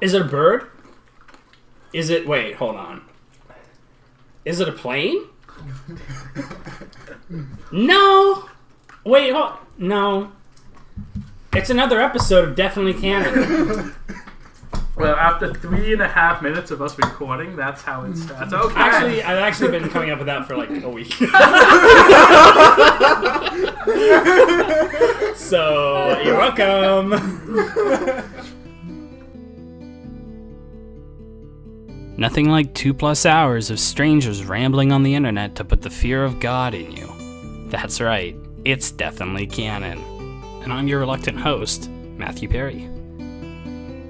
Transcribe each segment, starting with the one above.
Is it a bird? Is it... Wait, hold on. Is it a plane? No! Wait, hold... No. It's another episode of Definitely Canon. Well, after 3.5 minutes of us recording, that's how it starts. Okay. Actually, I've actually been coming up with that for like a week. So, you're welcome. Nothing like 2+ hours of strangers rambling on the internet to put the fear of God in you. That's right, it's Definitely Canon. And I'm your reluctant host, Matthew Perry.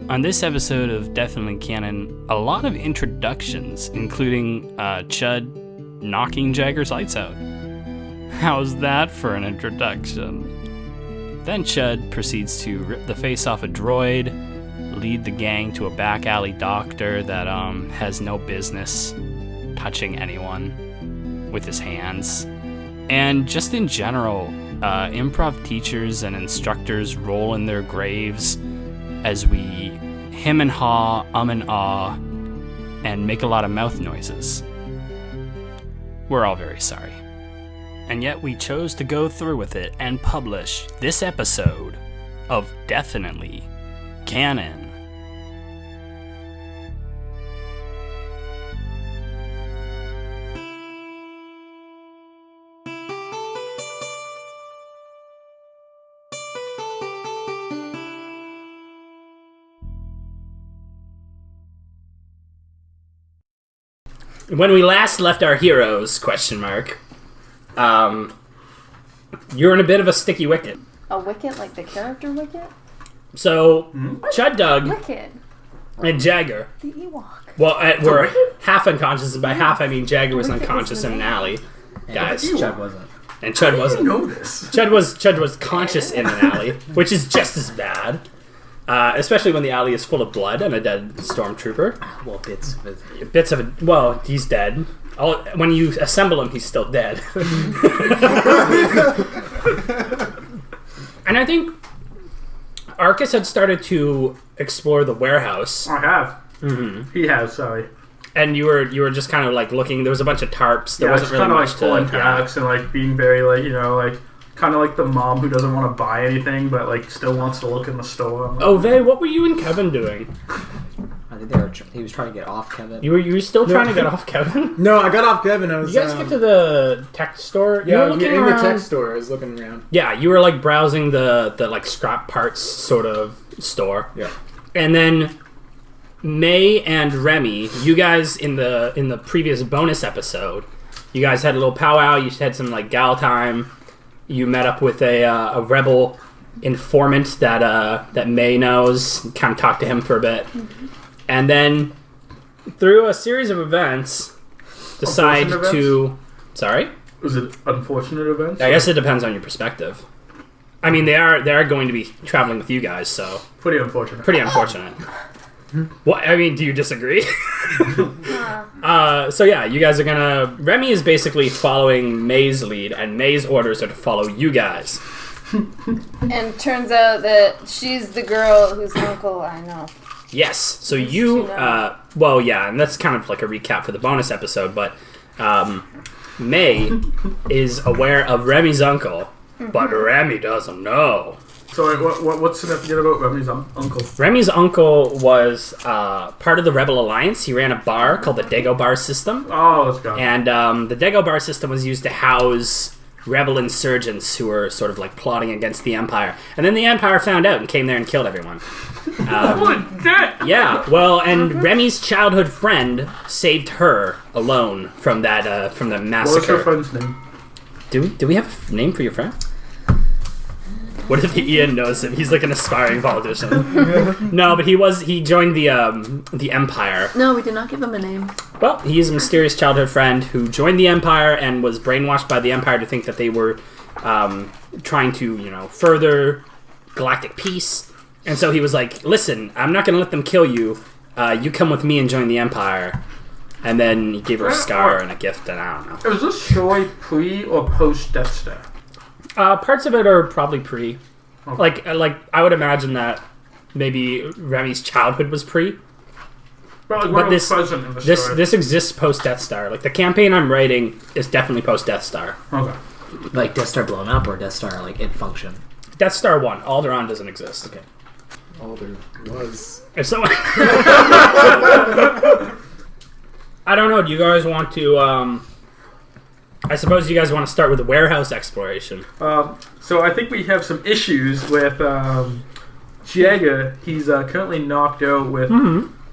On this episode of Definitely Canon, a lot of introductions, including Chud knocking Jagger's lights out. How's that for an introduction? Then Chud proceeds to rip the face off a droid, lead the gang to a back alley doctor that has no business touching anyone with his hands. And just in general, improv teachers and instructors roll in their graves as we hem and haw, and ah, and make a lot of mouth noises. We're all very sorry. And yet we chose to go through with it and publish this episode of Definitely Canon. When we last left our heroes, you're in a bit of a sticky wicket. A wicket like the character wicket? So, Chud Dug Wicket. and Jagger, The Ewok. well, were half unconscious, and by half I mean Jagger was unconscious in an alley. Guys. Chud wasn't. And Chud wasn't. I know this. Chud was conscious in an alley, which is just as bad. Especially when the alley is full of blood and a dead stormtrooper. Well, bits of it. Bits of it. Well, he's dead. When you assemble him, he's still dead. And I think Arcus had started to explore the warehouse. I have. Mm-hmm. He has, sorry. And you were just kind of like looking. There was a bunch of tarps. There wasn't really much kind of like pulling packs and like being very like, you know, like kind of like the mom who doesn't want to buy anything but like still wants to look in the store. Ovee, what were you and Kevin doing? I think he was trying to get off Kevin. You were still trying to get off Kevin? No, I got off Kevin. I was. You guys get to the tech store? Yeah, you were in looking the around. tech store. I was looking around. Yeah, you were like browsing the like scrap parts sort of store. Yeah. And then May and Remy, you guys in the previous bonus episode, you guys had a little powwow. You had some like gal time. You met up with a rebel informant that May knows. Kind of talked to him for a bit, and then through a series of events, decide to. Sorry. Was it unfortunate events? I guess it depends on your perspective. I mean, they are going to be traveling with you guys, so Pretty unfortunate. pretty unfortunate. What? I mean, do you disagree? So yeah, you guys are gonna... Remy is basically following May's lead, and May's orders are to follow you guys. And turns out that she's the girl whose uncle I know. Yes, so you... well, yeah, and that's kind of like a recap for the bonus episode, but May is aware of Remy's uncle, but Remy doesn't know. So what's significant about Remy's uncle? Remy's uncle was part of the Rebel Alliance. He ran a bar called the Dagobah System. Oh, let's go. And the Dagobah System was used to house rebel insurgents who were sort of like plotting against the Empire. And then the Empire found out and came there and killed everyone. Yeah, well, and Remy's childhood friend saved her alone from that from the massacre. What's her friend's name? Do we have a name for your friend? What if Ian knows him? He's like an aspiring politician. No, but he joined the Empire. No, we did not give him a name. Well, he's a mysterious childhood friend who joined the Empire and was brainwashed by the Empire to think that they were trying to, further galactic peace. And so he was like, listen, I'm not going to let them kill you. You come with me and join the Empire. And then he gave her a scar and a gift, and I don't know. Is this story pre or post Death Star? Parts of it are probably pre. Okay. Like I would imagine that maybe Remy's childhood was pre. But like, But what was present in the story? This exists post Death Star. Like the campaign I'm writing is definitely post Death Star. Okay. Like Death Star blown up or Death Star like in function? Death Star 1, Alderaan doesn't exist. Okay. All there was. If someone, I don't know. Do you guys want to? I suppose you guys want to start with the warehouse exploration. So I think we have some issues with Jagger. He's currently knocked out with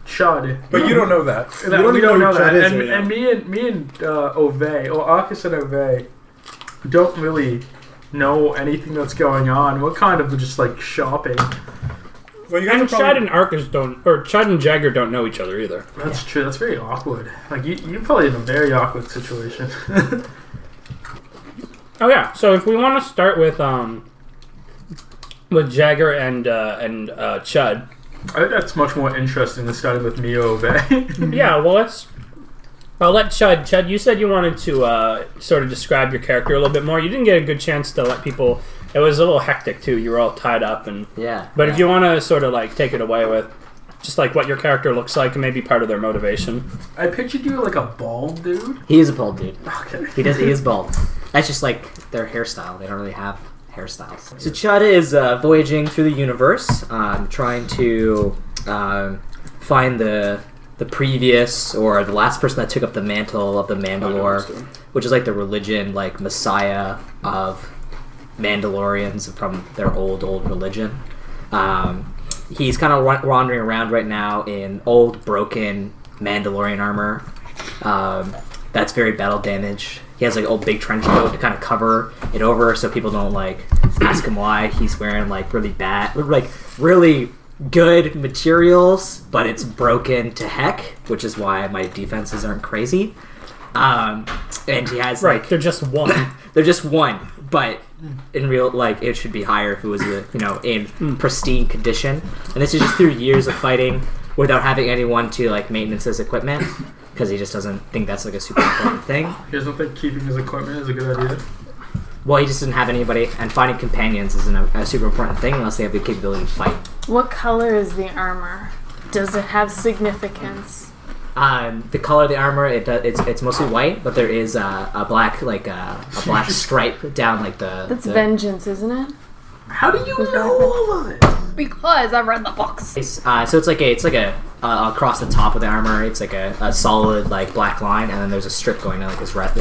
Chud. But you don't know that. And You don't we even don't know who that. Chud is And, right now. and me and Ovee, or Arcus and Ovee, don't really know anything that's going on. We're kind of just like shopping. Well, you guys And are Chud probably, and Arcus don't, or Chud and Jagger don't know each other either. That's true. That's very awkward. Like you're probably in a very awkward situation. Oh yeah. So if we want to start with Jagger and Chud, I think that's much more interesting than starting with me or Ovee. yeah. Well, I'll let Chud. Chud, you said you wanted to sort of describe your character a little bit more. You didn't get a good chance to let people. It was a little hectic too. You were all tied up, and Yeah. but if you want to sort of like take it away with just like what your character looks like and maybe part of their motivation. I pictured you like a bald dude. He is a bald dude. Okay. He is bald. That's just like their hairstyle. They don't really have hairstyles. So Chud is voyaging through the universe, trying to find the previous or the last person that took up the mantle of the Mandalore, which is like the religion, like messiah of Mandalorians from their old religion. He's kind of wandering around right now in old, broken Mandalorian armor. That's very battle damaged. He has like an old big trench coat to kind of cover it over, so people don't like ask him why he's wearing like really good materials, but it's broken to heck, which is why my defenses aren't crazy. And he has Right, like they're just one. they're just one, but in real, like, it should be higher if it was, in pristine condition. And this is just through years of fighting without having anyone to, like, maintenance his equipment, because he just doesn't think that's, like, a super important thing. He doesn't think keeping his equipment is a good idea. Well, he just doesn't have anybody, and finding companions isn't a super important thing unless they have the capability to fight. What color is the armor? Does it have significance? The color of the armor, it's mostly white, but there is a black, like, a black stripe down, like, That's the vengeance, isn't it? How do you know all of it? Because I read the books. So it's like a across the top of the armor, it's like a solid like black line, and then there's a strip going down like his right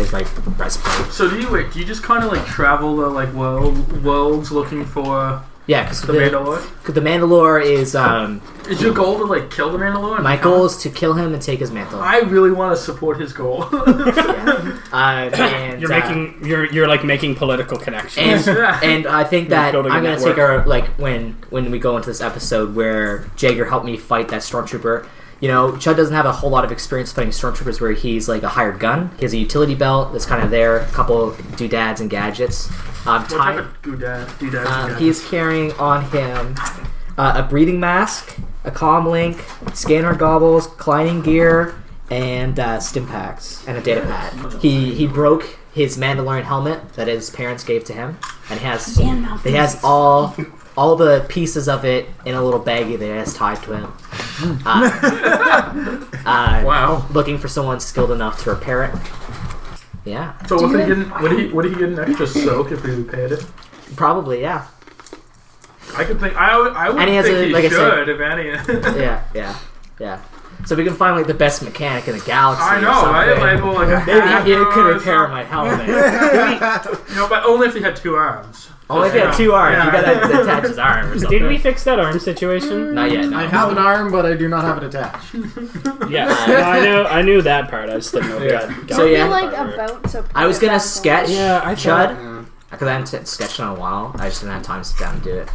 breastplate. So do you just kind of like travel the like worlds looking for Yeah, because the Mandalore? The Mandalore is Is your goal to like kill the Mandalore? my goal is to kill him and take his mantle. I really want to support his goal. And You're like making political connections. and I think that building a I'm gonna network. take our like when we go into this episode where Jagger helped me fight that stormtrooper. You know, Chud doesn't have a whole lot of experience fighting stormtroopers where he's like a hired gun. He has a utility belt that's kind of there, a couple of doodads and gadgets. What type of doodad? He's carrying on him a breathing mask, a comm link, scanner goggles, climbing gear, and stim packs, and a data pad. He broke his Mandalorian helmet that his parents gave to him, and he has all the pieces of it in a little baggie that he has tied to him. Wow. Looking for someone skilled enough to repair it. Yeah, So would he get an extra soak if we paid it? probably, yeah. I could think I would And he has think a- he like I said- should if any. Yeah. So we can find like the best mechanic in the galaxy. I or know, right? something. Like, well, like a Maybe hat he or could repair something. my helmet. No, but only if he had 2 arms. Only if he had 2 arms, you Yeah. gotta attach his arm or something. Did we fix that arm situation? Not yet. No. I have an arm, but I do not have it attached. Yes. I knew that part. I just didn't know. Yeah. So, Are yeah. you like about to? Put I was it gonna back on? sketch Yeah, I thought- Chud because I haven't sketched in a while. I just didn't have time to sit down and do it.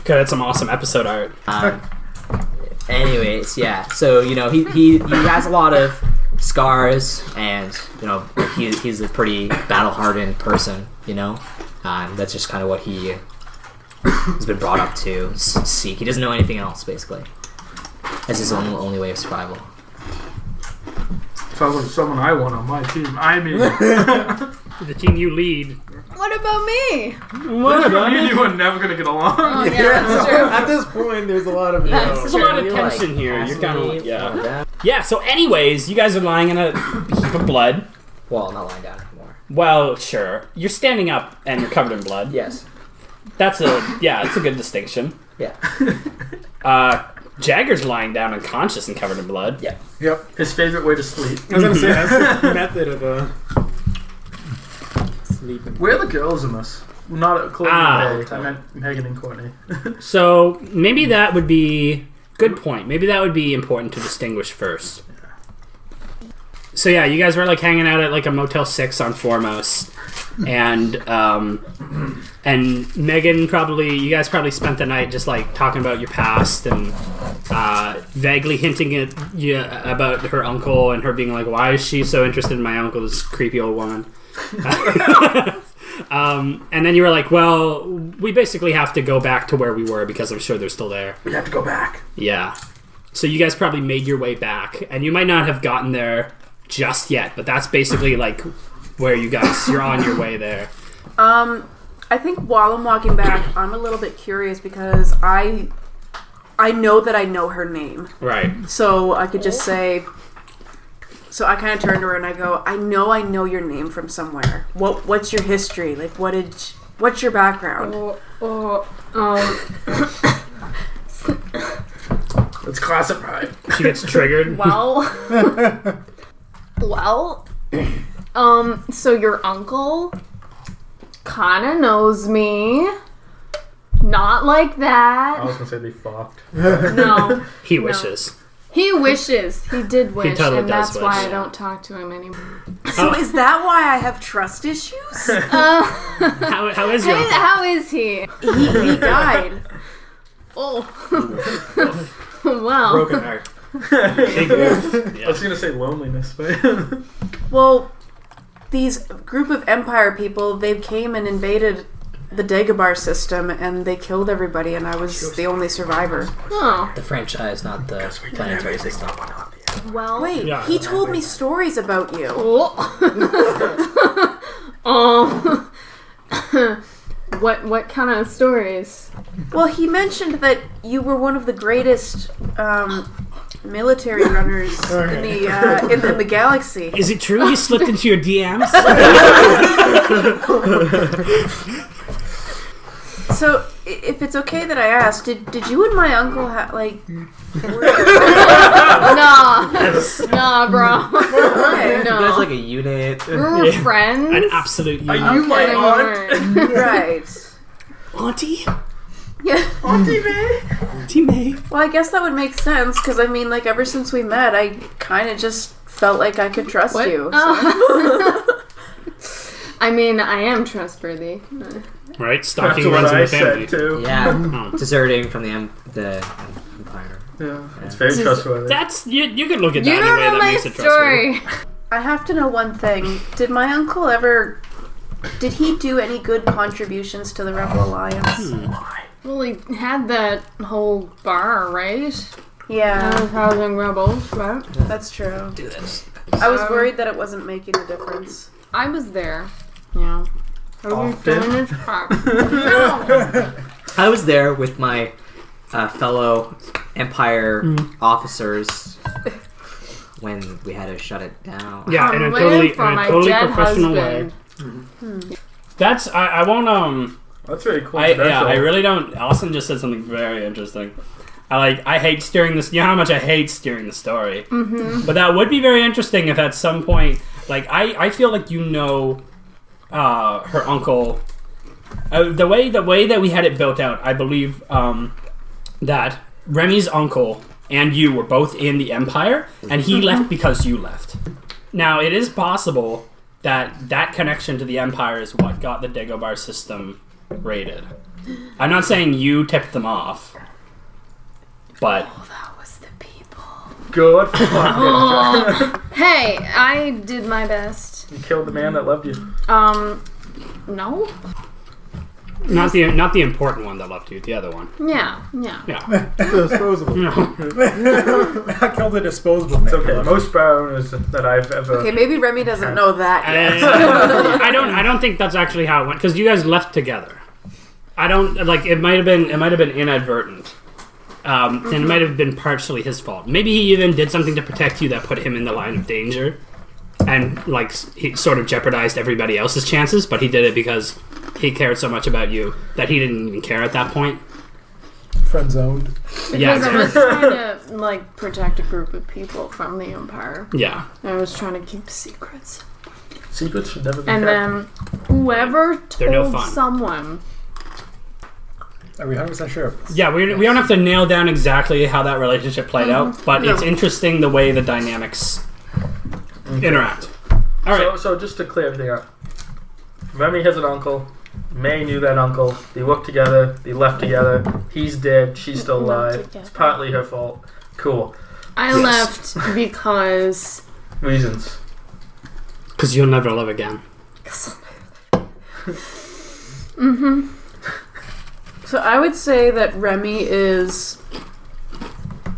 Good, that's some awesome episode art. Anyways, yeah. So he has a lot of scars, and he's a pretty battle hardened person. That's just kind of what he has been brought up to seek. He doesn't know anything else, basically. That's his only way of survival. Sounds like someone I want on my team. I mean, the team you lead. What about me? What about Me and you are never gonna get along. Oh, yeah, that's true. At this point, there's a lot of There's a lot of You're tension like, here. You're kind of like, all yeah. that. Yeah, so anyways, you guys are lying in a heap of blood. Well, not lying down anymore. Well, sure. You're standing up and you're covered in blood. Yes. That's a good distinction. Yeah. Jagger's lying down unconscious and covered in blood. Yeah. Yep. His favorite way to sleep. I was gonna say that's the method of sleeping. Where are the girls in this? Not Chloe and May. I meant Megan and Courtney. So maybe that would be good point. Maybe that would be important to distinguish first. So yeah, you guys were like hanging out at like a Motel 6 on Foremost, and Megan you guys probably spent the night just like talking about your past and vaguely hinting at you about her uncle and her being like, why is she so interested in my uncle, this creepy old woman? And then you were like, well, we basically have to go back to where we were because I'm sure they're still there. We have to go back. Yeah. So you guys probably made your way back, and you might not have gotten there just yet, but that's basically like where you're on your way there. I think while I'm walking back, I'm a little bit curious because I know that I know her name. Right. So I could just say... So I kind of turned to her and I go, I know your name from somewhere. What's your history? Like, what's your background? It's classified. She gets triggered. So your uncle kinda knows me. Not like I that. was gonna say they fucked. No. He wishes. He wishes. He did wish, totally and does that's why wish. I don't talk to him anymore. So is that why I have trust issues? How is your Hey, uncle? how is he? He died. Oh. Wow. Broken heart. Big move. I was gonna say loneliness, but Well, these group of Empire people, they came and invaded the Dagobah system and they killed everybody and I was the only survivor. Oh. The franchise, not the planetary system. Well. Wait, Yeah. he told me stories about you. Oh. What kind of stories? Well, he mentioned that you were one of the greatest military runners in the galaxy. Is it true you slipped into your DMs? So, if it's okay that I ask, did you and my uncle Nah, bro. okay. You No. guys like a unit. We're friends. An absolute unit. are you my Okay, aunt? we're- Right. Auntie? Yeah. Auntie May? Auntie May. Well, I guess that would make sense because I mean, like, ever since we met, I kind of just felt like I could trust What? you. Oh. I mean, I am trustworthy. Right? That's Stalking what runs in I the family. said too. Yeah. Oh. Deserting from the Empire. Yeah, it's very trustworthy. That's you can look at that You any don't way know that my makes it trustworthy. story. I have to know one thing. Did my uncle ever... Did he do any good contributions to the Rebel Alliance? Well, he had that whole bar, right? Yeah, Housing rebels, right? that's true. Do this. I was worried that it wasn't making a difference. I was there. Yeah. I was Often? doing his part. No. I was there with my fellow Empire officers when we had to shut it down. Yeah, in a I'm totally, waiting for my dead professional husband. way. That's I won't That's really cool. I really don't. Allison just said something very interesting. I hate steering this. You know how much I hate steering the story. Mm-hmm. But that would be very interesting if at some point, like I feel like you know, her uncle. The way that we had it built out, I believe that Remy's uncle and you were both in the Empire, and he left because you left. Now it is possible that connection to the Empire is what got the Dagobah system raided. I'm not saying you tipped them off, but That was the people. Good fucking. Hey, I did my best. You killed the man that loved you. No. Not the important one that loved you. The other one. Yeah. Yeah. Disposable. No. I called it disposable. It's okay. Most bar owners that I've ever. Okay, maybe Remy doesn't know that yet. I don't think that's actually how it went because you guys left together. I don't like. It might have been inadvertent. And it might have been partially his fault. Maybe he even did something to protect you that put him in the line of danger, and like he sort of jeopardized everybody else's chances. But he did it because he cared so much about you that he didn't even care at that point. Friend zoned. Yeah, Because I was trying to like protect a group of people from the Empire. yeah. I was trying to keep secrets. Secrets should never be And kept. then whoever They're no told fun. someone. Are we 100% sure? Yeah, we don't have to nail down exactly how that relationship played out, but No. it's interesting the way the dynamics interact. All right. So just to clear everything up, Remy has an uncle. May knew that uncle. They worked together. They left together. He's dead. She's still Not alive. together. It's partly her fault. Cool. I Yes. left because Reasons. Because you'll never love again. So I would say that Remy is.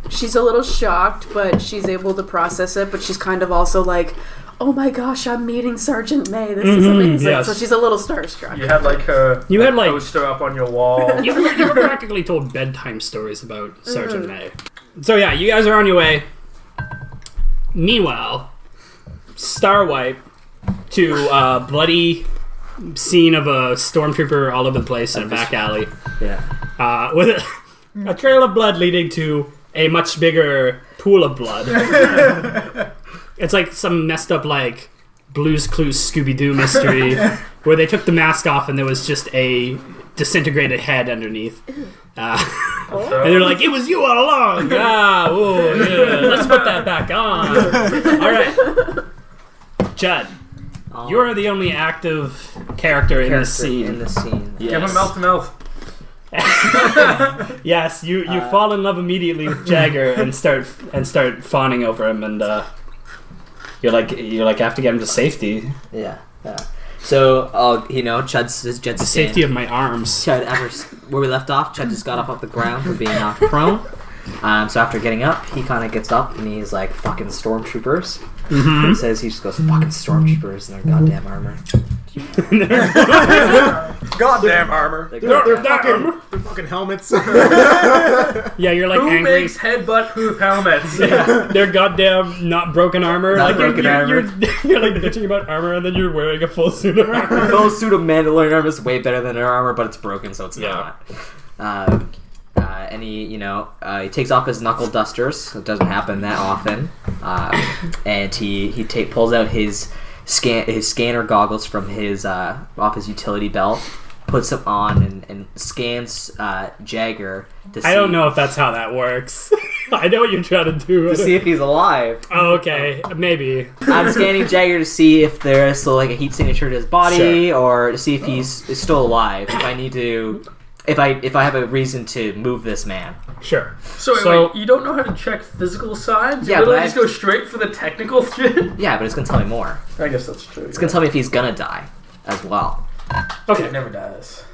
She's a little shocked, but she's able to process it. But she's kind of also like, "Oh my gosh, I'm meeting Sergeant May. This is amazing." yes. So she's a little starstruck. You had like her You had, like- poster up on your wall. You were practically told bedtime stories about Sergeant May. So yeah, you guys are on your way. Meanwhile, Star Wipe to a bloody scene of a stormtrooper all over the place in a back alley. Yeah. With a trail of blood leading to a much bigger pool of blood. It's like some messed up like Blue's Clues Scooby-Doo mystery where they took the mask off and there was just a disintegrated head underneath. And they're like, it was you all along! Ah, oh, yeah, let's put that back on. Alright. Chud, you're the only active character in this scene. In this scene. Yes. Give him mouth to mouth. Yes, you fall in love immediately with Jagger and start fawning over him, and you're like I have to get him to safety. Yeah. So, Chud's The safety of my arms. Chud, where we left off, Chud just got up off the ground from being knocked prone. So after getting up, he kind of gets up and he's like, "Fucking stormtroopers." He says he just goes, "Fucking stormtroopers and their goddamn armor." Goddamn armor. They're Fucking helmets. Yeah, you're like Who angry. makes headbutt-proof helmets? They're goddamn not broken armor. Not Like broken armor. You're like bitching about armor, and then you're wearing a full suit of armor. Full suit of Mandalorian armor is way better than their armor, but it's broken, so it's Yeah. not. And he takes off his knuckle dusters. It doesn't happen that often. And he pulls out his scanner goggles from his off his utility belt, puts them on, and scans Jagger to see. I don't know if that's how that works. I know what you're trying to do. To see if he's alive. Oh, okay, maybe. I'm scanning Jagger to see if there is still like a heat signature to his body, or to see if he's still alive. If I need to. If I have a reason to move this man. Sure. So wait, you don't know how to check physical signs? You Yeah, literally but just go straight for the technical shit? Yeah, but it's gonna tell me more. I guess that's true. It's gonna tell me if he's gonna die as well. Okay. It never dies.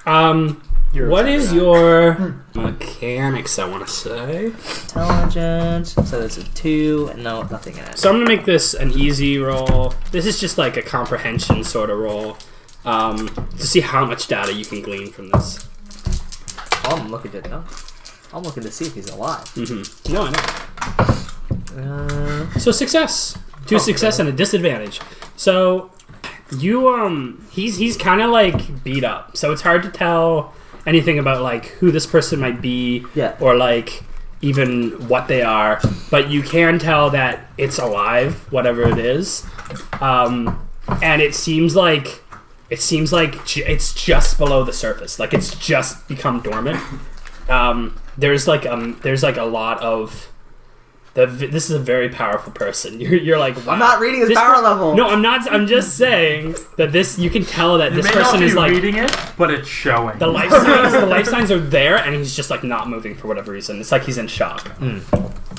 What is your mechanics? I want to say. Intelligence. So that's a 2. No, nothing in it. So I'm gonna make this an easy roll. This is just like a comprehension sort of roll. To see how much data you can glean from this. I'm looking to know. I'm looking to see if he's alive. Mm-hmm. No, I know. So success. 2 success and a disadvantage. So you he's kind of like beat up. So it's hard to tell anything about like who this person might be, Yeah. or like even what they are. But you can tell that it's alive, whatever it is. And it seems like it's just below the surface. Like it's just become dormant. There's like a lot of this is a very powerful person. You're like, wow, I'm not reading his this power level. No, I'm not. I'm just saying that this. You can tell that this may person not be is like reading it, but it's showing. the life signs. The life signs are there, and he's just like not moving for whatever reason. It's like he's in shock.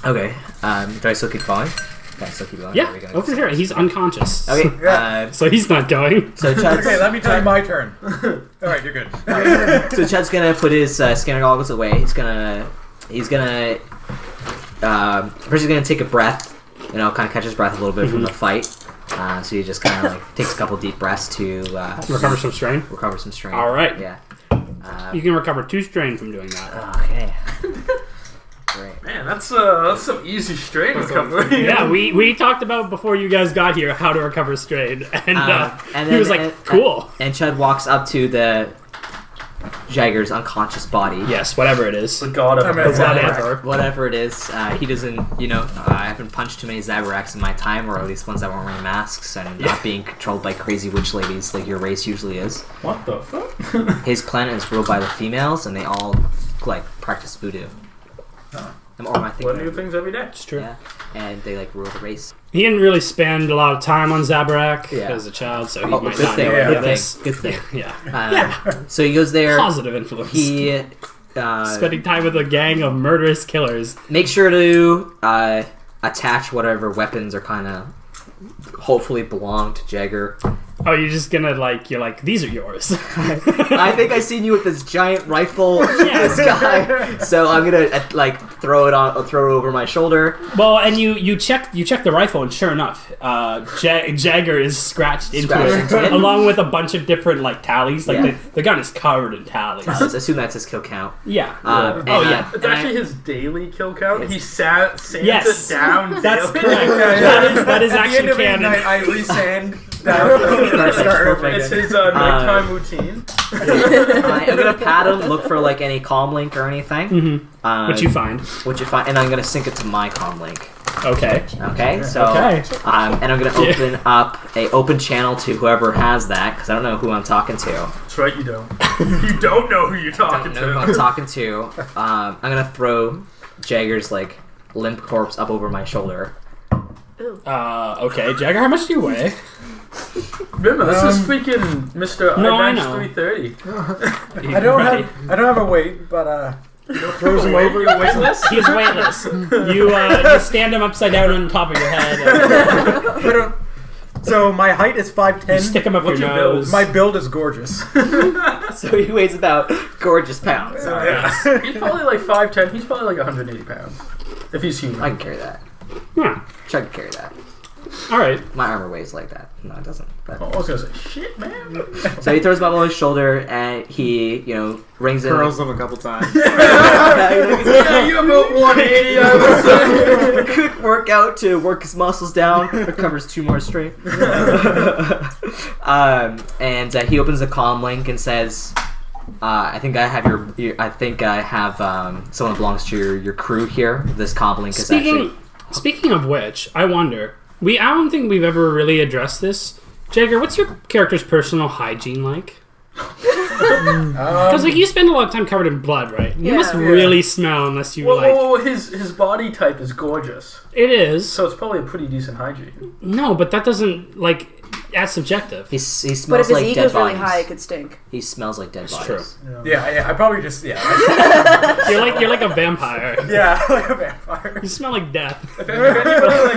Okay. Do I still keep falling? Can I still keep going? Yeah, Are we going oh for sure. He's unconscious. Okay. So he's not going. So Chud's, Okay, let me try my turn. All right, you're good. so Chud's gonna put his scanner goggles away. He's gonna first he's gonna take a breath, kind of catch his breath a little bit from the fight. So he just kind of like takes a couple deep breaths to Recover some strain. recover some strain. All right. Yeah. You can recover 2 strain from doing that. Okay. Great. Man, that's some easy strain recovery. Yeah, we talked about before you guys got here how to recover strain, and And he was like, then- "Cool." And Chud walks up to the Jagger's unconscious body. Yes, whatever it is. The god of Whatever. Whatever it is, he doesn't, I haven't punched too many Zabaraks in my time, or at least ones that weren't wearing masks and not being controlled by crazy witch ladies like your race usually is. What the fuck? His planet is ruled by the females, and they all, practice voodoo. Or am I thinking Learn new of- things every day. It's true. Yeah, and they, rule the race. He didn't really spend a lot of time on Zabarak Yeah. as a child, so he Oh, might good not thing, know yeah. any good of thing, this. good thing. Yeah, So he goes there, positive influence. he... Spending time with a gang of murderous killers. Make sure to attach whatever weapons are kind of hopefully belong to Jagger. Oh, you're just gonna you're like, these are yours. I think I seen you with this giant rifle, Yeah. this guy. So I'm gonna throw it over my shoulder. Well, and you check the rifle, and sure enough, Jagger is scratched into Scratched it, into it. along with a bunch of different tallies. Yeah. The gun is covered in tallies. Let's assume that's his kill count. Yeah. And, Oh, yeah. It's actually his daily kill count. He sands Yes. it down. That's daily. correct. That is At the end actually of the canon. night, I resand that. Perfect. It's his nighttime routine. I'm gonna pat him, look for any comm link or anything. Mm-hmm. Which you find. And I'm gonna sync it to my comm link. Okay. Okay, so Okay. and I'm gonna open up a open channel to whoever has that because I don't know who I'm talking to. That's right, you don't. You don't know who you're talking Don't know who I'm to. talking to. I'm gonna throw Jagger's limp corpse up over my shoulder. Okay, Jagger, how much do you weigh? Remember, this is freaking Mr. No, I I know. 330. I don't have a weight, but throws him over. You're weightless? He is weightless. You stand him upside down on top of your head. And So my height is you 5'10". stick him up What's your your build? nose. My build is gorgeous. So he weighs about gorgeous pounds. He's probably like 5'10". He's probably like 180 pounds. If he's human. I can carry that. Yeah. Chuck can carry that. All right. My armor weighs like that. No, it doesn't. But. I was gonna say, shit, man. So he throws him up on his shoulder and he, rings in. Curls him a couple times. Yeah, you're about 180, I would say. A quick workout to work his muscles down. Recovers 2 more strength. And he opens the comm link and says, "I think I have someone who belongs to your crew here. This comm link is actually." Speaking of which, I wonder. I don't think we've ever really addressed this. Jagger, what's your character's personal hygiene like? Because you spend a lot of time covered in blood, right? You Yeah. must really smell unless you Well, his body type is gorgeous, It is. so it's probably a pretty decent hygiene. No, but that doesn't that's subjective. He smells But if his like dead ego's really bodies. high, it could stink. He smells like dead bodies. true. Yeah, I probably just You're like a vampire. yeah, like a vampire. You smell like death. If anybody, if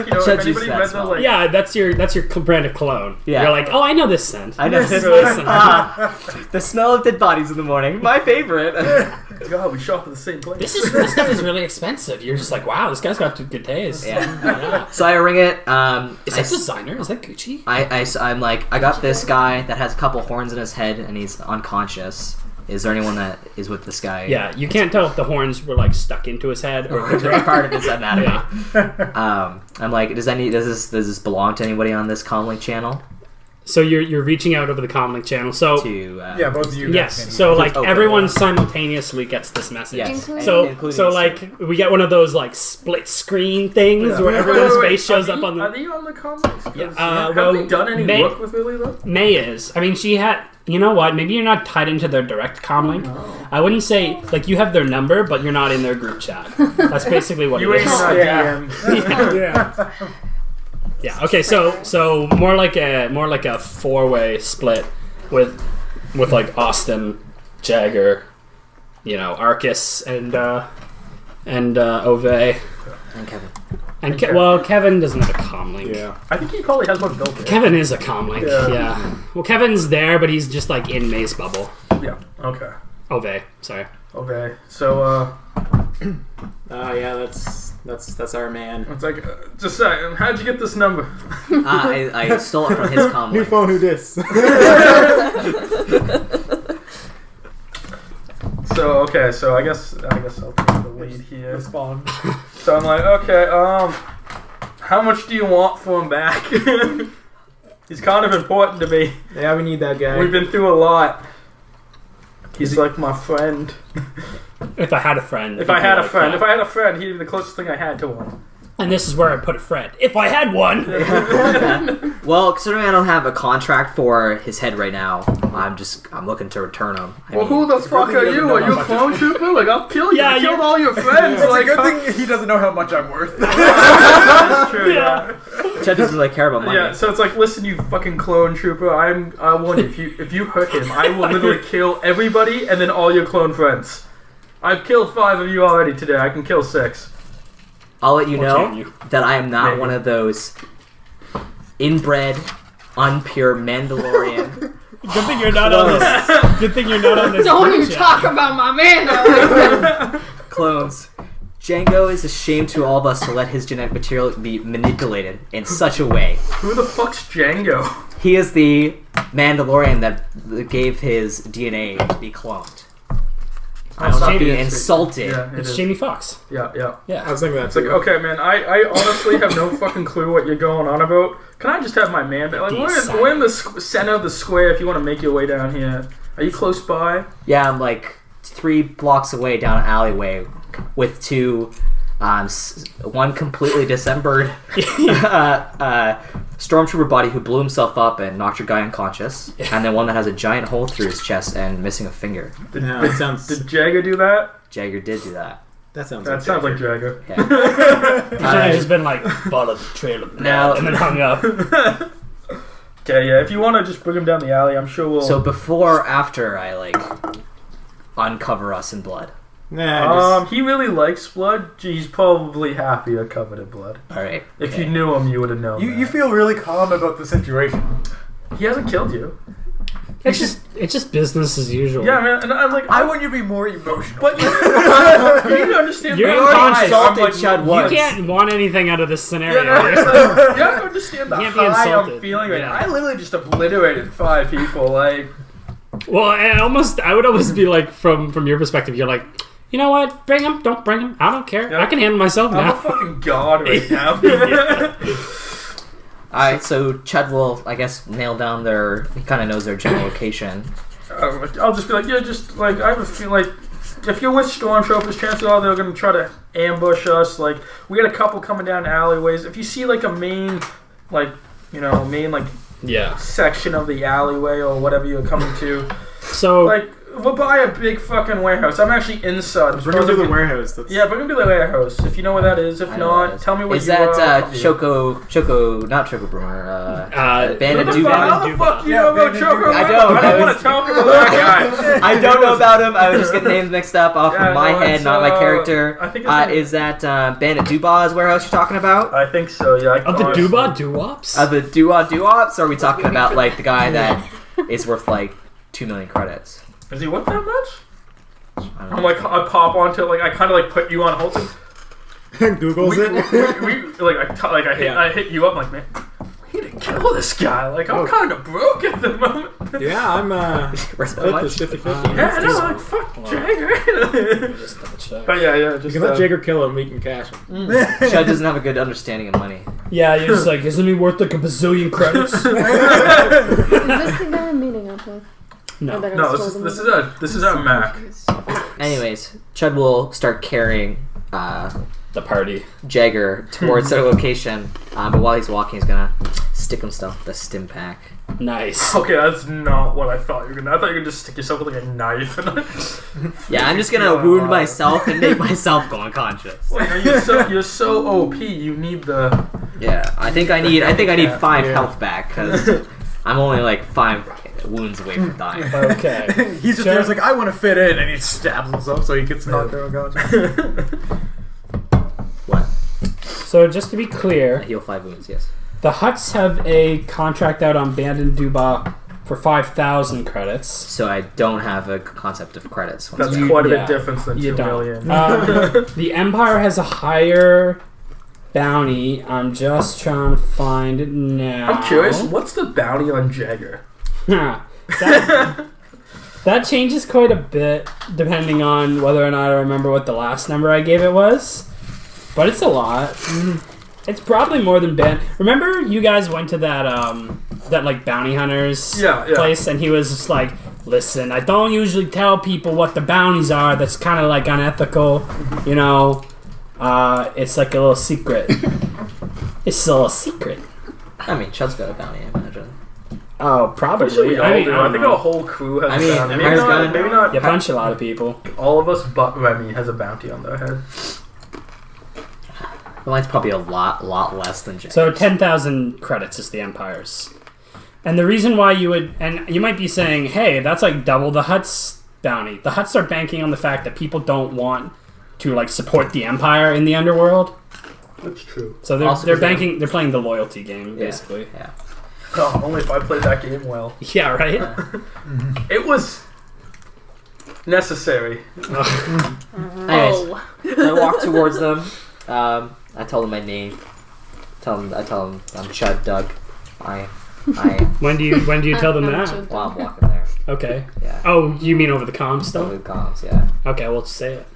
Chud anybody used that read the smell. Yeah, that's your brand of cologne. Yeah. You're like, oh, I know this scent. I know. This is my scent. The smell of dead bodies in the morning. My favorite. God, we shop at the same place. This stuff is really expensive. You're just like, wow, this guy's got good taste. Yeah. So I ring it. Is that designer? Is that Gucci? I'm like, I got this guy that has a couple horns in his head and he's unconscious. Is there anyone that is with this guy? Yeah, you can't tell if the horns were stuck into his head or if They're part of his anatomy. Yeah. I'm like, does this belong to anybody on this comlink channel? So you're reaching out over the comlink channel. So To Yeah, both of you. guys yes, can- so Okay. everyone simultaneously gets this message. yes, Including- including We get one of those split screen things where everyone's face shows up on Are the. they on the comics? Yeah, Have well, we done any May- work with Lily though? May is. I mean, she had. You know what? Maybe you're not tied into their direct comlink. I wouldn't say you have their number, but you're not in their group chat. That's basically what You it ain't is. in our Yeah. DMs. Yeah. Yeah. Okay. So more like a 4-way split with Austin, Jagger, Arcus, and Ovee. and Kevin. And Kevin doesn't have a comm link. Yeah. I think he probably has one built in. Kevin is a comm link. Yeah. Yeah. Well, Kevin's there, but he's just like in Mace bubble. Yeah. Okay. Ovee, sorry. Okay. So Yeah, that's our man. it's like just how'd you get this number? I stole it from his comm New link. phone, who dis? So okay, so I guess I'll take the lead here. Spawn. So I'm like, okay, how much do you want for him back? He's kind of important to me. Yeah, we need that guy. We've been through a lot. He's like my friend. If I had a friend. If I had a friend, he'd be the closest thing I had to one. And this is where I put a friend. If I had one. Well, considering I don't have a contract for his head right now, I'm looking to return him. Well, who the fuck are you? Are you a clone trooper? Like, I'll kill you. Yeah, I killed you- all your friends. It's Like, a good thing he doesn't know how much I'm worth. That's true, yeah. Chud doesn't really care about money. Yeah, so it's like, listen, you fucking clone trooper. I warn you, if you hurt him, I will literally kill everybody and then all your clone friends. I've killed 5 of you already today. I can kill 6. I'll let you Or know can you? that I am not Maybe. one of those inbred, unpure Mandalorian Good thing you're not on this. Good thing you're not on this. Don't group even chat. talk about my man like clones. Django is ashamed to all of us to let his genetic material be manipulated in such a way. Who the fuck's Django? He is the Mandalorian that gave his DNA to be cloned. I will not be Jamie. insulted. Yeah, it It's is. Jamie Foxx. Yeah. I Yeah. was thinking that It's like, too. okay, man, I honestly have no fucking clue what you're going on about. Can I just have my man back? Like, we're in the center of the square if you want to make your way down here. Are you close by? Yeah, I'm like 3 blocks away down an alleyway with 2, one completely dismembered stormtrooper body who blew himself up and knocked your guy unconscious, and then one that has a giant hole through his chest and missing a finger. No, it sounds. Did Jagger do that? Jagger did do that. That sounds. That sounds like Jagger. Yeah. He should have just been like, follow the trail of blood, Now- and then hung up. Okay, yeah, if you want to just bring him down the alley, I'm sure we'll... So before or after I uncover us in blood? Nah, he really likes blood. He's probably happy you're covered in blood. Alright. If you knew him, you would have known you that. feel really calm about the situation. He hasn't killed you. It's just business as usual. Yeah, man, and I'm like... I want you to be more emotional. But you need to understand... You're the already high. insulted I'm Chud like, once. You can't want anything out of this scenario. Yeah, no, dude. it's like, you have to understand the You can't be high I'm insulted. feeling right Yeah. now. I literally just obliterated 5 people. Like, Well, I would almost be like, from your perspective, you're like, you know what? Bring him. Don't bring him. I don't care. Yeah. I can handle myself I'm a now. fucking god right now. Alright, so Chud will, I guess, nail down he kind of knows their general location. I'll just be like, yeah, just like I have a feel like if you're with stormtroopers, chances are they're gonna try to ambush us. Like we got a couple coming down alleyways. If you see like a main, like Yeah. section of the alleyway or whatever you're coming to, So like we'll buy a big fucking warehouse. I'm actually inside. Bring him to the warehouse. That's... Yeah, bring him to the warehouse. If you know where that is. If I know where that not, is. tell me what Is you that are. not Choco Boomer, Bandit Bandit Who the fuck- How Duba? the fuck do you Yeah, know about Bandit Choco? Duba. I don't. I don't want to talk about that guy. I don't know about him. I was just getting names mixed up off Yeah, of my no, head, it's, not my character. I think it's Is that Bandit Duba's warehouse you're talking about? I think so. Yeah. of the Dooba Doo-Wops? The Doo-Wops? Or are we talking about like the guy that is worth like 2 million credits? Is he worth that much? I don't I'm know. like, I pop onto it, like, I kind of like put you on hold. Google's it. I hit you up, like, man, we need to kill this guy. Like, I'm kind of broke at the moment. Yeah, I'm Where's that split much? this 50-50. Yeah, I know, like, fuck Jagger. Just double check. But yeah, You just can let Jagger kill him, we can cash him. Chud doesn't have a good understanding of money. Yeah, you're just like, isn't he worth like a bazillion credits? Is this the guy I'm meeting up with? No. Or that I No, stole this them is our Mac. Anyways, Chud will start carrying The party. Jagger towards their location, but while he's walking, he's gonna stick himself with a stim pack. Nice. Okay, that's not what I thought you were gonna. I thought you were gonna just stick yourself with like a knife. Yeah, I'm just gonna wound myself and make myself go unconscious. Like, you're so OP. You need the. Yeah, I think I need 5 Yeah. health back because I'm only like 5 wounds away from dying. Okay. He's just there, he's like, I want to fit in, and he stabs himself so he gets knocked out unconscious. What? So just to be clear, Heal 5 wounds, yes. the Huts have a contract out on Bandon Duba for 5,000 credits. So I don't have a concept of credits. That's You- quite a yeah, bit different than you 2 don't. million. The Empire has a higher bounty. I'm just trying to find it now. I'm curious, what's the bounty on Jagger? That changes quite a bit depending on whether or not I remember what the last number I gave it was. But it's a lot. It's probably more than Ben. Remember you guys went to that like bounty hunters Yeah. place and he was just like, listen, I don't usually tell people what the bounties are. That's kind of like unethical, you know. It's like a little secret. It's a little secret. I mean, Chud's got a bounty, I imagine. Oh, Pretty sure we probably. all do. I don't think know. our whole crew has I mean, a bounty. Empire's got- Maybe not You punch a lot of people. all of us, but Remy has a bounty on their head. Mine's probably a lot less than Jack. So 10,000 credits is the Empire's. And the reason why you would... And you might be saying, hey, that's like double the Huts bounty. The Huts are banking on the fact that people don't want to like support the Empire in the underworld. That's true. So Also they're 'cause they- banking... They're playing the loyalty game, basically. Yeah. Oh, only if I played that game well. Yeah, right? It was necessary. Anyways, Oh. I walk towards them. I tell them my name. I tell them I'm Chud Doug. I When do you tell them that? while I'm walking there. Okay. Yeah. Oh, you mean over the comm So stuff? with comms, yeah. Okay, well, just say it.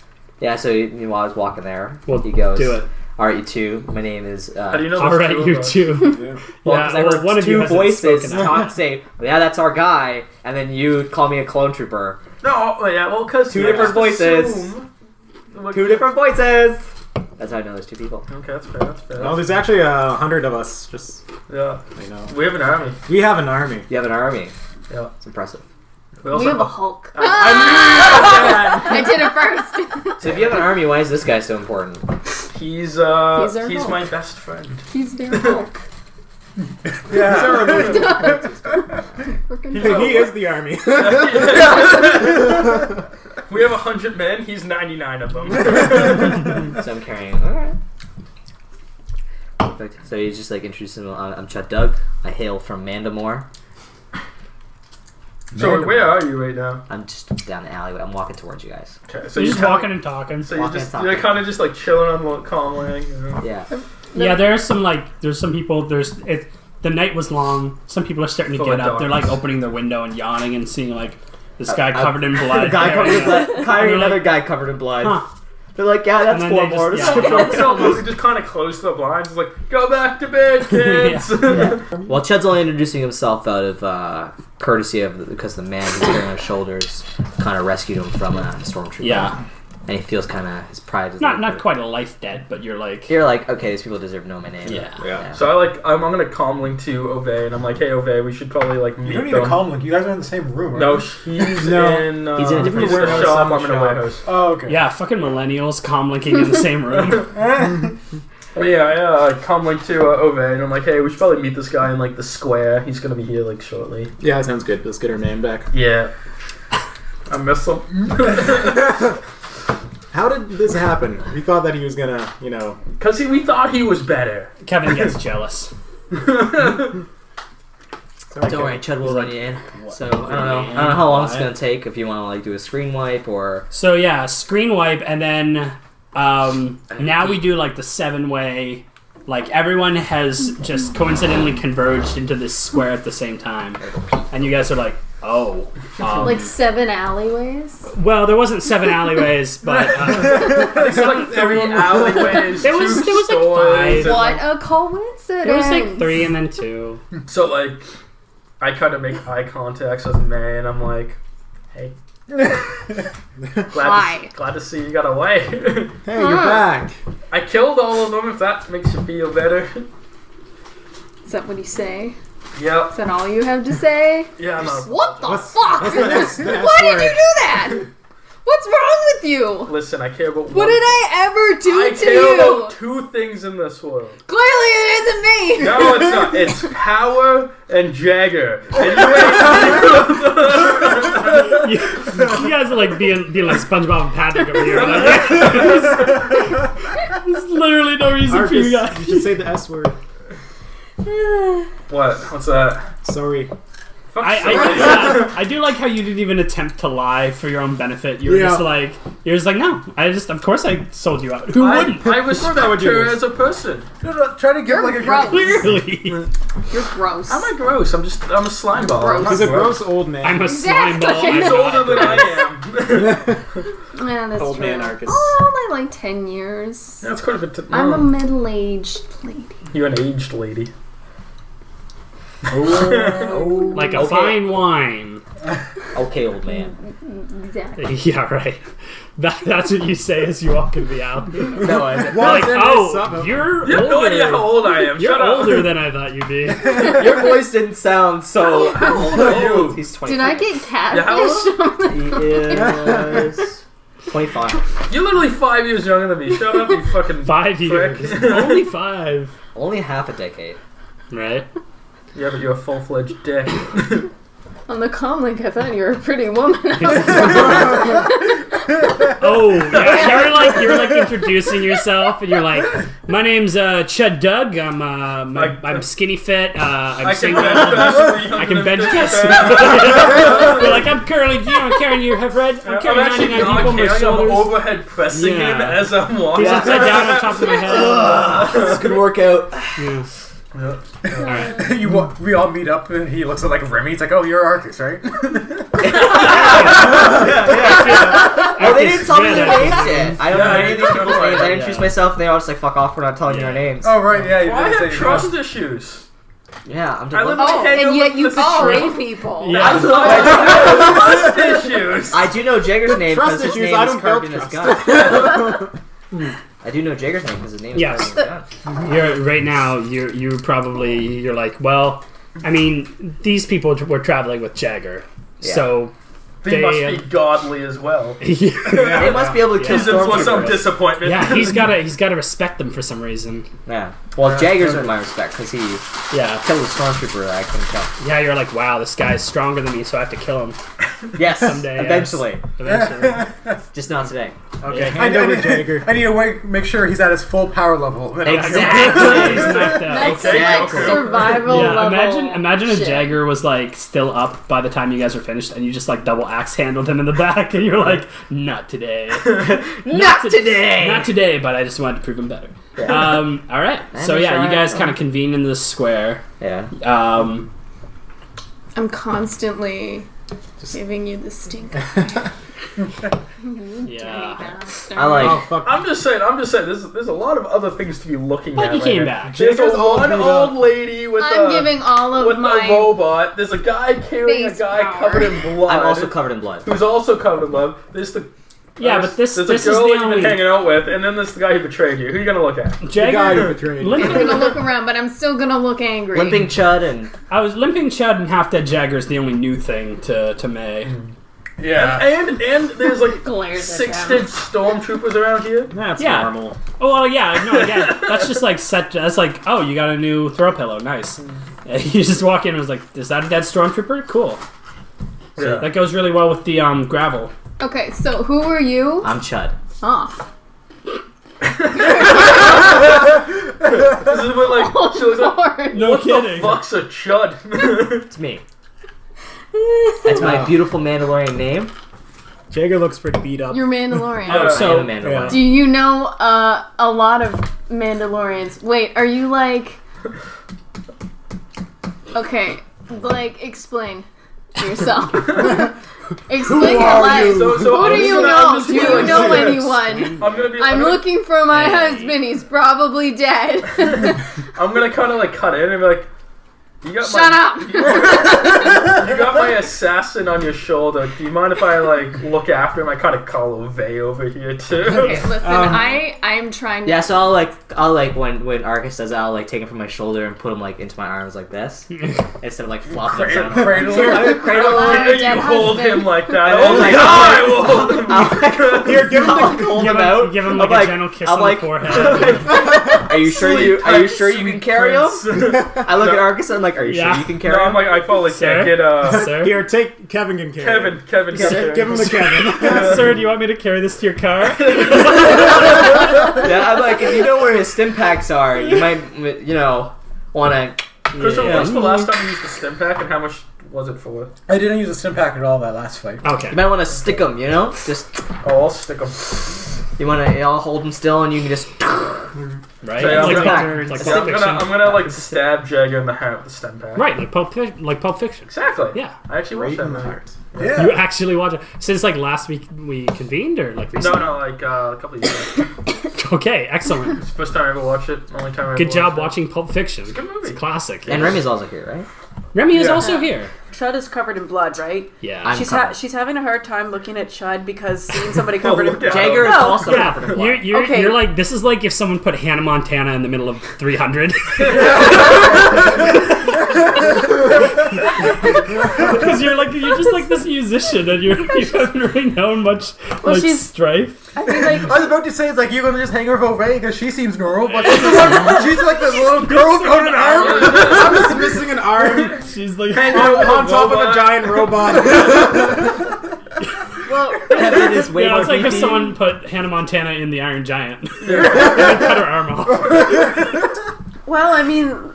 Yeah, so while I was walking there, Well, he goes, do it. Alright, you two. My name is How do you know All there's right, two of you us? too. Well, Yeah, because I well, heard one of you two hasn't voices spoken out. talk, say, yeah, that's our guy, and then you call me a clone trooper. No, yeah, well, because Two different voices. Two different voices! That's how I know there's two people. Okay, that's fair. That's fair. No, there's actually 100 of us. Just Yeah, you know, we have an army. we have an army. You have an army. Yeah, It's impressive. we We also have a Hulk. I I did it first. So if you have an army, why is this guy so important? He's our he's Hulk. my best friend. He's their Hulk. Yeah, Freaking he is the army. We have 100 men. He's 99 of them. So I'm carrying. Alright. Perfect. So you just like introduce him. I'm Chud Doug. I hail from Mandamore. So where are you right now? I'm just down the alleyway. I'm walking towards you guys. Okay, so You're you just walking and talking. So you're walking just and you're talking. kind of just like chilling on Comlang. You know? Yeah. Yeah, there's some people. The night was long. Some people are starting to Full get of up. They're like dogs. opening their window and yawning and seeing like this guy covered in blood. A guy covered in blood. And Carrying they're another like, guy covered in blood. Huh. They're like, yeah, that's And then 4 they more. just- So we just kind of close the blinds. It's like, go back to bed, kids. Well, Chud's only introducing himself out of courtesy of because the man who's carrying on his shoulders kind of rescued him from a stormtrooper. Yeah, And he feels kind of his pride is not quite a life debt, but you're like, You're like, okay, these people deserve to know my name. Yeah. Yeah. So I'm gonna comlink to Ovee, and I'm like, hey Ovee, we should probably like meet You don't need them. to call him. You guys are in the same room. Right? No, he's No. in. He's in a different he's in warehouse, a shop. I'm I'm in a shop. warehouse. Oh, okay. yeah, fucking millennials comlinking in the same room. But I comlink to Ovee, and I'm like, hey, we should probably meet this guy in like the square. He's gonna be here like shortly. Yeah, that sounds good. Let's get her name back. Yeah. I miss him. How did this happen? We thought that he was gonna, you know. Because we thought he was better. Kevin gets jealous. Don't worry, Chud will run you in. So I don't know how long it's gonna take. If you want to like do a screen wipe or So yeah, screen wipe, and then now we do like the 7-way. Like everyone has just coincidentally converged into this square at the same time, and you guys are like, oh, Like 7 alleyways. well, there wasn't 7 alleyways, but It's like 3 alleyways, There was- 2 there was, like, stores, 5. and, What a coincidence. it was like 3 and then 2. So like, I kind of make eye contact with May, and I'm like, hey. Hi. Glad to see you got away. Hey, you're back. I killed all of them, if that makes you feel better. Is that what you say? Yep. Is that all you have to say? Yeah, no. What the What's- fuck? what's the S- the S Why did word? you do that? What's wrong with you? Listen, I care about What one. did I ever do I to care you? about 2 things in this world. Clearly it isn't me. No, it's not. It's power and Jagger. And you ain't You guys are like being like SpongeBob and Patrick over here. Like, there's literally no reason for you Arcus, guys. you should say the S word. What? What's that? Sorry. Fuck I do like how you didn't even attempt to lie for your own benefit. You were just like, no. Of course I sold you out. Who wouldn't? I respect her as a person. No, try to give like a gross. Clearly. You're gross. Am I gross? I'm a slime ball. Gross. I'm not He's a gross old man. I'm a slime ball. Exactly. He's older than I am. Yeah, that's Old true. man Arcus. Oh, only like 10 years. That's quite a bit. I'm a middle-aged lady. You're an aged lady. Like a fine wine. Okay, old man. Exactly. Yeah, right. That's what you say as you walk into the alley. No, I You're like, you're You have no idea how older. old I am. You're Shut up. older than I thought you'd be. your voice didn't sound so. How old are you? He's 25. Did I get Yeah, how catfished? He is 25. You're literally 5 years younger than me. Shut up, you fucking 5 years. prick. Only 5. Only half a decade. Right? Yeah, but you're a full-fledged dick. On the comm link, I thought you were a pretty woman. Oh, yeah. You're like introducing yourself, and you're like, my name's Chud Doug. I'm skinny fit. I'm I can single. bench press. I can bench press. You're like, I'm carrying you have read. I'm I'm carrying actually 99 not people on my carrying. I'm shoulders. overhead pressing Yeah. him as I'm walking. He's upside down on top of my head. This could work out. Yeah. Alright. We all meet up and he looks at like Remy. He's like, "Oh, you're Arcus, right?" Oh, they didn't tell me their Yeah, names yet. I don't know any of these people's yeah. names. I introduced myself and they all just like, fuck off, we're not telling you Yeah. our names. Oh, right, yeah. You Well, I didn't have say trust issues. Yeah, I'm I live just. Oh, Hang and on yet with you the betray truth. people. Yeah. That's why I have trust issues. I do know Jagger's name Trust because his issues, name I is don't carved in build his trust. gun. I do know Jagger's name because his name is Yes. carved in his gun. You're right now. You're like, well, I mean, these people were traveling with Jagger, Yeah. so They must be godly as well. They must be able to kill Reasons for some stormtroopers. disappointment. yeah, he's gotta respect them for some reason. Yeah. Well, Jagger's in my respect because he Yeah, killed a stormtrooper that I couldn't kill. yeah. You're like, wow, this guy's stronger than me, so I have to kill him Yes, someday. yes. eventually. Eventually. Just not today. Okay, Yeah. hand over Jagger. I need to make sure he's at his full power level. Then I'll kill him. Exactly. He's knocked out. That's Okay, like okay. survival Yeah, level. imagine if shit. Jagger was like still up by the time you guys were finished, and you just like double axe handled him in the back, and you're like, not today, Not today. not today. But I just wanted to prove him better. All right, so I'm yeah, sure you guys I- kind of convene in this square. Yeah. I'm constantly giving you the stink. Yeah, I like. Oh, fuck. I'm just saying. There's a lot of other things to be looking but at. he right came here. back. There's Jagger's a all one beat old up. lady with I'm giving all of with my a robot. There's a guy carrying a face guy power. covered in blood. I'm also covered in blood. who's also covered in blood. There's the Yeah, but this there's is a the girl you've only been hanging out with, and then there's the guy who betrayed you. Who are you gonna look at? The guy Jagger. who betrayed. I'm Limping, gonna look around, but I'm still gonna look angry. Limping Chud and I was limping Chud and half dead Jagger is the only new thing to May. Yeah. And there's like Glares at 6 him. dead stormtroopers around here. That's Yeah. normal. Oh well, yeah, no, yeah. That's just like set. That's like, oh, you got a new throw pillow, nice. And you just walk in and was like, is that a dead stormtrooper? Cool. Yeah. That goes really well with the gravel. Okay, so who are you? I'm Chud. Oh. This is what like she looks like. Lord. No What kidding. the fuck's a chud? It's me. That's my beautiful Mandalorian name. Jagger looks pretty beat up. You're Mandalorian. Yeah. So I am a Mandalorian. Do you know a lot of Mandalorians? Wait, are you like... Okay, like, explain yourself. Explain your are life. you? So Who do you know? Do you know serious. anyone? I'm gonna be. I'm looking for my husband. He's probably dead. I'm gonna kind of like cut in and be like, "You got Shut my, up. You got my assassin on your shoulder. Do you mind if I like look after him? I kind of call Ovee over here too." Okay, listen, I'm trying to... Yeah, so I'll like when Arcus does that, I'll like take him from my shoulder and put him like into my arms like this instead of like flopping him down. Cradle My You dead hold husband. him like that. And then, Oh my like, god! I will hold him. I'll, Here, give him I'll the. hold Give him him, out. give him I'm like a gentle kiss I'm on like- the forehead. Are you sure you can carry him? I look at Arcus and I'm like, are you sure you can carry No, him? I'm like, I probably Sir? can't get Sir? Here, take Kevin can carry. Kevin. Give him the Kevin. Sir, do you want me to carry this to your car? Yeah, I'm like, if you know where his stim packs are, you might, want to. Christopher, what's the last time you used the stim pack and how much was it for? I didn't use a stim pack at all that last fight. Okay. You might want to stick them, Just, Oh, I'll stick them. you want to hold them still and you can just. Right? So, yeah, Like I'm Pulp I'm Fiction. gonna like stab Jagger in the head with the stem pack. Right, like Pulp Fiction. Exactly. Yeah. I actually watched Right that in the movie. heart. You Yeah. actually watch it. Since like last week we convened or like recently? No, like a couple of years ago. Okay, excellent. It's the first time I ever watched it. Only time I ever Good job watched watching Pulp Fiction. It's a good movie. It's a classic. And Remy's also here, right? Remy is Yeah. also here. Chud is covered in blood, right? Yeah. I'm covered. She's having a hard time looking at Chud because seeing somebody covered in look at blood. Jagger is No. also covered in blood. You're, Okay. you're like, this is like if someone put Hannah Montana in the middle of 300. Because you're just like this musician and you haven't really known much Well, like she's- strife. I feel like I was about to say, it's like, you're going to just hang her with Ovee because she seems normal, but she's like the little girl without an arm. I'm just missing an arm She's like, on top of a giant robot. well, Kevin is way yeah, more it's like if creepy. someone put Hannah Montana in the Iron Giant and then cut her arm off. well, I mean,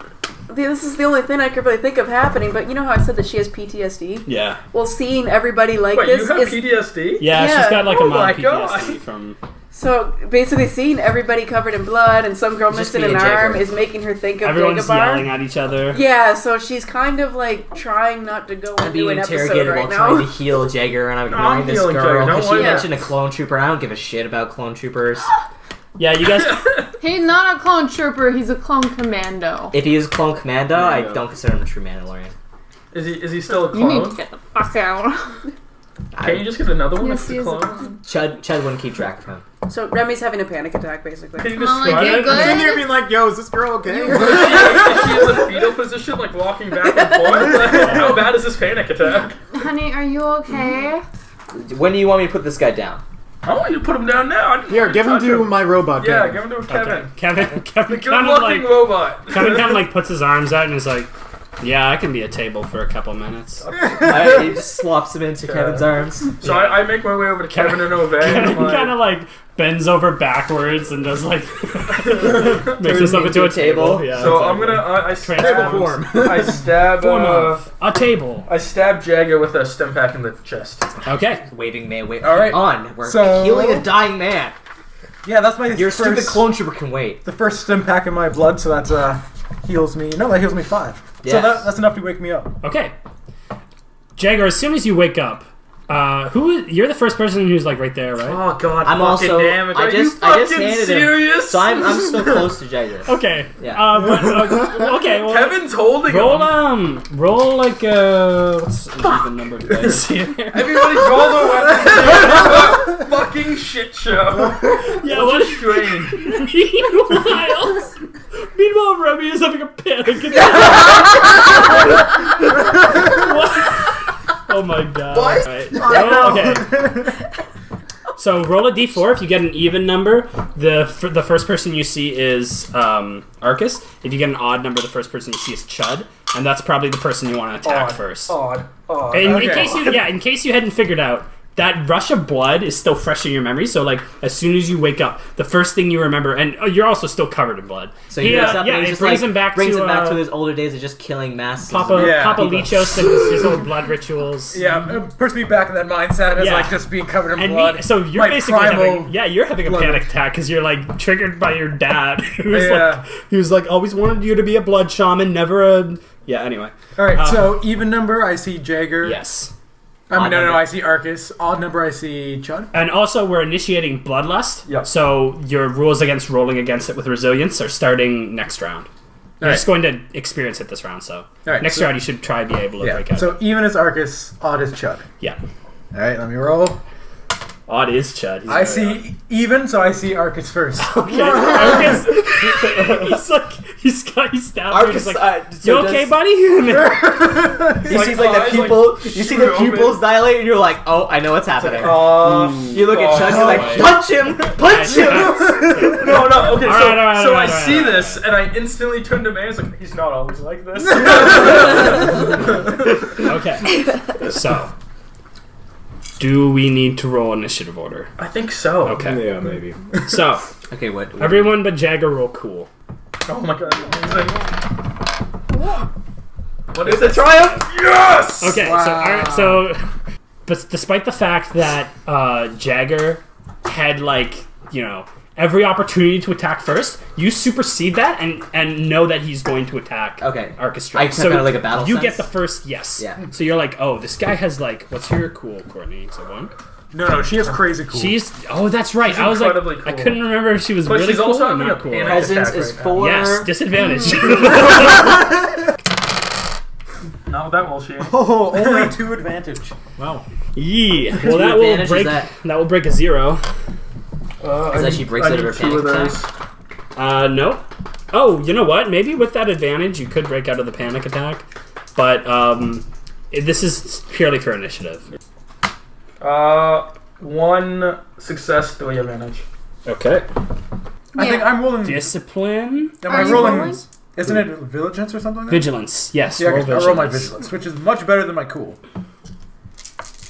this is the only thing I could really think of happening. But you know how I said that she has PTSD? Yeah. Well, seeing everybody like Wait, this you have is PTSD? Yeah, Yeah. she's got like Oh a my mild God. PTSD from. so basically seeing everybody covered in blood and some girl Just missing being an Jagger. arm is making her think of Everyone's Dagobah. yelling at each other. Yeah, so she's kind of like trying not to go I'm into being an episode interrogated right while now. trying to heal Jagger, and I'm ignoring I'm this healing girl Jagger, don't because she worry. mentioned a clone trooper. I don't give a shit about clone troopers. Yeah, you guys. He's not a clone trooper. He's a clone commando. If he is clone commando, I Yeah. don't consider him a true Mandalorian. Is he still a You need clone? to get the fuck out. Can't you just get another one Yes, that's he a is a clone? clone. Chud wouldn't keep track of him. So Remy's having a panic attack, basically. Can you Come on, like, describe you're it? good. I'm in there being like, yo, is this girl okay? Is she in the fetal position, like walking back and forth? How bad is this panic attack? Honey, are you okay? When do you want me to put this guy down? I want you to put him down now. I didn't Here, want you give him touch to my robot. Yeah, Kevin. give him to Kevin. Okay. Kevin The kind of good-looking like robot. Kevin kind of like puts his arms out and is like, "Yeah, I can be a table for a couple minutes." He just slops him into Kevin's arms. So I make my way over to Kevin and Ovee. Kevin I'm like, kind of like bends over backwards and does like makes Turns himself into a table. table. Yeah, so exactly. I'm gonna I stab Transforms. form. I stab Form of a table. I stab Jagger with a stem pack in the chest. Okay. Waving man, wait. All right. On. We're So- healing a dying man. Yeah, that's my Your first, stupid clone trooper can wait. the first stim pack in my blood, so that heals me. No, that heals me 5. Yes. So that's enough to wake me up. Okay. Jagger, as soon as you wake up, you're the first person who's like right there, right? Oh god, I'm fucking also. damn it. I Are just you fucking handed him. serious? So I'm still close to Jagger. Okay. Yeah. Okay. Well, Kevin's holding roll him. roll like what's the even number of dice here? Everybody roll the weapons. Fucking shit show. Yeah. What What? a strain. Meanwhile, Remy is having a panic attack. Oh my god. What? Right. Okay. So roll a d4. If you get an even number, the first person you see is Arcus. If you get an odd number, the first person you see is Chud, and that's probably the person you want to attack first. Odd. In Okay. case you hadn't figured out, that rush of blood is still fresh in your memory. So like as soon as you wake up, the first thing you remember, and you're also still covered in blood. So he wakes up and yeah, he it just brings like, him back brings to him back to his older days of just killing masses. Papa Yeah. Papa Lichos and his old blood rituals. Yeah, it puts me back in that mindset as Yeah. like just being covered in And blood. so you're My basically primal you're having a blood. panic attack because you're like triggered by your dad, Yeah. he was like always wanted you to be a blood shaman, never a Anyway, All right, so even number, I see Jagger. yes, I mean, Odd no, number. I see Arcus. Odd number, I see Chud. and also we're initiating bloodlust. Yep. So your rules against rolling against it with resilience are starting next round. You're Alright. just going to experience it this round. So Alright, next so- round you should try to be able to break Yeah. out. So even is Arcus, odd is Chud. Yeah. All right, let me roll. Oh, it is Chud. He's I very see even, so I see Arcus first. Okay. Arcus, he's stabbed. Arcus, He's like, so you okay, does- buddy? You see like the pupil, you see the pupils dilate, and you're like, oh, I know what's happening. You look at Chud, you're like, punch him, punch him. No, okay, All right, I see this, and I instantly turn to man. It's like, he's not always like this. Okay. So, do we need to roll initiative order? I think so. Okay. Yeah, maybe. So, Okay, what? everyone but Jagger roll cool. Oh my god. What It's a triumph. Yes! Okay, Wow. so but despite the fact that Jagger had every opportunity to attack first, you supersede that and know that he's going to attack. Okay. Arcus. I kind of like a battle You sense. get the first yes. Yeah. So you're like, oh, this guy has what's your cool, Courtney? So 1. No, she has crazy cool. That's right. She's I was like, incredibly cool. I couldn't remember if she was But really she's cool also or having not a cool. panic Presence attack is right now. 4. Yes, disadvantage. Not with that bullshit. Oh, only 2 advantage. Wow. Yeah. Well, Two that will advantage, break. is that- That will break a 0. Is that she breaks I out of need her 2 of panic those. No. Oh, you know what? Maybe with that advantage, you could break out of the panic attack. But this is purely for initiative. 1 success, 3 advantage. Okay. I think I'm rolling. Discipline. Am Are I you rolling? rolling? Isn't it vigilance or something like that? Vigilance. Yes. Yeah, roll I roll my vigilance. vigilance, which is much better than my cool.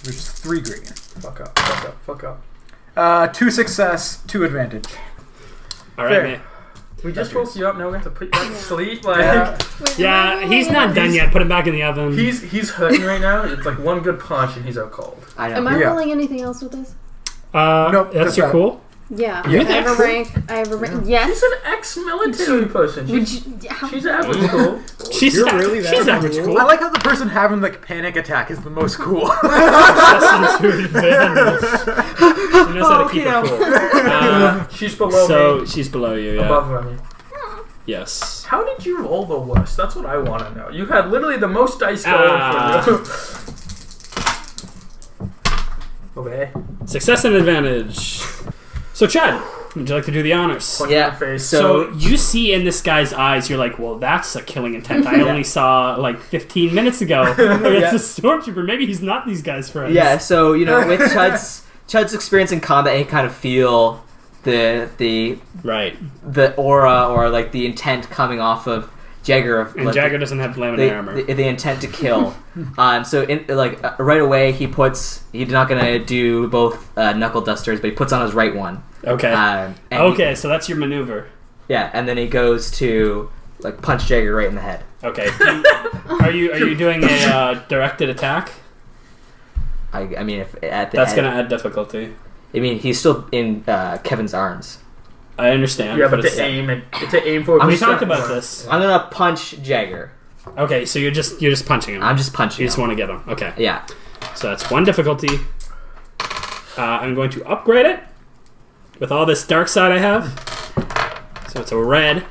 Which is 3 green. Fuck up. 2 success, 2 advantage. All Fair. right, man. We just woke you up, now we have to put you back to sleep. Yeah. Yeah, he's not done yet. Put him back in the oven. He's hurting right now. It's like one good punch and he's out cold. I know. Am I Yeah. rolling anything else with this? Nope, that's that's your that. cool. Yeah. Yeah. I have a rank. Yes. She's an ex-military person. Would She's, you, how, she's average cool. She's You're really that she's average cool? cool. I like how the person having like panic attack is the most cool. Success into advantage. She knows how to keep it cool. She's below So me. she's below you. Yeah. Above me. Yes. How did you roll the worst? That's what I want to know. You had literally the most dice going for you. Okay. Success and advantage. So Chad, would you like to do the honors? Punch in Yeah. the face. So you see in this guy's eyes, you're like, well, that's a killing intent. I only saw like 15 minutes ago against a stormtrooper. Maybe he's not these guys' friends. Yeah, so with Chud's experience in combat, he kind of feel the Right. aura or like the intent coming off of Jagger of And like, Jagger doesn't have laminate armor. the intent to kill. So right away he's not gonna do both knuckle dusters, but he puts on his right one. Okay. And Okay, so that's your maneuver. and then he goes to like punch Jagger right in the head. Okay. Are you doing a directed attack? I mean, if at the That's end, gonna add difficulty. I mean, he's still in Kevin's arms. I understand. yeah, but it's, to aim for. we talked about this. I'm gonna punch Jagger. Okay, so you're just punching him. I'm just punching. You just him. want to get him. Okay. Yeah. So that's 1 difficulty. I'm going to upgrade it with all this dark side I have. So it's a red.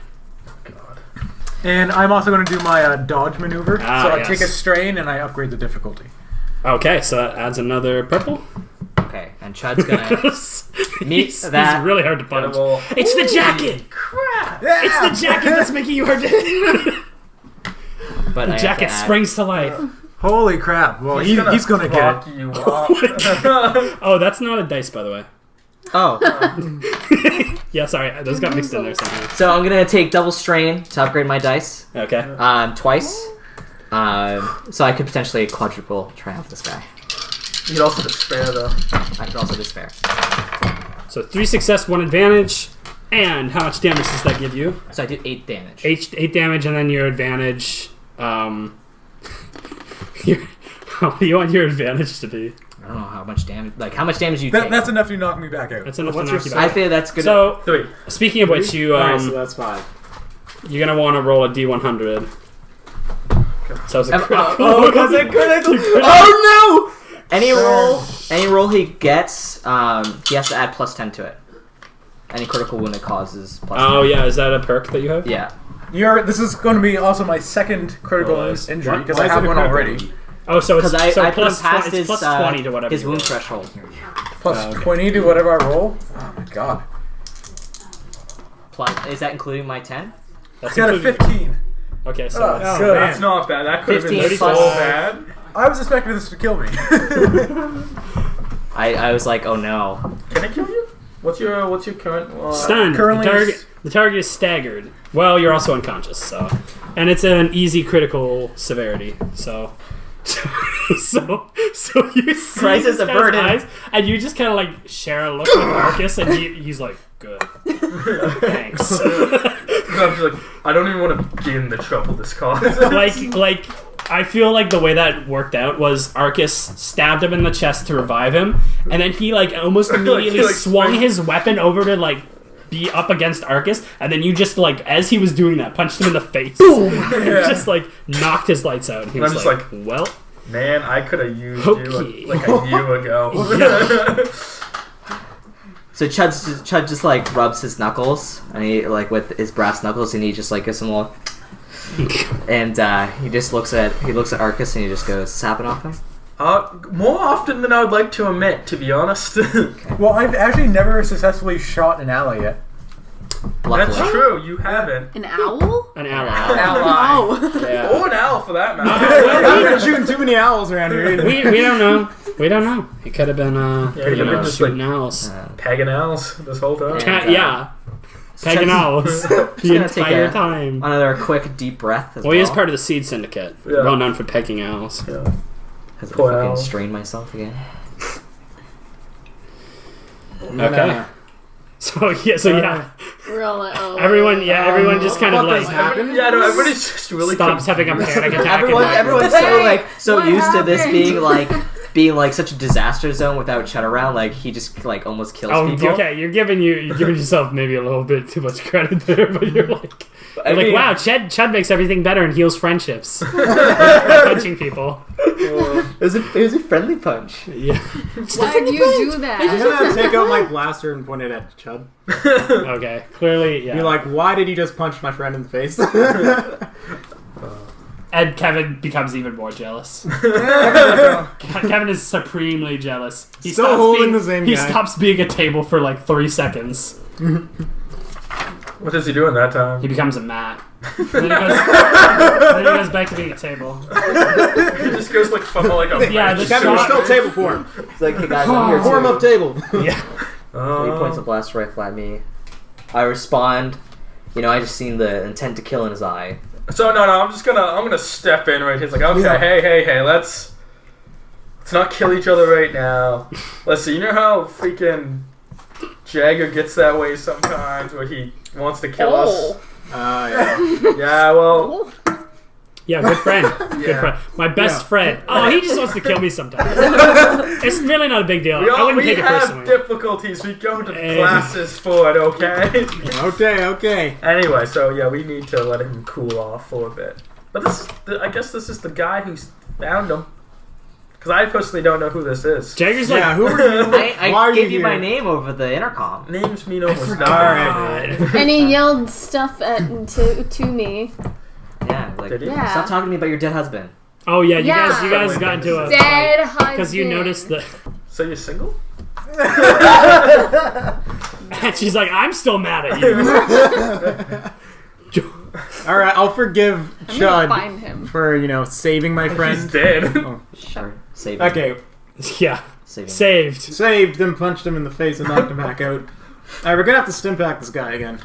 And I'm also going to do my dodge maneuver. Ah, so I yes. take a strain and I upgrade the difficulty. Okay, so that adds another purple. Okay, and Chud's gonna meet he's that. really hard to punch. It's the jacket! Crap! It's the jacket that's making you hard to hit. But The jacket springs to life. Holy crap! Well, he's gonna get fuck it. you up. Oh, that's not a dice, by the way. Oh, Yeah, sorry, those got mixed in there somehow. so I'm gonna take double strain to upgrade my dice Okay. twice. So I could potentially quadruple triumph this guy. You could also despair though. I could also despair. So 3 success, 1 advantage. And how much damage does that give you? So I did 8 damage. 8 damage, and then your advantage. What do you want your advantage to be? I don't know how much damage. Like how much damage you take. That's enough to knock me back out. That's enough What's to knock your you I back. feel that's good. So, 3. speaking of which, you Alright, so that's 5. you're gonna want to roll a d100. So it's a critical. Oh, because it critical. Oh no! Any roll he gets, he has to add +10 to it. Any critical wound it causes +10. Oh yeah, is that a perk that you have? Yeah. This is going to be also my second critical Oh, nice. injury because Why I is have it a one critical already. wound? Oh, so it's Because I put him plus past 20, his it's plus 20 to whatever. his you wound roll. threshold. Plus 20 to whatever I roll. Oh my god. Is that including my 10? I got a 15. Okay, so Oh, it's- good. That's not bad. That could have been 15 so plus- bad. I was expecting this to kill me. I was like, oh no. Can it kill you? What's your current? stunned. currently The target is staggered. Well, you're also unconscious, so, and it's an easy critical severity. So you see Crisis this guy's averted. eyes, and you just kind of like share a look with Marcus, and he's like, "Good, thanks." I'm just like, I don't even want to begin the trouble this causes. like I feel like the way that worked out was Arcus stabbed him in the chest to revive him, and then he like almost immediately Like, swung his weapon over to like be up against Arcus, and then you just like as he was doing that punched him in the face. Boom! And just like knocked his lights out. And he And was I'm like, just well, Man, I could have used Okay. you like a year ago. Yeah. So Chud just like rubs his knuckles, and he like with his brass knuckles, and he just like gives him a little, and he just looks at Arcus, and he just goes sapping off him. More often than I would like to admit, to be honest. Well, I've actually never successfully shot an ally yet. Luckily. That's true. You haven't. An owl? an ally. Ally. Oh. Yeah. Or an owl, for that matter. I've been shooting too many owls around here. We don't know. We don't know. He could have been he could've been just, shooting owls. Pegging owls this whole time. Yeah. Pegging owls the gonna take entire a- time. Another quick deep breath. As Well, he is part of the Seed Syndicate. Yeah. Well known for pegging owls. Yeah. Because I Poor fucking owl. strained myself again. Okay. So yeah. We're all like, oh. Everyone just kind of like Yeah, no, everybody's just really stops having a panic attack. Everyone's so What used to this happened? being like such a disaster zone without Chud around. Like he just like almost kills Oh, people. okay. You're giving yourself maybe a little bit too much credit there, but you're like, I mean- wow, Chud makes everything better and heals friendships. By punching people. It was a friendly punch. Yeah. Why'd you do I'm that? gonna take out my blaster and point it at Chud. Okay. Clearly, yeah. You're like, why did you just punch my friend in the face? And Kevin becomes even more jealous. Kevin is supremely jealous. Still holding the same He guy. stops being a table for like 3 seconds. What does he do in that time? He becomes a mat. Then he goes back to being a table. He just goes like from like a Yeah, the Kevin, we're shot- still table for him. It's like, hey guys, I'm here Form too. up table. Yeah. So he points a blaster rifle at me. I respond. I just seen the intent to kill in his eye. So no, I'm gonna step in right here. It's like, okay, Yeah. hey, let's not kill each other right now. Let's see. You know how freaking Jagger gets that way sometimes, where he wants to kill us. Yeah. Yeah, well, Yeah, good friend. Good Yeah. friend. My best friend. Oh, he just wants to kill me sometimes. It's really not a big deal. I wouldn't we take it have personally. difficulties. We go to Eh. classes for it, okay? Okay. Anyway, so yeah, we need to let him cool off for a bit. But I guess this is the guy who's found him. Because I personally don't know who this is. Jagger's Yeah, like, who are you? Why I are gave you you my here? name over the intercom. Names mean almost nothing. Alright. And he yelled stuff to me. Yeah, like Did he? Yeah. stop talking to me about your dead husband. oh yeah, you Yeah. guys got into a Dead husband. because you noticed that. So you're single? And she's like, I'm still mad at you. All right, I'll forgive I'm gonna Chud find him. for saving my He's friend. dead. Sure. Save him. Okay, Yeah, Save him. saved. saved, then punched him in the face and knocked him back out. Alright, we're gonna have to stim pack this guy again.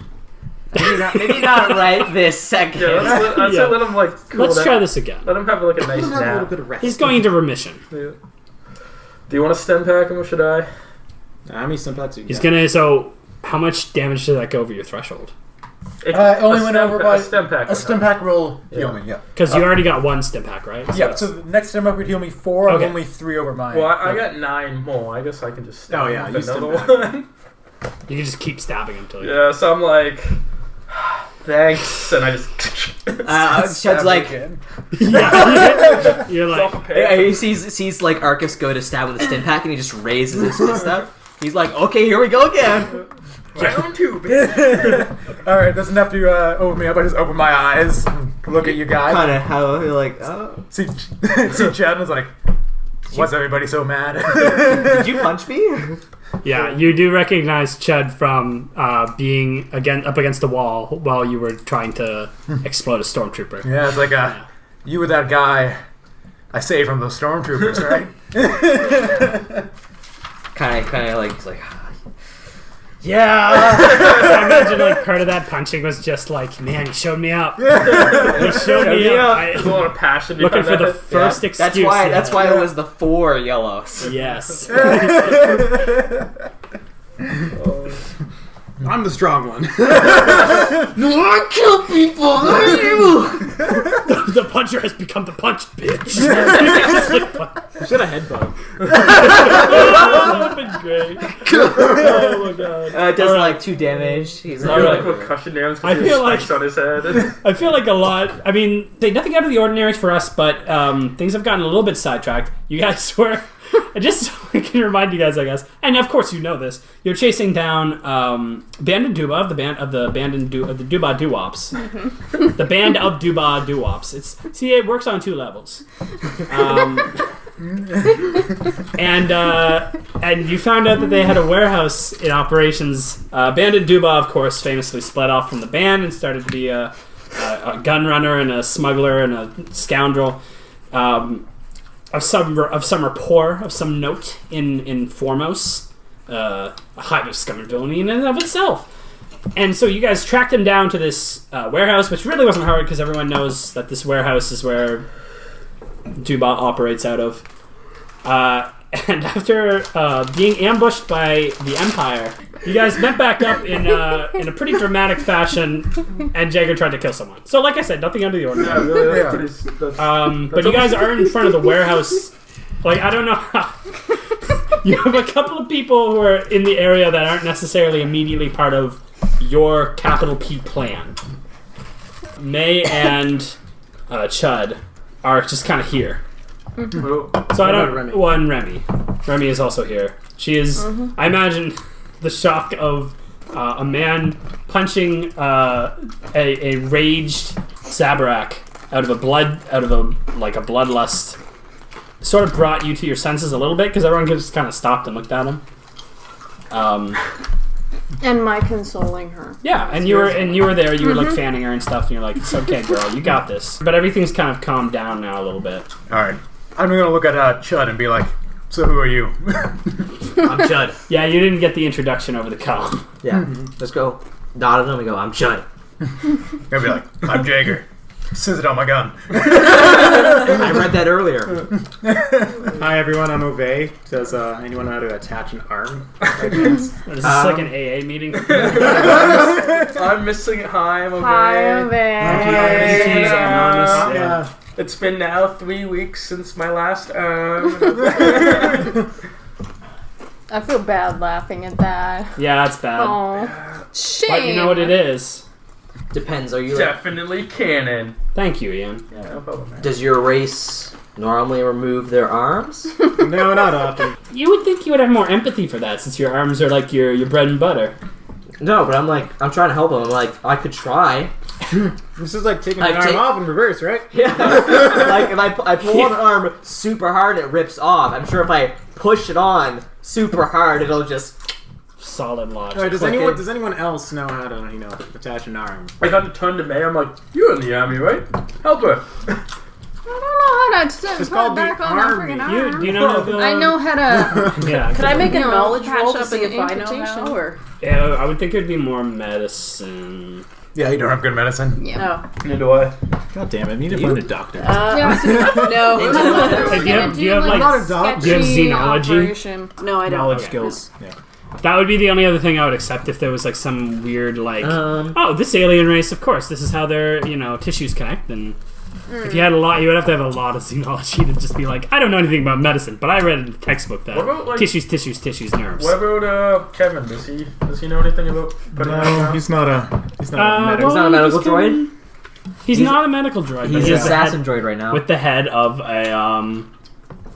Maybe not right this second. Yeah, I'd say Yeah. let him cool Let's down. try this again. Let him have like a nice Have a little nap. bit of rest. He's going into remission. Yeah. Do you want to stem pack him or should I? How many stim packs you He's got? gonna. So, how much damage did that go over your threshold? Only a went stem over pa- by a stem pack. a stim pack will heal Yeah. me. Yeah. Because you already got one stim pack, right? Yeah. So the next stim pack would heal me 4. Okay. I'm only 3 over mine. Well, I got 9 more. I guess I can just stem Oh, yeah, with you stem another back. one. You can just keep stabbing him till you. Yeah, so I'm like, thanks, and I just. Chud's like, Yeah. You're like, Self-prepared. he sees like Arcus go to stab with a stim pack, and he just raises his fist up. He's like, okay, here we go again. Round 2, bitch. All right, that's enough to open me up. I just open my eyes and look at you guys. Kind of how you're like, oh. See Chad and was like, What's everybody so mad? Did you punch me? Yeah, you do recognize Chud from being up against the wall while you were trying to explode a stormtrooper. Yeah, it's like you were that guy I saved from those stormtroopers, right? kind of like. Yeah. I imagine like part of that punching was just like, man, he showed me up. He showed me up. There's a lot of passion. Looking for behind the first excuse. That's why it was the 4 yellows. Yes. I'm the strong one. No, I kill people, not you! The puncher has become the punched bitch. Should have headbutt. That would have been great. Oh my god. It does like 2 damage. He's You're like percussion damage I because feel he has like- spikes on his head. I feel like a lot. I mean, nothing out of the ordinary for us, but things have gotten a little bit sidetracked. You guys were. Just so I can remind you guys, I guess, and of course you know this. You're chasing down Band and Duba of the Duba Doo-Wops. The Band of Duba Doo-Wops. It works on 2 levels. And you found out that they had a warehouse in operations. Band and Duba, of course, famously split off from the band and started to be a gun runner and a smuggler and a scoundrel. Of some rapport, of some note in Formos, a hive of scum and villainy in and of itself. And so you guys tracked him down to this warehouse, which really wasn't hard because everyone knows that this warehouse is where Duba operates out of. And after being ambushed by the Empire, you guys met back up in a pretty dramatic fashion, and Jagger tried to kill someone. So, like I said, nothing out of the ordinary. Yeah, really, that's pretty. But you guys are in front of the warehouse. Like, I don't know how. You have a couple of people who are in the area that aren't necessarily immediately part of your capital P plan. May and Chud are just kind of here. So I don't. Remy? One Remy. Remy is also here. She is. I imagine the shock of a man punching a raged Zabarak out of a bloodlust sort of brought you to your senses a little bit because everyone just kind of stopped and looked at him. And my consoling her. Yeah, and you were there. You were like fanning her and stuff, and you're like, "It's okay, girl, you got this." But everything's kind of calmed down now a little bit. All right. I'm gonna look at Chud and be like, "So who are you?" I'm Chud. Yeah, you didn't get the introduction over the comm. Yeah, let's go. Nod at him and go, I'm Chud. Gonna be like, "I'm Jagger. Says it on my gun." I read that earlier. Hi everyone, I'm Ovee. Does anyone know how to attach an arm? Is this like an AA meeting? I'm missing. Hi, I'm Hi, Ovee. Ovee. Yeah. It's been now 3 weeks since my last. I feel bad laughing at that. Yeah, that's bad. Oh, shame. But you know what it is. Depends. Are you? Definitely canon. Thank you, Ian. Yeah, no problem, man. Does your race normally remove their arms? No, not often. You would think you would have more empathy for that since your arms are like your bread and butter. No, but I'm trying to help him. I'm like, I could try. This is like taking I an arm take- off in reverse, right? Yeah. Like if I pull on an arm super hard, it rips off. I'm sure if I push it on super hard, it'll just. Solid logic. Alright, does Fucking- anyone else know how to, attach an arm? I got to turn to May. I'm like, you're in the army, right? Help her. I don't know how to It's put called it back the on that army. friggin' You, arm. do you know the, I know how to. Yeah. Could I make a No, knowledge patch roll to up see an if I know amputation. how? Or Yeah, I would think it would be more medicine. Yeah, you don't have good medicine. Yeah. no? Neither do I. God damn it, I need to find a doctor. Yeah. No. Hey, do you have, like, I'm not a doctor. do you have xenology? Operation. No, I don't. Knowledge Okay. skills. Yeah. That would be the only other thing I would accept if there was like some weird like, oh, this alien race, of course, this is how their tissues connect. And if you had a lot, you would have to have a lot of xenology to just be like, I don't know anything about medicine, but I read in the textbook that What about, like- tissues, nerves. What about Kevin? Does he know anything about putting it No, on? he's not a medic. He's not a medical droid? He's not a medical droid. but He's he an has the head- assassin droid right now. with the head of a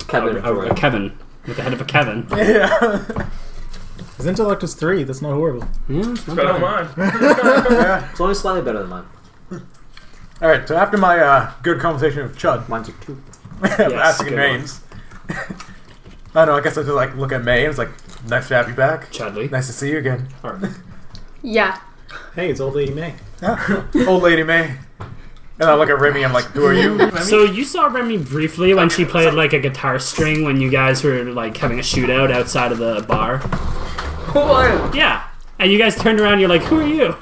Kevin a droid. Kevin. With the head of a Kevin. Yeah. His intellect is 3. That's not horrible. Yeah, it's not Better bad. than mine. It's only slightly better than mine. All right. So after my good conversation with Chud, Mine's a 2. asking good names, I know. I guess I just like look at May and it's like, nice to have you back. Chudley. Nice to see you again. Yeah. Hey, it's old lady May. Old lady May. And I look at Remy. I'm like, who are you? So you saw Remy briefly when she played like a guitar string when you guys were like having a shootout outside of the bar. What? Yeah, and you guys turned around. You're like, "Who are you?"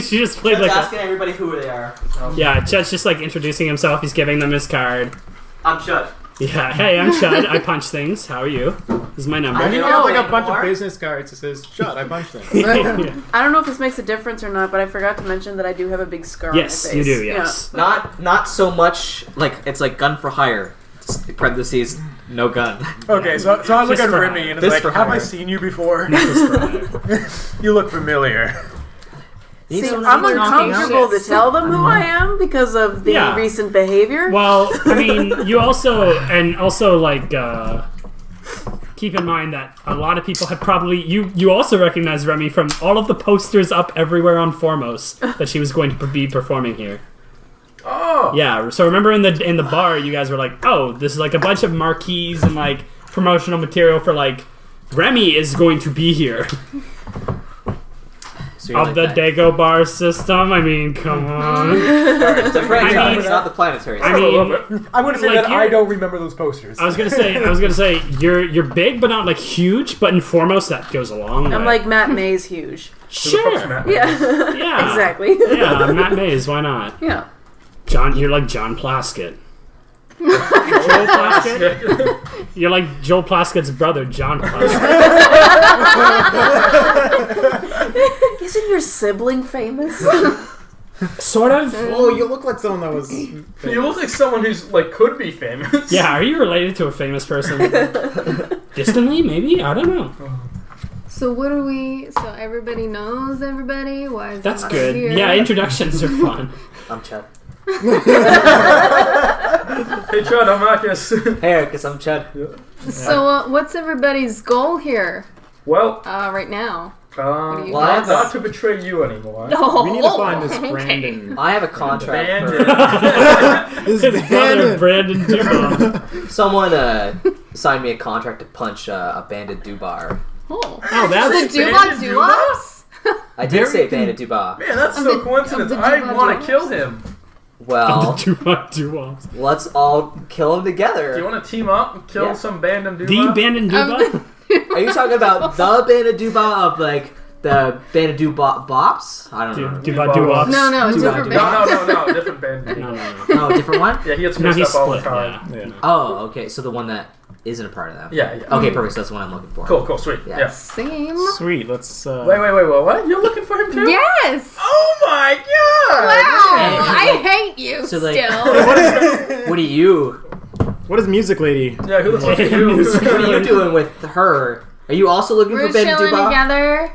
She just played like. asking everybody who they are. Yeah, Chud's just like introducing himself. He's giving them his card. I'm Chud. Yeah, hey, I'm Chud. I punch things. How are you? This is my number. I think I know have like a anymore. bunch of business cards that says "Shut." I punched them. Yeah. I don't know if this makes a difference or not, but I forgot to mention that I do have a big scar Yes, on my you face. do. Yes. Not so much like it's like gun for hire. Parentheses, no gun. Okay, so I look Fist at for Remy hire. and it's Fist like, for have I hire. seen you before? Yes. You look familiar. Need See, someone I'm to talk to. uncomfortable to tell them who I am because of the Yeah. recent behavior. Well, I mean, you also like keep in mind that a lot of people had probably you also recognize Remy from all of the posters up everywhere on Foremost that she was going to be performing here. Oh. Yeah, so remember in the bar, you guys were like, "Oh, this is like a bunch of marquees and like promotional material for like Remy is going to be here." So you're Of like the that. Dago bar system, I mean, come on. It's a franchise. I mean- It's not the planetary. I mean, I'm going to say Like that you're- I don't remember those posters. I was gonna say you're big, but not like huge. But in Foremost, that goes a long way. I'm like Matt May's huge. Who the fuck's sure, Matt? Yeah, yeah, exactly. Yeah, Matt Mays, why not? Yeah. John, you're like John Plaskett. Joel Plaskett? You're like Joel Plaskett's brother, John Plaskett. Isn't your sibling famous? Sort of. Oh, you look like someone that was. You look like someone who's like could be famous. Yeah, are you related to a famous person? Distantly, maybe? I don't know. So what are we? So everybody knows everybody. Why is That's everybody good. Here? Yeah, introductions are fun. I'm Chud. Hey, Chud, I'm Marcus. Hey, Eric, I'm Chud. So what's everybody's goal here? Well, Right now. do you Well, guys? not to betray you anymore. Oh, We need to find this okay. Brandon. I have a contract Bandit. This His brother, Brandon Dubois. for someone signed me a contract to punch a bandit Dubar. Oh, Oh, that's the Dubon Duops? I did say bandit Dubar. Man, that's Of so the- coincidence. of the I Dubon want Duops? to kill him. Well, Dubois. let's all kill him together. Do you want to team up and kill Yeah. some bandit dude? The Brandon Dubois? Are you talking about the bandit Dubar of like the bandit Bops? I don't know. Dubois Duops. No, Dubon different Duops. band. No, different bandit. No. No, different one. Yeah, he gets No, mixed he's up all the split. time. Yeah. Yeah. Oh, okay. So the one that isn't a part of that. Yeah. Okay, perfect. So that's the one I'm looking for. Cool, sweet. Yeah. Yeah. Same. Sweet. Let's. Wait, what? You're looking for him too? Yes. Oh my god! Wow. I hate you So, like- still. What are you? What is music lady? Yeah, who the fuck are you? What are you doing with her? Are you also looking We're for bandit chilling Dubar? together.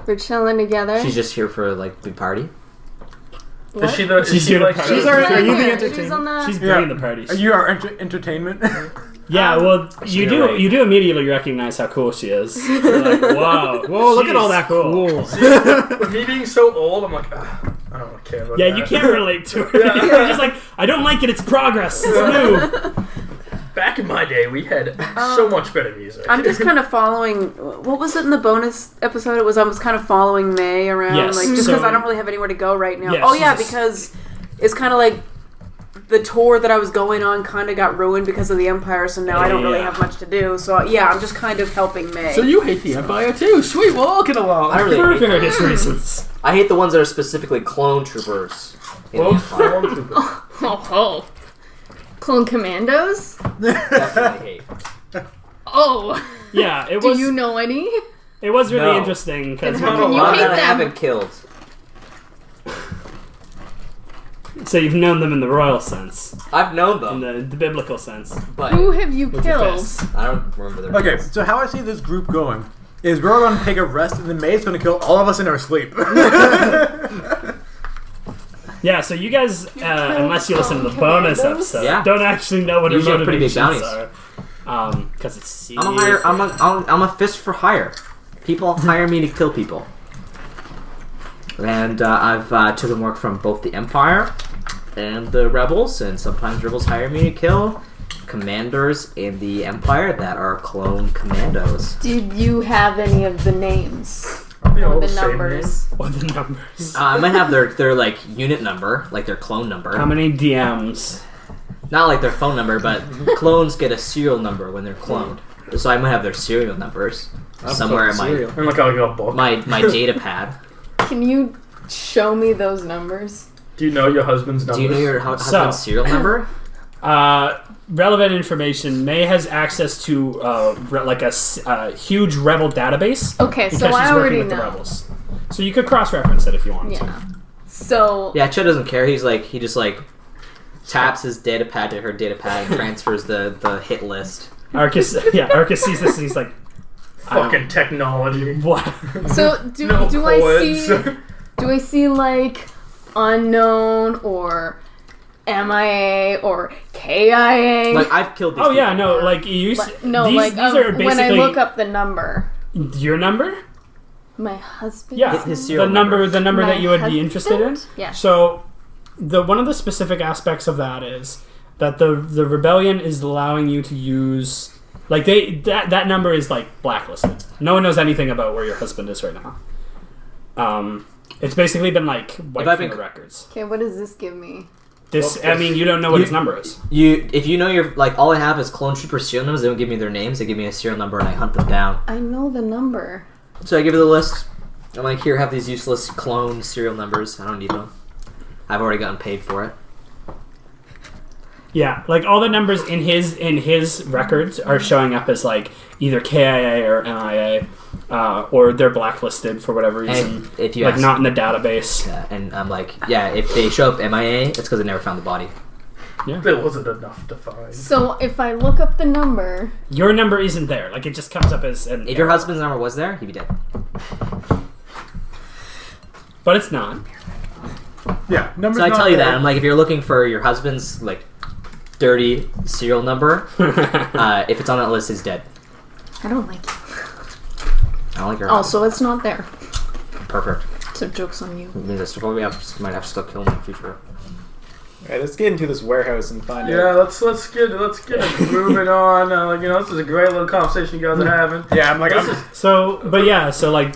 We're chilling together. She's just here for like big party. Is she the? She's is she here to like? party. She's our- are you the She's entertainer? on the. She's Yeah. bringing the parties. Are you our entertainment? Yeah, well, you You're right. do immediately recognize how cool she is. You're like, wow. Whoa, look at all she's that cool. With me being so old, I'm like, I don't care about Yeah, that. you can't relate to her. You're just like, I don't like it, it's progress, it's new. Back in my day, we had so much better music. I'm just kind of following. What was it in the bonus episode? It was I was kind of following May around, Yes, like just so- because I don't really have anywhere to go right now. Yeah, Oh she's yeah, just- because it's kind of like the tour that I was going on kind of got ruined because of the Empire, so now I don't really Yeah. have much to do. So yeah, I'm just kind of helping May. So you hate the Empire too? Sweet, we'll all get along. I really For hate that. various reasons. I hate the ones that are specifically clone troopers. in the Empire. Oh. Clone Commandos? Definitely hate. Oh. Yeah, it Do was. you know any? It was really No. interesting because Then how can you One hate that I them? haven't killed. so you've known them in the royal sense, I've known in them, the biblical sense. but Who have you With your killed? fists. I don't remember their Okay, names. so how I see this group going is we're going to take a rest, and then May's going to kill all of us in our sleep. Yeah, so you guys, unless you listen to the bonus Commandos? episode, Yeah. don't actually know what her Usually have pretty big motivations bounties. are. Because it's I'm a fist for hire. People hire me to kill people. And I've taken work from both the Empire and the Rebels, and sometimes Rebels hire me to kill commanders in the Empire that are clone commandos. Did you have any of the names Aren't they all or the same numbers? What are the numbers? I might have their like unit number, like their clone number. How many DMs? Not like their phone number, but clones get a serial number when they're cloned. So I might have their serial numbers somewhere in name? And like a book. my data pad. Can you show me those numbers? Do you know your husband's numbers? Do you know your husband's serial number? Relevant information. May has access to like a huge rebel database. Okay, Because so I she's working already with the know. rebels. So you could cross-reference it if you wanted Yeah. So Yeah, Chud doesn't care. He just like taps his data pad to her data pad and transfers the hit list. Arcus sees this and he's like, Fucking technology. what? So do I see like unknown or MIA or KIA? Like I've killed these Oh yeah, people. no, like you. No, these, like these are basically when I look up the number, your number. my husband. Yeah, His serial the number My that you would be interested in. husband? Yes. So, one of the specific aspects of that is that the rebellion is allowing you to use like that number is like blacklisted. No one knows anything about where your husband is right now. It's basically been like wiped from the records. Okay, what does this give me? I mean, you don't know what his number is. If you know your like all I have is clone trooper serial numbers. They don't give me their names. They give me a serial number and I hunt them down. I know the number. So I give her the list. I'm like, here, have these useless clone serial numbers. I don't need them. I've already gotten paid for it. Yeah, like all the numbers in his records are showing up as like either KIA or MIA, or they're blacklisted for whatever reason. And if you like ask, not in the database. yeah, and I'm like, yeah, if they show up MIA, it's because they never found the body. There wasn't enough to find. So if I look up the number, Your number isn't there. Like it just comes up as an If your error. husband's number was there, he'd be dead. But it's not. Yeah, numbers. So I not tell you there. that I'm like, if you're looking for your husband's like dirty serial number, if it's on that list, he's dead. I don't like you. I don't like your Also, it's not there. husband. Perfect. So joke's on you. It means I still might have to still kill him in the future. Alright, let's get into this warehouse and find Yeah, out. let's get it moving on. This is a great little conversation you guys are having. Yeah, I'm like, So like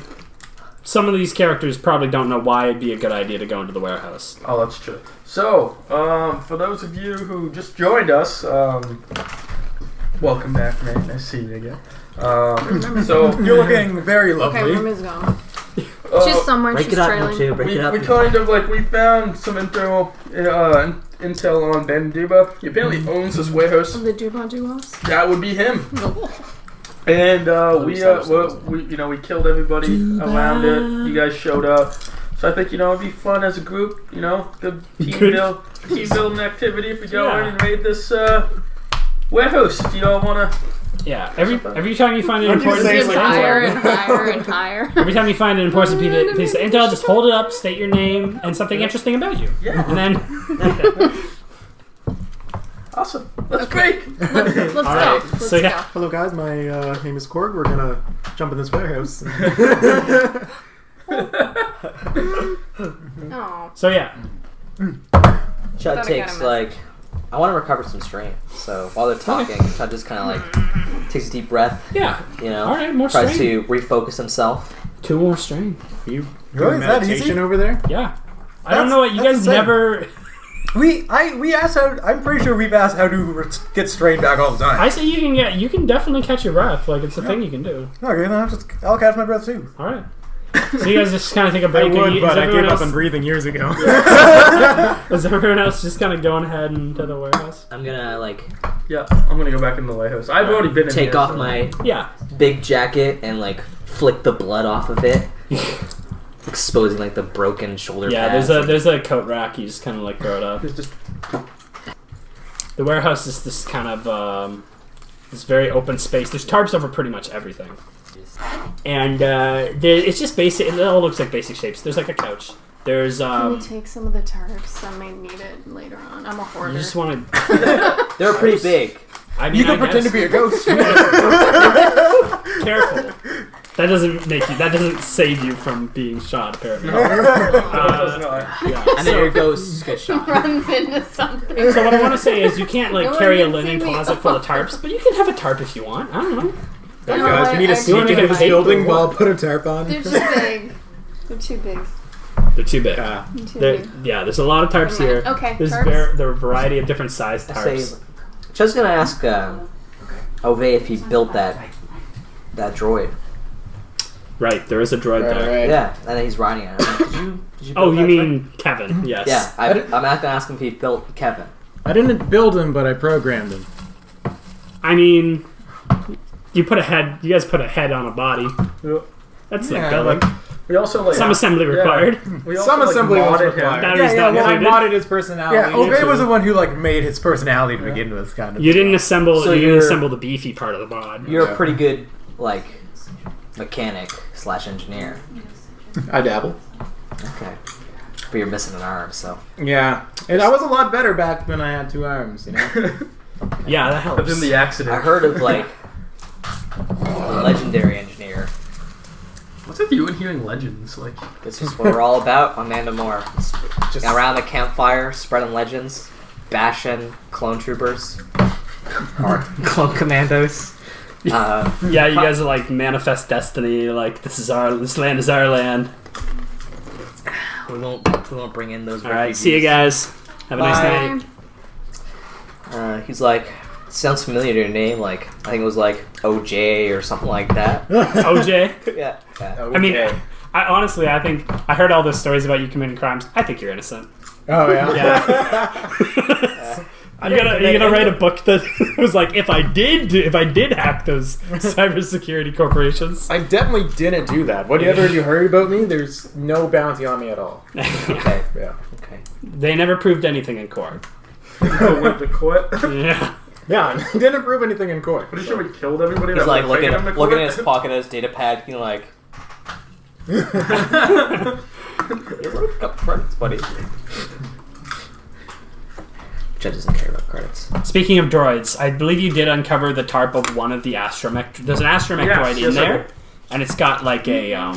some of these characters probably don't know why it'd be a good idea to go into the warehouse. Oh, that's true. So, for those of you who just joined us, welcome back, man. Nice to see you again. So you're looking very Okay, lovely. Rumi's gone. She's somewhere. Break She's it up, trailing. you two. Break it up. we kind of like we found some intel on Ben Duba. He apparently owns this warehouse. The Duba Duos. That would be him. And we killed everybody around it. You guys showed up. So I think, it'd be fun as a group, good team building activity if we go in and raid this warehouse. If you all want to. Yeah, every time you find an What'd you important say, piece of Sam? Higher intel, and higher and higher. every time you find an important piece of intel, just hold it up, state your name and something interesting about you. Yeah. And then Awesome. Let's break. Let's go. right, Let's so yeah. go. Hello, guys. My name is Korg. We're gonna jump in this warehouse. Oh. So yeah. Chud Thought I takes got a like, I want to recover some strain. So while they're talking, Chud just kind of like takes a deep breath. Yeah. Alright, more tries strain. to refocus himself. 2 more strain. You Really? doing Is that meditation easy? over there? Yeah. I don't That's- know what you that's guys insane. never. We asked how. I'm pretty sure we've asked how to get strained back all the time. I say you can definitely catch your breath. Like it's a thing you can do. Okay, then I'll catch my breath too. All right. So you guys just kind of take a I break. would, Is but I everyone gave up else- on breathing years ago. Is everyone else just kind of going ahead into the warehouse? I'm gonna like Yeah, I'm gonna go back in the lighthouse. I've already been in take here, off so- my Yeah. big jacket and like flick the blood off of it, exposing like the broken shoulder Yeah. pads. There's a coat rack. You just kind of like throw it up. It's just The warehouse is this kind of this very open space. There's tarps over pretty much everything, and it's just basic. It all looks like basic shapes. There's like a couch. There's Can we take some of the tarps? I may need it later on. I'm a hoarder. you just want to. They're pretty big. I mean, You can I pretend to guess. be a ghost. Careful. That doesn't save you from being shot, apparently. And then your ghost gets shot. Runs into something. So what I want to say is you can't No one carry a can linen see me. closet full of tarps, but you can have a tarp if you want. I don't know. Hey, No, guys, we need I- to sneak I- into this I- building while I'll put a tarp on. They're too big. They're too big. They're too big. They're too There- big. yeah, there's a lot of tarps here. Okay, There's tarps. there are a variety of different size tarps. Chud's gonna ask Ovee if he built that droid. Right, there is a droid there. Right. Yeah, and then he's riding it. Did you Oh, build you that mean Kevin? Yes. droid? Yeah, I'm not gonna ask him if he built Kevin. I didn't build him, but I programmed him. I mean, you guys put a head on a body. Yeah. That's Yeah, like building. We also like Some assembly required. We also, Some assembly was modded him. required. Batteries Yeah, not well, I included. modded his personality. Yeah, Ovee into- was the one who like made his personality to begin with, kind of. You didn't assemble. So you didn't you're- assemble the beefy part of the mod. You're Yeah. a pretty good mechanic / engineer. I dabble. Okay, but you're missing an arm, so Yeah, and I was a lot better back when I had 2 arms. You know. Yeah, that helps. But then the accident. I heard of a legendary engineer. What's with you and hearing legends? Like, This is what we're all about. Amanda Moore. Just Around the campfire, spreading legends, bashing clone troopers, or clone commandos. Yeah, you guys are like manifest destiny. Like this land is our land. We won't bring in those. All right, see you guys. Have a nice Bye. night. He's like, sounds familiar to your name. Like I think it was like OJ or something like that. OJ. Yeah. I mean, I think I heard all those stories about you committing crimes. I think you're innocent. Oh yeah. Yeah. You're gonna write a book that was like, if I did hack those cybersecurity corporations. I definitely didn't do that. Whatever you heard about me, there's no bounty on me at all. Okay. Yeah. Okay. They never proved anything in court. with the quit. Yeah. Yeah, I didn't prove anything in court. Pretty sure we killed everybody. He's that like was looking taking him to at court. his pocket, his data pad, you know, like. You wrote a couple credits, buddy. Chud doesn't care about credits. Speaking of droids, I believe you did uncover the tarp of one of the astromech. There's an astromech Yes, droid in yes, I there, did. and it's got like a a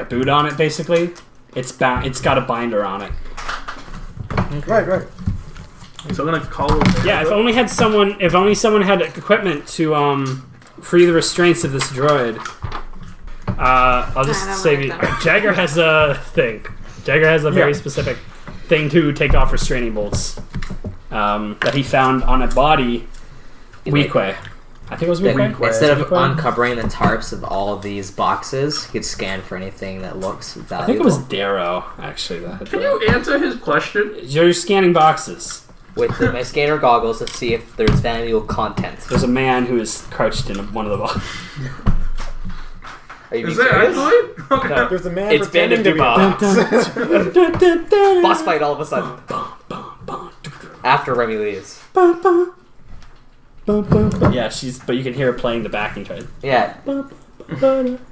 boot on it. Basically, it's got a binder on it. Right. So I'm gonna call him. Yeah, if only someone had equipment to free the restraints of this droid. I'll I just don't save you. like that. Jagger has a thing. Jagger has a very specific thing to take off restraining bolts that he found on a body. Weequay. I think it was Weequay. Instead of Weequay? uncovering the tarps of all of these boxes, you could scan for anything that looks valuable. I think it was Darrow, actually. Can you answer his question? You're scanning boxes. with my scanner goggles to see if there's valuable content. There's a man who is crouched in one of the boxes. Are you Is being that serious? actually? Okay. There's a man It's pretending to be a Bandit box. Boss fight all of a sudden. After Remy leaves. Yeah, but you can hear her playing the backing track. Yeah.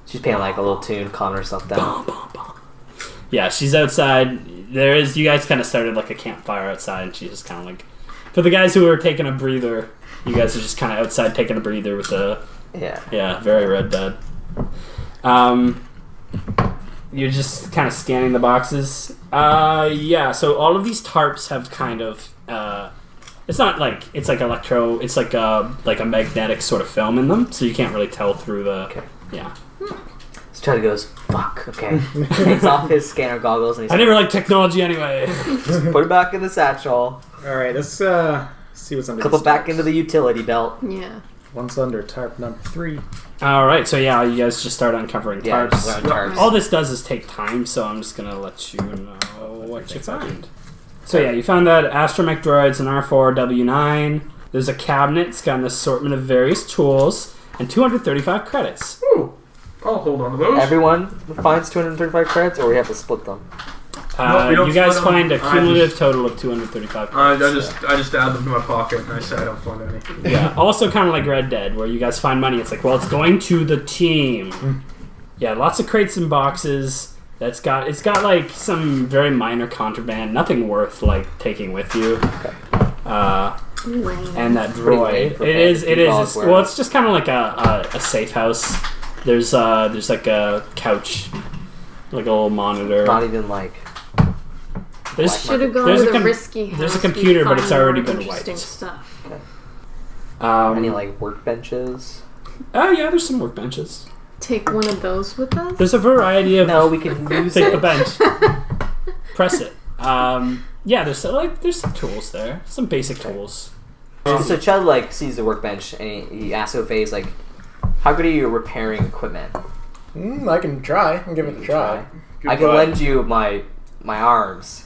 She's playing like a little tune, calming herself down. Yeah, she's outside. You guys kind of started like a campfire outside, and she's just kind of like, for the guys who are taking a breather, you guys are just kind of outside taking a breather with the, Yeah. very Red Dead. You're just kind of scanning the boxes. Yeah, so all of these tarps have kind of, it's not like, it's like it's like a magnetic sort of film in them, so you can't really tell through the, Okay. yeah. So Charlie goes, fuck, okay. Takes off his scanner goggles and he's I never liked technology anyway. put it back in the satchel, Alright, let's see what's under clip this it back tarp. into the utility belt. Yeah. Once under tarp number 3. Alright, so yeah, you guys just start uncovering Yeah, tarps. just tarps. All this does is take time, so I'm just gonna let you know what you find. So yeah, you found that astromech droid's an R4W9. There's a cabinet. It's got an assortment of various tools and 235 credits. Ooh. I'll hold on to those. Everyone finds 235 credits, or we have to split them. No, we don't You guys split 'em. find a I cumulative total of 235 I credits. just add them to my pocket and I say I don't find any. Yeah, also kind of like Red Dead, where you guys find money. It's like, well, it's going to the team. Yeah, lots of crates and boxes. It's got like some very minor contraband, nothing worth like taking with you. and that Pretty droid. lame It for is. It people is. where- Well, it's just kind of like a safe house. There's like a couch, like a little monitor. Not even like. There's Should have gone There's with a a com- risky house. there's a computer, We'd but it's find already more been interesting wiped. stuff. Any like workbenches? Oh yeah, there's some workbenches. Take one of those with us. There's a variety of. No, we can use Take the it. bench. Press it. Yeah, there's some tools there. Some basic tools. So Chud like sees the workbench and he asks Ovee, he's like, "How good are you at repairing equipment?" I can try. I can give it a try. I can lend you my arms.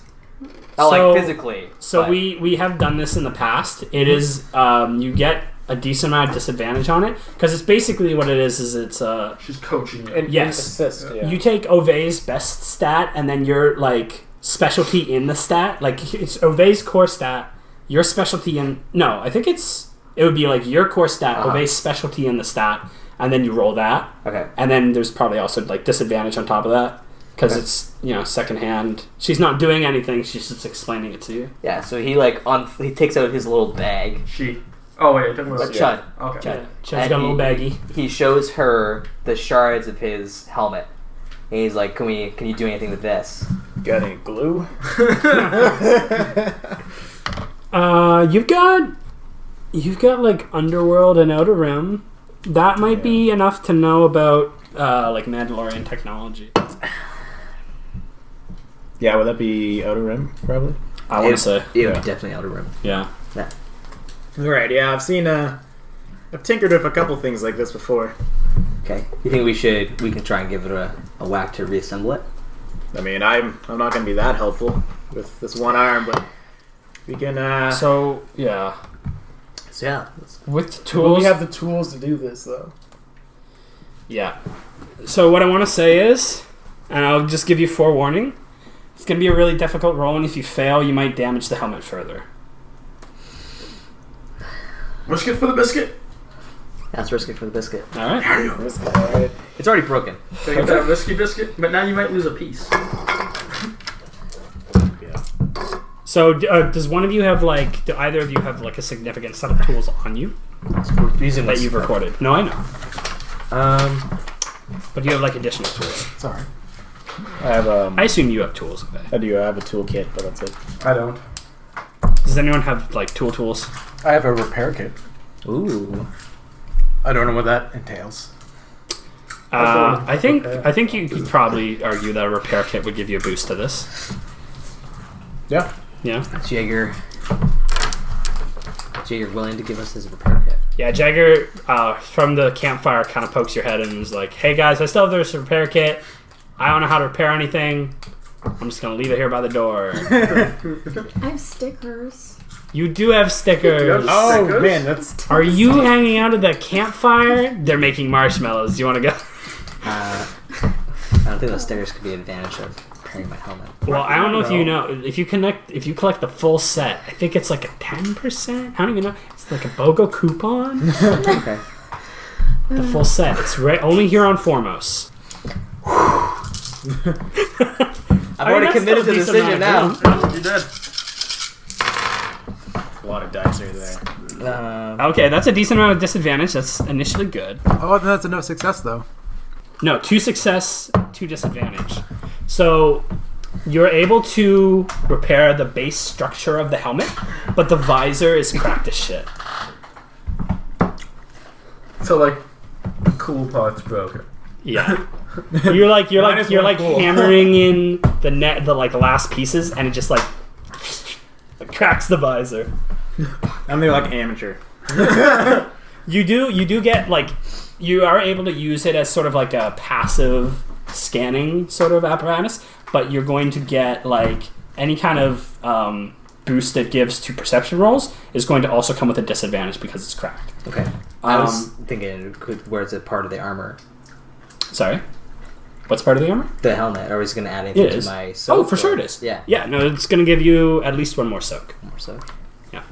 Not So- like physically. So but- we have done this in the past. It is you get a decent amount of disadvantage on it because it's basically what it is it's She's coaching you. And Yes. assist. Yeah. you take Ovee's best stat and then your like specialty in the stat, like it's Ovee's core stat, your specialty in I think it would be like your core stat, Ovee's specialty in the stat, and then you roll that. Okay. And then there's probably also like disadvantage on top of that because it's secondhand. She's not doing anything; she's just explaining it to you. Yeah. So he he takes out his little bag. Oh wait, you're talking about Chud. Okay. Yeah, she's And got a little baggie. He shows her the shards of his helmet. And he's like, "Can you do anything with this?" Got any glue? You've got like Underworld and Outer Rim. That might be enough to know about like Mandalorian technology. Yeah, would that be Outer Rim, probably? I want to say, It would be definitely Outer Rim. yeah. Right, yeah, I've seen, I've tinkered with a couple things like this before. Okay. You think we can try and give it a whack to reassemble it? I mean, I'm not going to be that helpful with this one arm, but we can, So yeah, So yeah. with do tools, we have the tools to do this, though? yeah. So what I want to say is, and I'll just give you forewarning, it's going to be a really difficult roll, and if you fail, you might damage the helmet further. Risk it for the biscuit. That's risky for the biscuit. All right. Alright. It's already broken. So you get that risky biscuit, but now you might lose a piece. So does one of you have like? Do either of you have like a significant set of tools on you Using that you've recorded? No, I know. Um, But you have like additional tools. Sorry. I have, I assume you have tools. Okay. I do. I have a toolkit, but that's it. I don't. Does anyone have like tools? I have a repair kit. ooh. I don't know what that entails. I think you could probably argue that a repair kit would give you a boost to this. Yeah. Yeah. Jagger willing to give us his repair kit. Yeah. Jagger from the campfire kind of pokes your head and is like, "Hey guys, I still have this repair kit. I don't know how to repair anything. I'm just gonna leave it here by the door." I have stickers. You do have stickers. Oh, Stickers? man, that's... Are you hanging out at the campfire? They're making marshmallows. Do you want to go? I don't think those stickers could be an advantage of repairing my helmet. Well, I don't know if you know. If you collect the full set, I think it's like a 10%. I don't even know. It's like a BOGO coupon. Okay. The full set. It's only here on Foremost. I've already committed to the decision now. You did. A lot of dice are there. Okay, that's a decent amount of disadvantage. That's initially good. Oh, then that's a no success, though. No, 2 success, 2 disadvantage. So you're able to repair the base structure of the helmet, but the visor is cracked as shit. So like, the cool part's broken. Yeah. You're like cool. hammering in the like last pieces, and it just like cracks the visor. I'm the, like, amateur. You do get like you are able to use it as sort of like a passive scanning sort of apparatus, but you're going to get like any kind of boost it gives to perception rolls is going to also come with a disadvantage because it's cracked. Okay. I was thinking, where is it part of the armor? Sorry. What's part of the armor? The helmet. Are we going to add anything It to is. my soak? Oh, for sure or- it is. Yeah. Yeah, no, it's going to give you at least one more soak. More soak. Yeah.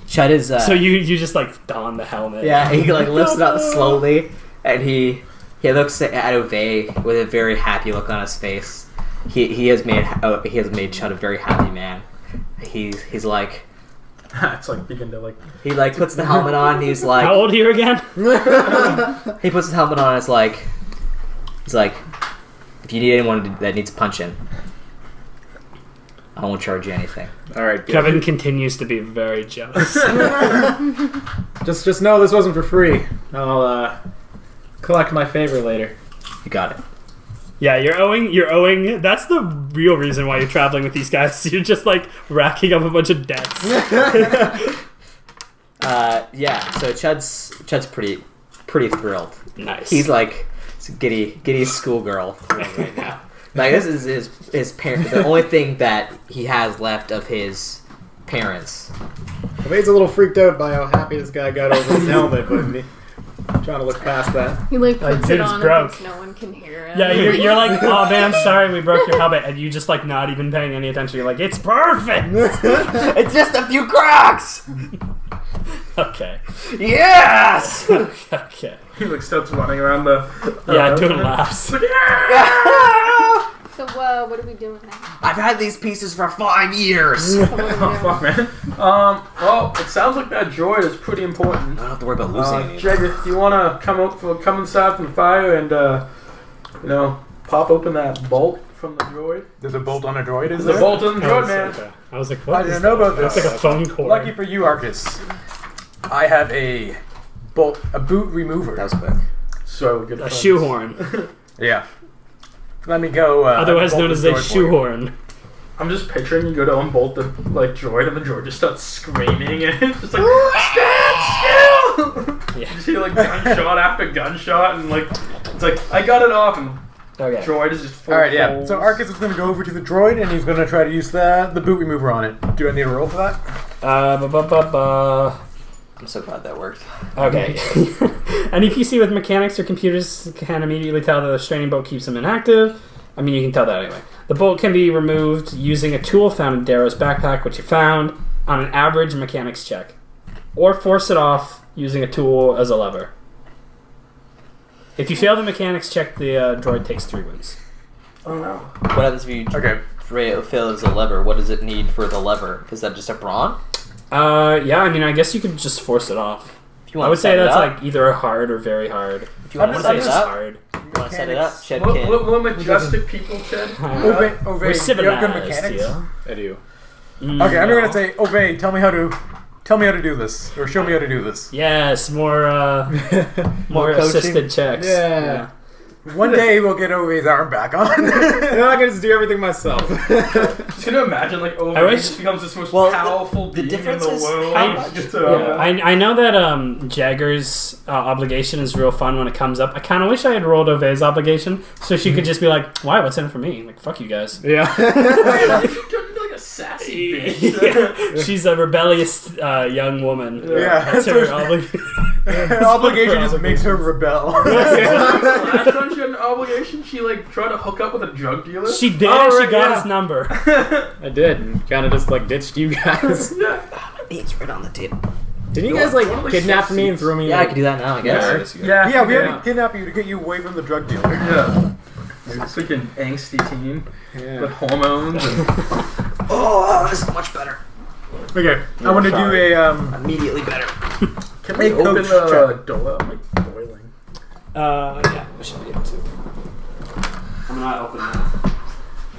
Chud is... So you just like don the helmet. Yeah, he like lifts it up slowly, and he looks at Ovee with a very happy look on his face. He has made Chud a very happy man. He's like, It's like begin to like. He like puts the helmet on. He's like, How old are you again? he puts his helmet on. He's like, if you need anyone that needs punching, I won't charge you anything. All right, good. Kevin continues to be very jealous. Just know this wasn't for free. I'll collect my favor later. You got it. Yeah, you're owing. That's the real reason why you're traveling with these guys. You're just like racking up a bunch of debts. Yeah. So Chud's pretty thrilled. Nice. He's like giddy schoolgirl thrilled right now. Like this is his parent. The only thing that he has left of his parents. Wade's a little freaked out by how happy this guy got over his helmet, but me trying to look past that. He like puts dude, it it's on broke. and thinks no one can hear it. Yeah, you're like, oh man, I'm sorry we broke your helmet, and you just like not even paying any attention. You're like, it's perfect. It's just a few cracks. Okay. Yes. Okay. He like starts running around the. Yeah, doing laps. So what are we doing now? I've had these pieces for 5 years. What are we Oh fuck, man. Well, it sounds like that droid is pretty important. I don't have to worry about losing any. Jagger, do you want to come inside from the fire and pop open that bolt from the droid? There's a bolt on a droid, is There's a there? bolt on the droid, man. Okay. I was like, what? I didn't know about It's this. like a phone cord. Lucky for you, Arcus. I have a boot remover. That was quick. So good. A friends. shoehorn, Yeah. Let me go. otherwise bolt known the as a droid for you. shoehorn. I'm just picturing you go to unbolt the droid and the droid just starts screaming and it's just like stand still. Yeah. You see like gunshot after gunshot and like it's like I got it off and Okay. droid is just full All right, of yeah. holes. So Arcus is going to go over to the droid and he's going to try to use the boot remover on it. Do I need a roll for that? I'm so glad that worked. Okay. Any PC with mechanics or computers can immediately tell that the straining bolt keeps them inactive. I mean, you can tell that anyway. The bolt can be removed using a tool found in Darrow's backpack, which you found, on an average mechanics check. Or force it off using a tool as a lever. If you fail the mechanics check, the droid takes 3 wins. Oh no. What happens if you Okay. fail as a lever? What does it need for the lever? Is that just a brawn? Yeah, I mean, I guess you could just force it off. If you I want would to say set it that's up, like either hard or very hard. if you want to I set would it say it's up, hard. you want to set it up. Shed What can. majestic people, Chad? Ovee, We're you have good civilized mechanics? here. I do. Okay, I'm going to say, Ovee, tell me how to do this, or show me how to do this. Yes, more More coaching? assisted checks. Yeah. One day we'll get Ovee's arm back on. I'm not gonna just do everything myself. Just gonna imagine like Ovee I wish- just becomes this most Well, powerful the being difference in the is world. how much- Just, I know that Jagger's obligation is real fun when it comes up. I kind of wish I had rolled Ovee's obligation so she could just be like, "Why? What's in it for me? Like, fuck you guys." Yeah. If you turned into like a sassy bitch. She's a rebellious young woman. Yeah. That's her obligation. Her obligation just makes her rebel. Last time she had an obligation, she like tried to hook up with a drug dealer. She did. Oh, She right, got yeah. his number. I did, and kind of just like ditched you guys. It's right on the table. Didn't you You guys want- like want, like, kidnap six me and seats? throw me? Yeah, I can do that now, I guess. Yeah, We had to kidnap you to get you away from the drug dealer. Yeah. It's like an angsty teen with Yeah. hormones. And Oh, this is much better. Okay, I want to do a Immediately better. can we Hey, open Coach, the door? I'm like boiling. Yeah, we should be able to. I'm not open now.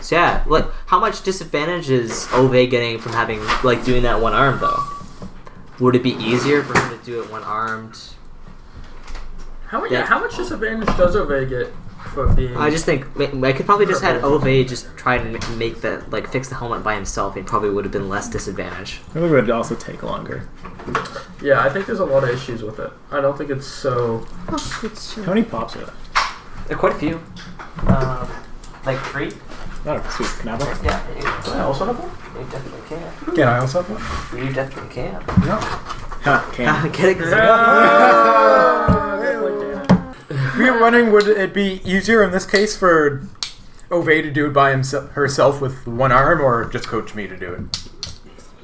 So yeah, like how much disadvantage is Ovee getting from having like doing that one arm though? Would it be easier for him to do it one armed? How much disadvantage does Ovee get for being? I just think I could probably just had Ovee just try and make that like fix the helmet by himself. He probably would have been less disadvantage. I think it would also take longer. Yeah, I think there's a lot of issues with it. I don't think it's so. How many pops are there? There are quite a few. Like 3? Oh, sweet. Can I have one? Yeah, I also have one. you definitely can. Can I also have one? You definitely can. Huh, can. Get it? 'Cause We were wondering, would it be easier in this case for Ovee to do it by herself with one arm, or just coach me to do it?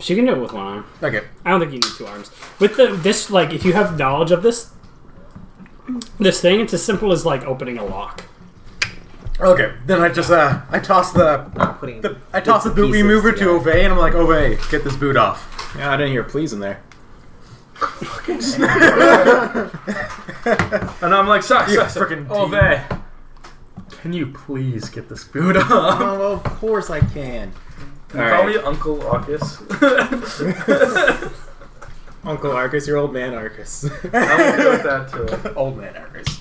She can do it with one arm. Okay. I don't think you need 2 arms. With this, like, if you have knowledge of this thing, it's as simple as like opening a lock. Okay. Then I just I toss the putting I toss the boot pieces remover to together. Ovee, and I'm like, Ovee, get this boot off. Yeah, I didn't hear please in there. And I'm like, sorry, freaking Ovee, can you please get this food off? Oh, well, of course I can. You call me Uncle Arcus. Uncle Arcus, your old man Arcus. I'm okay with that too. Old man Arcus.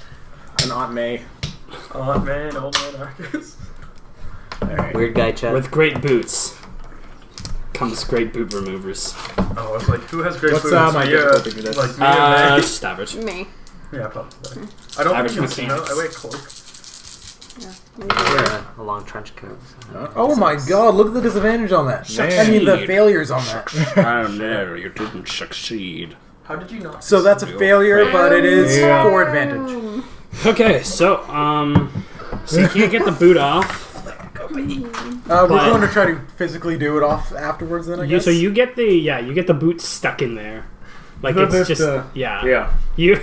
And Aunt May. Aunt Man, old man Arcus. Alright. Weird guy, Chud. With great boots comes great boot removers. Oh, it's like, who has great What's boots? my Me, difficulty for this? Like me or May? Just average. Me. Yeah, probably. I don't Average think it's, mechanics. I wear a cloak. Wear a long trench coat. Oh my god, look at the disadvantage on that. Man. I mean, the failures on that. Oh no, you didn't succeed. How did you not? So that's a failure, but it is Yeah. for advantage. Okay, so you can't get the boot off. We're going to try to physically do it off afterwards then, I guess? So you get the boot stuck in there. Like it's just Yeah. You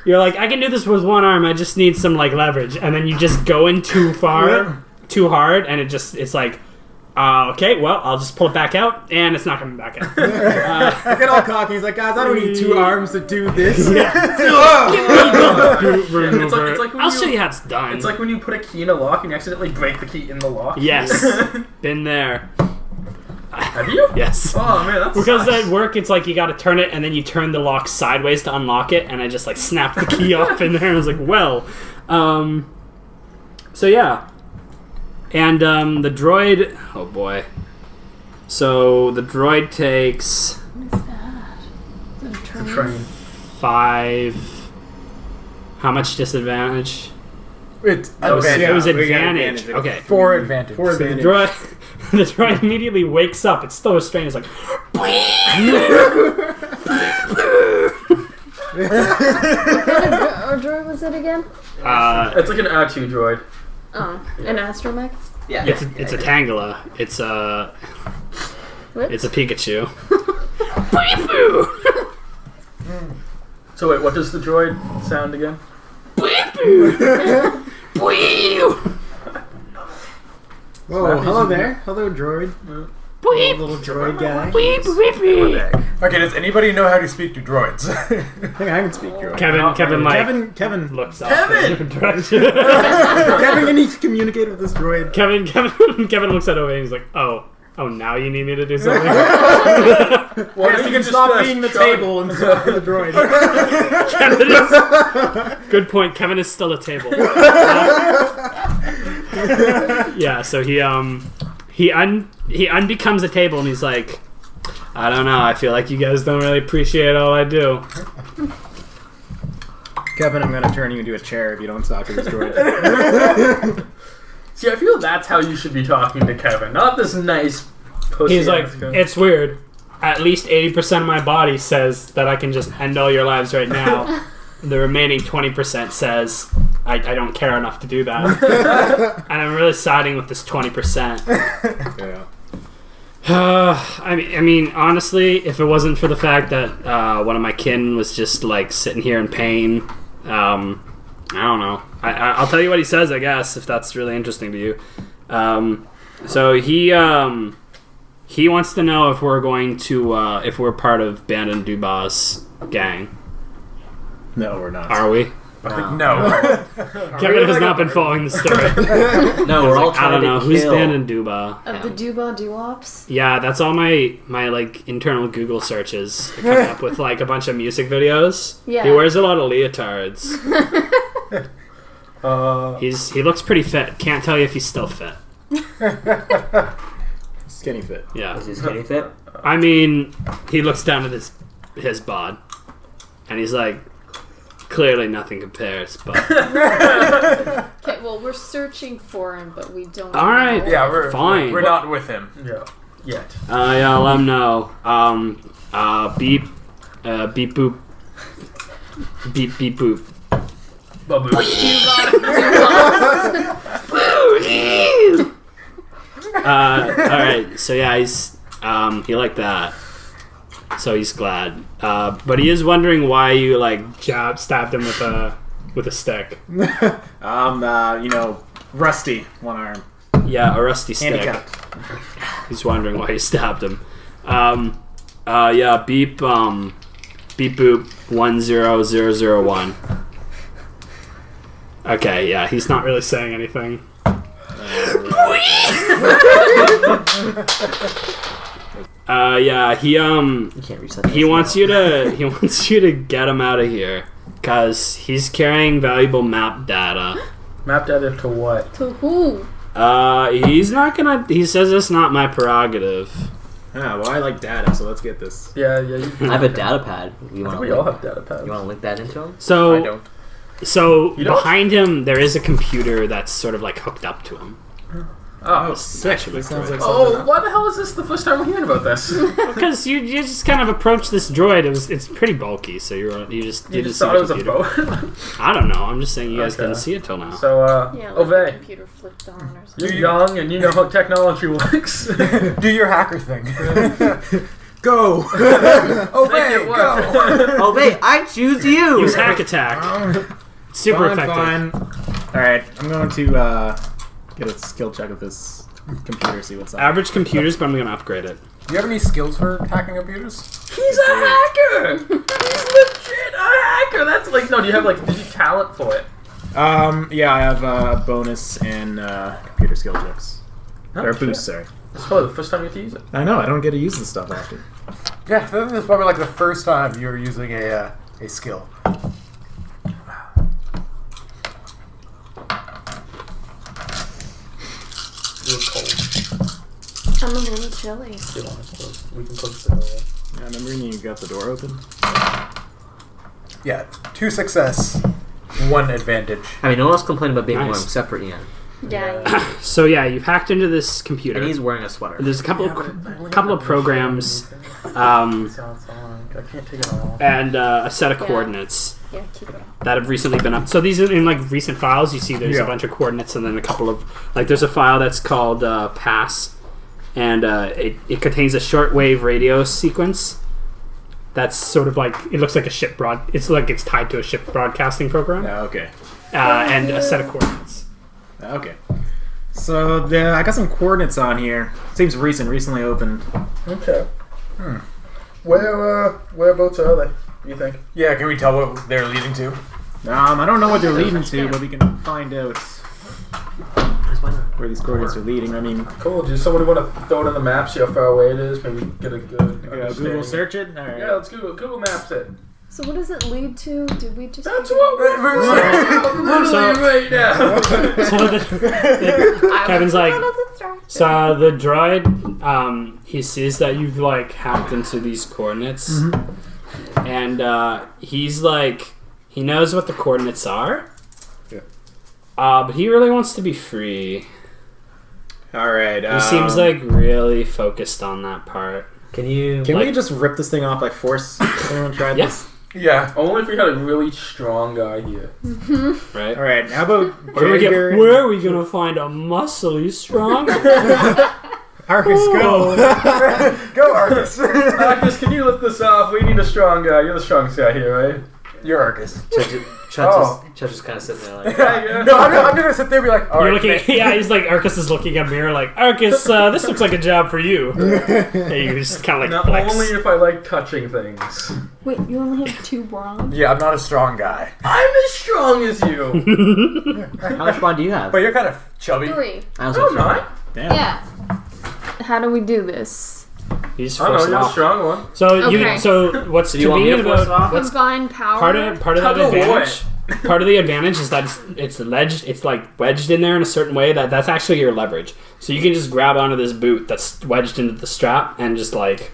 You're like, I can do this with one arm, I just need some like leverage, and then you just go in too far, too hard, and it's like, okay, well, I'll just pull it back out, and it's not coming back out. I get all cocky. He's like, guys, I don't need 2 arms to do this. Boot It's remover. like when I'll show you how it's done. It's like when you put a key in a lock and you accidentally break the key in the lock. Yes, been there. Have you? Yes. Oh man, that's Because at work, it's like you got to turn it, and then you turn the lock sideways to unlock it, and I just like snapped the key off in there, and I was like, well, so yeah, and the droid. Oh boy. So the droid takes What is that? Is it a train? train. 5. How much disadvantage? It's That was- advantage. It was we got advantage. advantage. Okay. For advantage. For So the advantage. the droid immediately wakes up. It's still restrained. It's like, What droid was it again? It's like an R2 droid. Oh, an astromech? Yeah. it's a Tangela. It's a What? Pikachu. So wait, what does the droid sound again? Whoa, hello there. Hello, droid. Hello, little droid guy. Okay, does anybody know how to speak to droids? I think I can speak droid. Kevin like Kevin, looks off in a different direction. Kevin, can you communicate with this droid? Kevin looks at Ovee and he's like, oh, now you need me to do something. Well, Yes, you can stop being the table and talk to the droid. Kevin is, good point. Kevin is still a table. Yeah, so he unbecomes a table and he's like, I don't know. I feel like you guys don't really appreciate all I do. Kevin, I'm gonna turn you into a chair if you don't talk to this droid. See, I feel that's how you should be talking to Kevin, not this nice pussy. He's like, ass guy. it's weird. At least 80% of my body says that I can just end all your lives right now. The remaining 20% says I don't care enough to do that. And I'm really siding with this 20%. Yeah. I mean, honestly, if it wasn't for the fact that one of my kin was just like sitting here in pain, I don't know. I'll tell you what he says, I guess, if that's really interesting to you. So he wants to know if we're going to if we're part of Bandon Duba's gang. No, we're not. Are we? No. Kevin has not been following the story. No, we're all I trying don't know to who's kill. Bandon Duba. Of the Duba Doo-Wops? Yeah, that's all my like internal Google searches coming up with like a bunch of music videos. Yeah. He wears a lot of leotards. He looks pretty fit. Can't tell you if he's still fit. Skinny fit. Yeah. Is he skinny fit? I mean, he looks down at his bod, and he's like, clearly nothing compares. But Okay, well, we're searching for him, but we don't all right, know. Yeah, we're fine. We're not with him. Yeah. Yet. Yeah, let him know. Beep, beep boop, beep beep boop. Babu. Alright, so yeah, he's he liked that. So he's glad. But he is wondering why you like stabbed him with a stick. Rusty, one arm. Yeah, a rusty stick. Handicapped. He's wondering why you stabbed him. Yeah, beep boop 10001. Okay, yeah, he's not really saying anything. Yeah, You can't reset he wants you to get him out of here because he's carrying valuable map data. Map data to what? To who? He's not gonna. He says it's not my prerogative. Yeah, well, I like data, so let's get this. Yeah. I have a data pad. We all have data pads. You want to link that into him? So I don't. So You don't? behind him, there is a computer that's sort of like hooked up to him. Oh, Sick. This sounds like Oh, something. why the hell is this the first time we're hearing about this? Because you just kind of approach this droid. It's pretty bulky, so you just You just see thought the it was a computer. boat? I don't know. I'm just saying you guys Okay. didn't see it till now. So, Yeah, like the Ovee, computer flipped on or something. you're young and you know how technology works. Do your hacker thing. Go! Make it Ovee, work. go! Oh wait, I choose you. Use hack attack. Super effective. Fine. Alright, I'm going to get a skill check of this computer, see what's up. Average computers, but I'm gonna upgrade it. Do you have any skills for hacking computers? He's a hacker! He's legit a hacker! That's like, no, do you have like, did you talent for it? Yeah, I have bonus and computer skill checks. Oh, or shit. boost, sorry. It's probably the first time you have to use it. I know, I don't get to use this stuff often. Yeah, this is probably like the first time you're using a skill. It was cold. I'm a little chilly. You want us close? We can close the door. Yeah, remember when you got the door open? Yeah, 2 success, 1 advantage. I mean, no one else complained about being Nice. warm except for Ian, Yeah. So yeah, you've hacked into this computer. and he's wearing a sweater. There's a couple of programs, Sounds like I can't take it all. and a set of Yeah. coordinates Yeah, keep it on. that have recently been up. So these are in like recent files. You see, there's a Yeah. bunch of coordinates, and then a couple of like there's a file that's called pass, and it contains a shortwave radio sequence. That's sort of like it looks like a ship broad. It's like it's tied to a ship broadcasting program, Yeah, okay. and a set of coordinates. Okay. So I got some coordinates on here. Seems recently opened. Okay. Whereabouts are they? You think? Yeah, can we tell what they're leading to? I don't know what they're leading to, but we can find out where these coordinates are leading. I mean, Cool. Does somebody want to throw it in the map, see how far away it is? Maybe get a good understanding. Google search it. All right. Yeah, let's Google Maps it. So what does it lead to? Did we just... That's what we're literally right now. So Kevin's like, so the droid, he sees that you've like hacked into these coordinates, and he's like, he knows what the coordinates are. Yeah. But he really wants to be free. All right. He seems like really focused on that part. Can you? Can we like- just rip this thing off by force? Anyone tried Yeah. this? Yeah. Only if we had a really strong guy here. Right? All right. How about Where are we gonna find a muscly, strong? Arcus, go. Go, Arcus. Marcus, can you lift this off? We need a strong guy. You're the strongest guy here, right? You're Arcus. Chud just kind of sitting there like. Yeah. No, I'm gonna sit there and be like, You're alright. looking. Yeah, he's like Arcus is looking at a mirror like Arcus. This looks like a job for you. And you just kind of like Not flex. only if I like touching things. Wait, you only have 2 bronze? Yeah, I'm not a strong guy. I'm as strong as you. How much bond do you have? But you're kind of chubby. 3. I also No, have I'm not. Damn. Yeah. How do we do this? You just I don't force know, it you're the off. strong one. So Okay. What's Do you want me to convenient force it about off? what's Combine power. part of that Tug of war. advantage? Part of the advantage is that it's ledged. It's like wedged in there in a certain way that's actually your leverage. So you can just grab onto this boot that's wedged into the strap and just like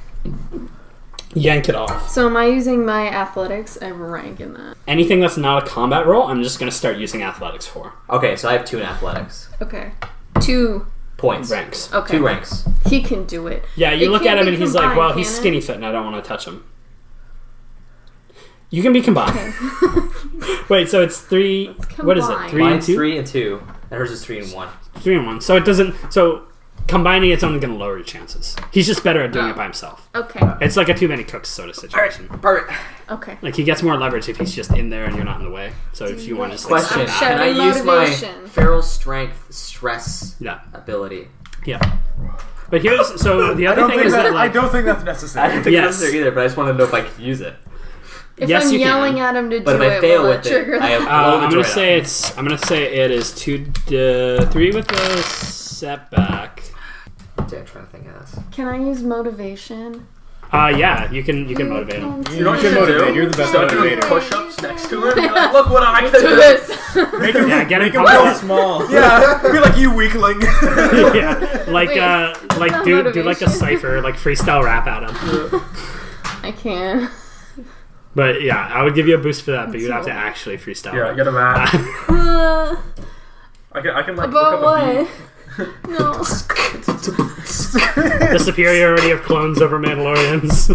yank it off. So am I using my athletics? I have a rank in that. Anything that's not a combat roll, I'm just gonna start using athletics for Okay, so I have 2 in athletics. Okay. 2 Points. ranks. Okay. 2 ranks. He can do it. Yeah, you It look can't at him be and he's like, combined, well, he's can it? skinny fit and I don't want to touch him. You can be combined. Wait, so it's 3. What is it? combine. 3 and Mine's 2? 3 and 2, and hers is 3 and 1. 3 and 1. So it doesn't. So combining it's only going to lower your chances. He's just better at doing it by himself. Okay. It's like a too many cooks sort of situation. Perfect. Okay. Like he gets more leverage if he's just in there and you're not in the way. So if you want to just like, Question: step Can back. I Shouting use my motivation. feral strength stress Yeah. ability? Yeah. But here's the I other don't thing think is that I like don't think that's I necessary. don't think Yes. that's there either, but I just want to know if I can use it. If Yes, I'm you can. yelling at him to But do if I it, fail will it with it, trigger I have that? blow the I'm droid gonna say it is 3 with the setback. up. Dude, I'm trying to think of this. Can I use motivation? Yeah, you can motivate him. You know what you can should motivate. do? You're the best Start doing motivator. push-ups next to him. Like, look what I can Do do. this. Make him, Yeah, get him make him pumped feel up. small. Yeah, be like you weakling. Yeah, like Wait, do like a motivation? cipher, like freestyle rap at him. I can. But yeah, I would give you a boost for that, but you'd have to actually freestyle. Yeah, rap. get him at. Uh, I can like about look up a what? beat. No. The superiority of clones over Mandalorians.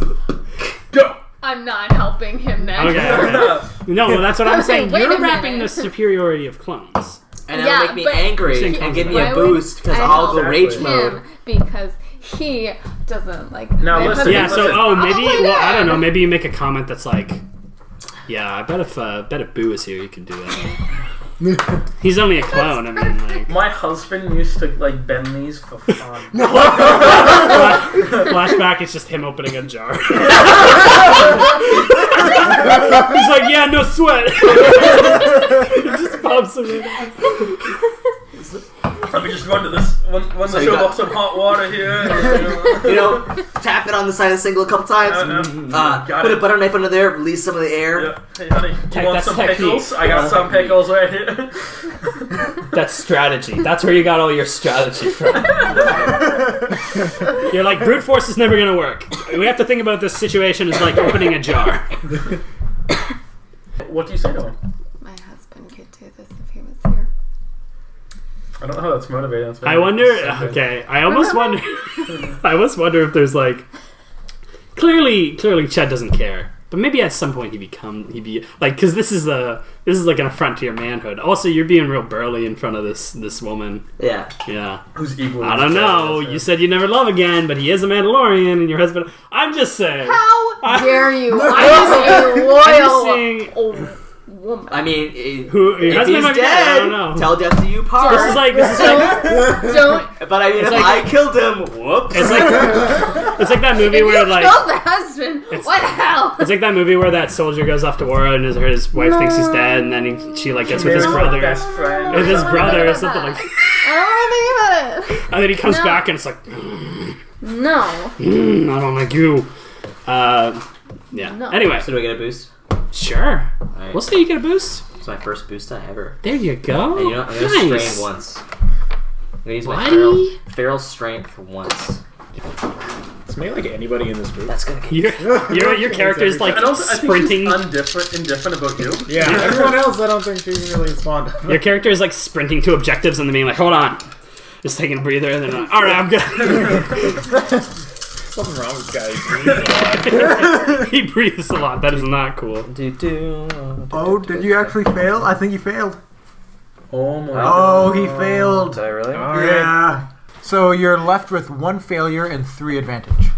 Go. I'm not helping him now. Okay. No, well, that's what I'm saying. Wait a You're rapping the minute. superiority of clones. And Yeah, that'll make me but- angry and give me a Why would boost because I I'll go help rage Exactly. mode. him because he doesn't like. Now, my listen, husband. Yeah, so listen. maybe Oh my well, I don't God. know, maybe you make a comment that's like, yeah, I bet if Boo is here, you can do that. He's only a clone. I mean, like My husband used to like bend these for fun. flashback. It's just him opening a jar. He's like, yeah, no sweat. He just pops him in. Let me just run to this one So to you show got- off some hot water here. You know, tap it on the side of the single a couple times. Got Put it. a butter knife under there, release some of the air. Yeah. Hey, honey, you want That's some technique. pickles? I got some pickles right here. That's strategy. That's where you got all your strategy from. You're like, brute force is never gonna work. We have to think about this situation as like opening a jar. What do you say to him? My husband could do this if he was here. I don't know how that's motivating. That's I wonder. Okay, I almost wonder. I almost wonder if there's like. Clearly, Chud doesn't care. But maybe at some point he'd be like, because this is like an affront to your manhood. Also, you're being real burly in front of this woman. Yeah. Yeah. Who's equal? I don't know. You said you never love again, but he is a Mandalorian, and your husband. I'm just saying. How dare you? I'm I'm just a saying. loyal woman. I mean, Who your if husband he's might be dead, dead, I don't know. tell death to you part. This is like Don't. But I mean, if like- I killed him, whoops. it's like that movie If where you like killed the husband, what the hell? it's like that movie where that soldier goes off to war and his wife thinks he's dead, and then she like gets with his brother. Best friend. With his brother or About something that. like that. I don't want to think about it. And then he comes No. back and it's like, No. I don't like you. Yeah. No. Anyway, So do I get a boost? sure. Alright. We'll say you get a boost. It's my first boost ever. There you go. And you know, I'm gonna Nice. strain once. I'm gonna use my Buddy. feral strength once. It's maybe like anybody in this group. That's gonna get Your character is like I don't. I sprinting. think she's indifferent about you. Yeah, everyone else I don't think she's really fond of. Your character is like sprinting to objectives and then being like, hold on. Just taking a breather and then like, alright, I'm good. Something wrong with this guy. He breathes a lot. That is not cool. Oh, did you actually fail? I think you failed. Oh my. Oh, he failed. Did I really? Yeah. So you're left with 1 failure and 3 advantage.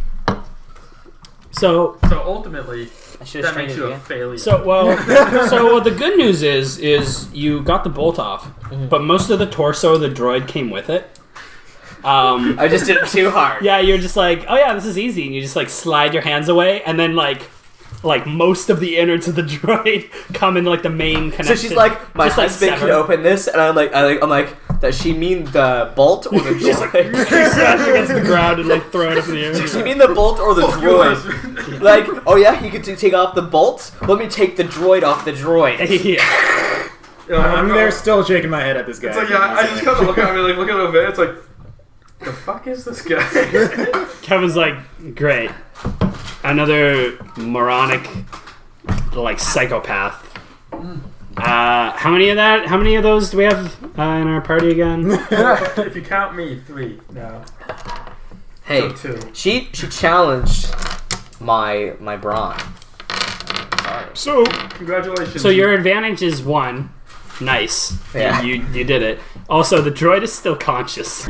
So So ultimately, I should that have strained makes it you a again. failure. so the good news is you got the bolt off, but most of the torso of the droid came with it. I just did it too hard. Yeah, you're just like, oh yeah, this is easy, and you just like slide your hands away, and then like most of the innards of the droid come in like the main connection. So she's like, my Just, like, husband sever. can open this, and I'm like, does she mean the bolt or the She's like droid? smash against the ground and like throw it up in the air. Does she mean the bolt or the droid? Like, oh yeah, he could take off the bolt. Let me take the droid off the droid. Yeah. I'm there still shaking my head at this guy. It's like, yeah, I just kind of look at me like, look at Ovee. It's like, the fuck is this guy? Kevin's like, great. Another moronic, like, psychopath. How many of those do we have in our party again? If you count me, 3 now. Hey, So 2. she challenged my brawn. So Congratulations. your advantage is 1. Nice. Yeah. You did it. Also, the droid is still conscious.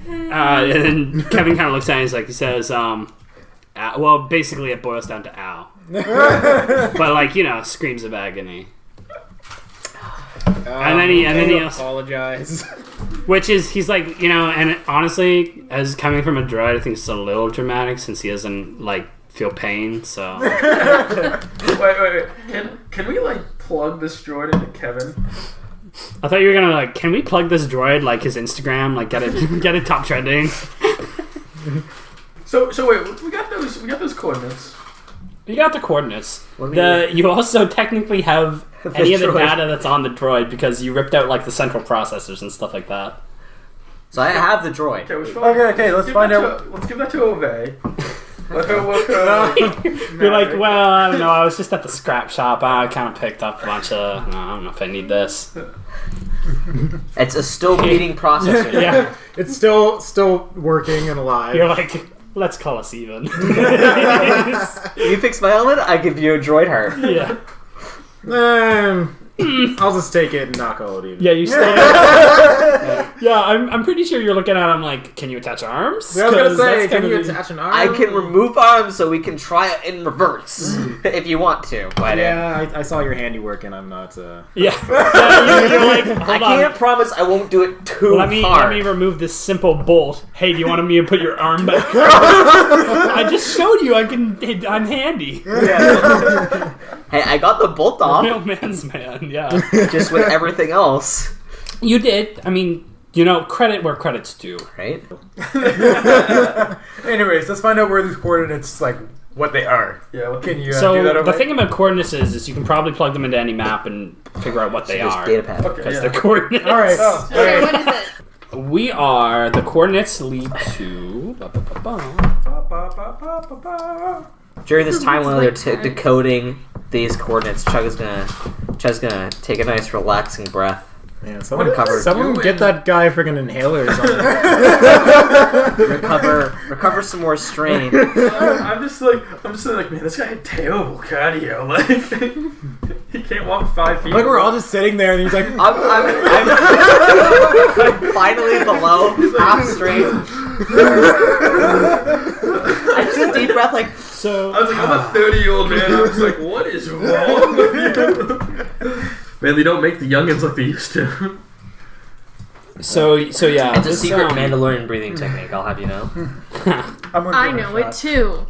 And then Kevin kind of looks at it and he says, well, basically it boils down to ow. But like, screams of agony. And then he apologize. Which is, he's like, you know, and honestly, as coming from a droid, I think it's a little dramatic since he doesn't, like, feel pain, so... Wait. Can we, like, plug this droid into Kevin? I thought you were gonna, like, can we plug this droid, like, his Instagram, like, get it top trending? So wait, we got those coordinates. You got the coordinates. You also technically have any of the data that's on the droid because you ripped out, like, the central processors and stuff like that. So I have the droid. Okay, let's find out. Let's give that to Ovee. You're like, well, I don't know, I was just at the scrap shop. I kind of picked up a bunch of... I don't know if I need this. It's a still beating processor. Yeah. It's still working and alive. You're like, let's call us even. You fix my helmet, I give you a droid heart. Yeah. I'll just take it and not call it even. Yeah, you still... Yeah, I'm pretty sure you're looking at him like, can you attach arms? I was gonna say, that's can gonna you be- attach an arm? I can remove arms so we can try it in reverse if you want to. But Yeah, I saw your handiwork and I'm not. Yeah. You're like, hold I on. can't promise I won't do it too Let me hard. remove this simple bolt. Hey, do you want me to put your arm back? I just showed you. I'm handy. Yeah. Hey, I got the bolt off. Real man's man. Yeah. Just with everything else, You did. I mean, you know, credit where credit's due. right? Anyways, let's find out where these coordinates, like, what they are. Yeah. Can you So do that? the thing about coordinates is you can probably plug them into any map and figure out what they Just are data pad. Okay. because Yeah. they're coordinates. All right. Okay, what is it? We are the coordinates lead to. During this time while they're decoding these coordinates, Chud's gonna take a nice relaxing breath. Yeah, doing? someone get that guy freaking inhalers on. recover some more strain. I'm just like, man, this guy had terrible cardio. Like, he can't walk 5 feet. Like we're all just sitting there and he's like, I'm finally below half strain. I just a deep breath, like. So I was like, I'm a 30-year-old man. I was like, what is wrong with you? Man, they don't make the youngins like they used to. So yeah, It's a this, secret Mandalorian breathing technique, I'll have you know. I know it too.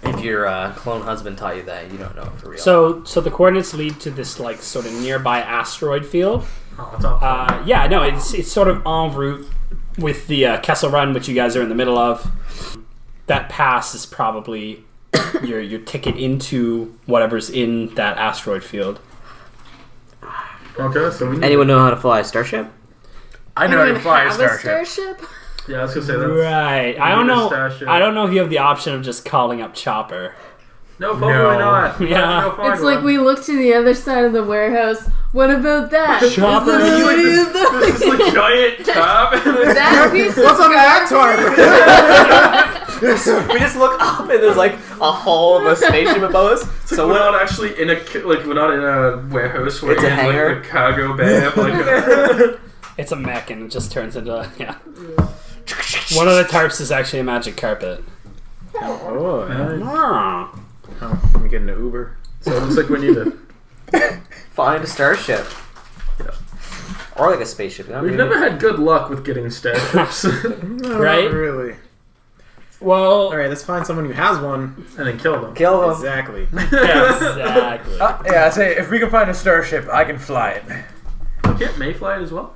If your clone husband taught you that, you don't know it for real. So the coordinates lead to this like sort of nearby asteroid field. Oh, it's awful. Yeah, no, it's sort of en route with the Kessel Run, which you guys are in the middle of. That pass is probably your ticket into whatever's in that asteroid field. Okay, so we need... Anyone know how to fly a starship? I know how to Anyone fly a have starship. starship? Yeah, I was gonna say that. Right. I need don't a know. starship. I don't know if you have the option of just calling up Chopper. No, probably No. not. Yeah. We'll have to go find It's like one. we look to the other side of the warehouse. What about that? Chopper. Is this what he is doing? This is like giant top. That piece what's of on that tarp? We just look up and there's like a hull of a spaceship above us. So So we're what? not actually in a we're not in a warehouse. We're It's a in hangar? like a cargo bay. Of, like a, It's a mech and it just turns into One of the tarps is actually a magic carpet. Oh, yeah. Ah. Let me get an Uber. so it looks like we need it. Find a starship. Yeah. Or like a spaceship. You know? We've never had good luck with getting starships, No, Right? Not really. Well, Alright, let's find someone who has one. and then kill them. Kill them. Exactly. exactly. Yeah, I say if we can find a starship, I can fly it. Can't May fly it as well?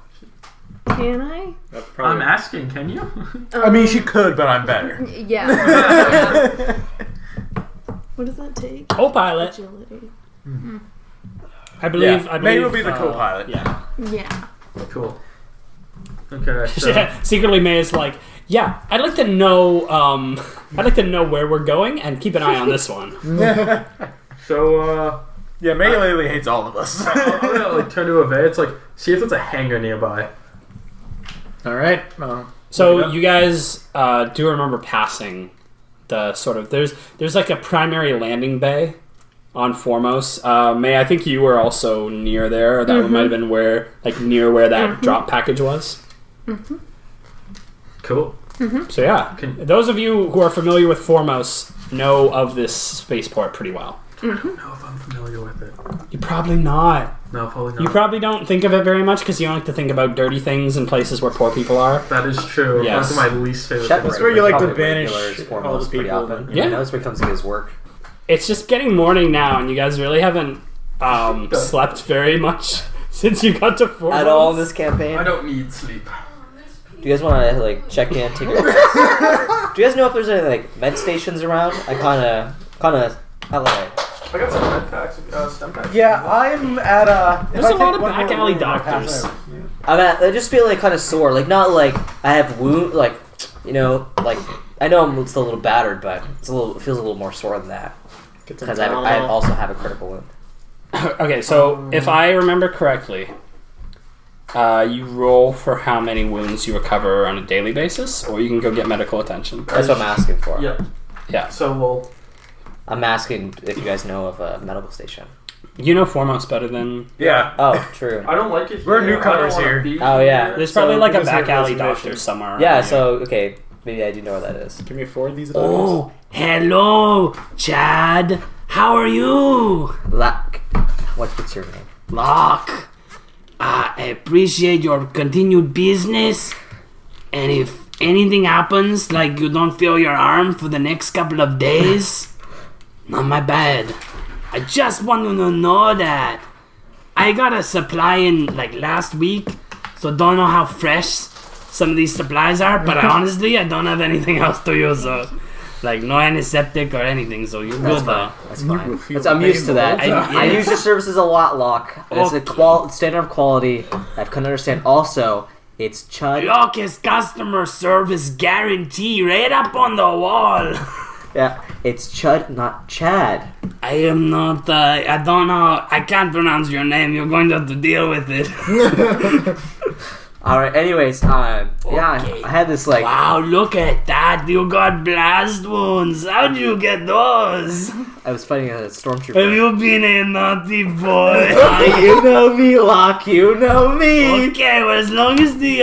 Can I? That's I'm probably... asking. Can you? I mean, she could, but I'm better. Yeah. What does that take? Co-pilot. Agility. I believe. I believe May will be the co-pilot. Yeah. Yeah. Cool. Okay. So, Yeah. Secretly, May is like, yeah. I'd like to know. I'd like to know where we're going and keep an eye on this one. so Yeah, May literally hates all of us. I'm gonna like turn to Ovee. It's like see if there's a hangar nearby. Alright. So you guys do remember passing the sort of there's like a primary landing bay on Foremost. May, I think you were also near there. Or that might have been near where that drop package was. Cool. So yeah, those of you who are familiar with Foremost know of this spaceport pretty well. I don't know if I'm familiar with it. You're probably not. No, probably not. You probably don't think of it very much because you don't like to think about dirty things and places where poor people are. That is true. Yes. That's my least favorite Shep thing. That's where you like to probably banish regulars all the foremost pretty people. often. Yeah. That's what comes to his work. It's just getting morning now, and you guys really haven't slept very much since you got to 4 At all in this campaign. I don't need sleep. Do you guys want to like check in, take a rest? Do you guys know if there's any like med stations around? I kind of, I got some med packs, stem packs. Yeah, I'm at There's a lot of back alley doctors. I just feel like kind of sore. Like not like I have wound, like like I know I'm still a little battered, but it feels a little more sore than that because I also have a critical wound. Okay, so if I remember correctly, you roll for how many wounds you recover on a daily basis, or you can go get medical attention. That's what I'm asking for. Yeah. Yeah. So I'm asking if you guys know of a medical station. You know Foremost better than... Yeah. Oh, true. I don't like it here. We're newcomers I don't wanna here. be Oh, yeah. here. There's probably So like a this is back a alley reservation. doctor somewhere. Yeah. around So okay, maybe I do know where that is. Can we afford these? Oh, hello, Chad. How are you? Lack. What's your name? Locke. I appreciate your continued business. And if anything happens, like you don't feel your arm for the next couple of days, not my bad. I just want you to know that I got a supply in like last week, so don't know how fresh some of these supplies are, but honestly, I don't have anything else to use, so like no antiseptic or anything, so you're good though. That's fine. I'm used to that. I use your services a lot, Locke. It's a standard of quality I can understand. Also, it's Chud. Look, his customer service guarantee right up on the wall. Yeah, it's Chud, not Chad. I am not, I don't know, I can't pronounce your name, you're going to have to deal with it. Alright, anyways, yeah, I had this like... Wow, look at that, you got blast wounds, how'd you get those? I was fighting a stormtrooper. Have you been a naughty boy? You know me, Locke, you know me! Okay, well as long as these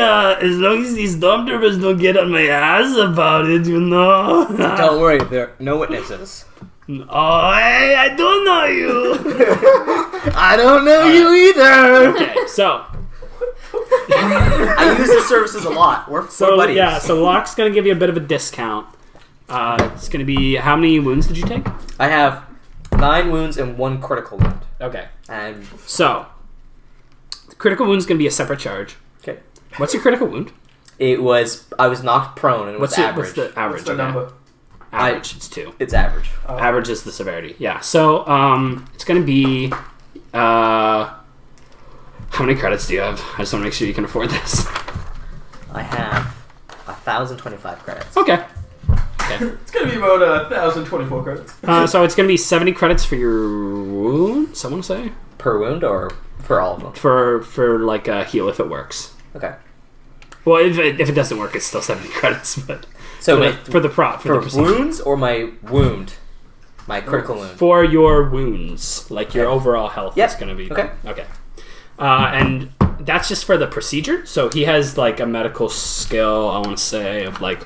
stormtroopers don't get on my ass about it, you know. Don't worry, there are no witnesses. Oh, hey, I don't know you. I don't know you either! Okay, so... I use the services a lot. We're buddies. Yeah, so Locke's gonna give you a bit of a discount. It's gonna be, how many wounds did you take? I have 9 wounds and 1 critical wound. Okay. And So, the critical wound's gonna be a separate charge. okay, What's your critical wound? I was knocked prone and it was average. What's the average? What's the okay. number? Average, it's 2. It's average. Average is the severity. Yeah. So, it's gonna be, how many credits do you have? I just want to make sure you can afford this. I have 1,025 credits. Okay. It's gonna be about 1,024 credits. So it's gonna be 70 credits for your wounds, I want to say. Per wound or for all of them? For like a heal if it works. Okay. Well, if it doesn't work, it's still 70 credits. But So for the procedure. wounds or my wound? My critical wound. For your wounds, like your Okay. overall health Yep. is going to be... Okay. Okay. And that's just for the procedure. So he has like a medical skill, I want to say, of like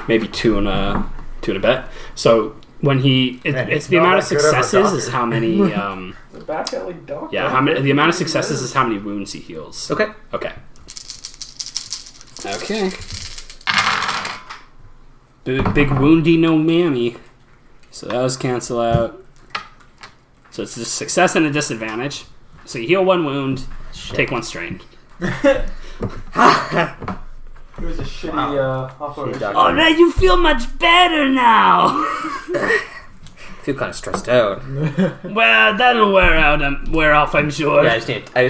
maybe 2 and a bit. So when it's the amount of successes is how many... The back alley doctor. yeah, the amount of successes is how many wounds he heals. Okay. Okay. Okay. Big woundy no mammy. So those cancel out. So it's a success and a disadvantage. So you heal 1 wound, take 1 strain. It was a shitty operation. Alright, you feel much better now! I feel kind of stressed out. Well, that'll wear off, I'm sure. Yeah, I just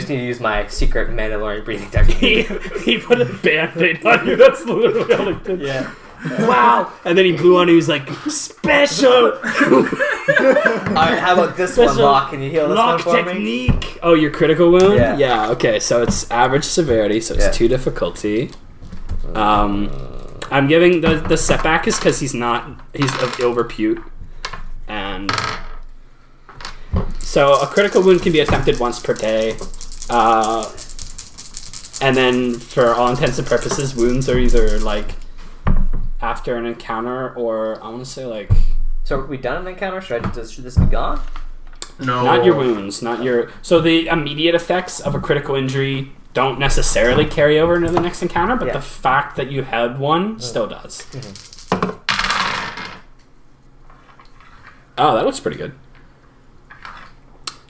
need to use my secret Mandalorian breathing technique. he put a band-aid on you, that's literally all he did. Yeah. Wow! And then he blew on you, he was like, special! Alright, how about this one, Special Locke? Can you heal this Lock one for me? technique! Oh, your critical wound? Yeah. Okay, so it's average severity, so it's Yeah. 2 difficulty. I'm giving the setback is because he's of ill repute. And so a critical wound can be attempted once per day. And then for all intents and purposes, wounds are either like after an encounter or I want to say like... So are we done an encounter? Should this be gone? No. Not your wounds, not your... So the immediate effects of a critical injury don't necessarily carry over into the next encounter, but the fact that you had one still does. Oh, that looks pretty good.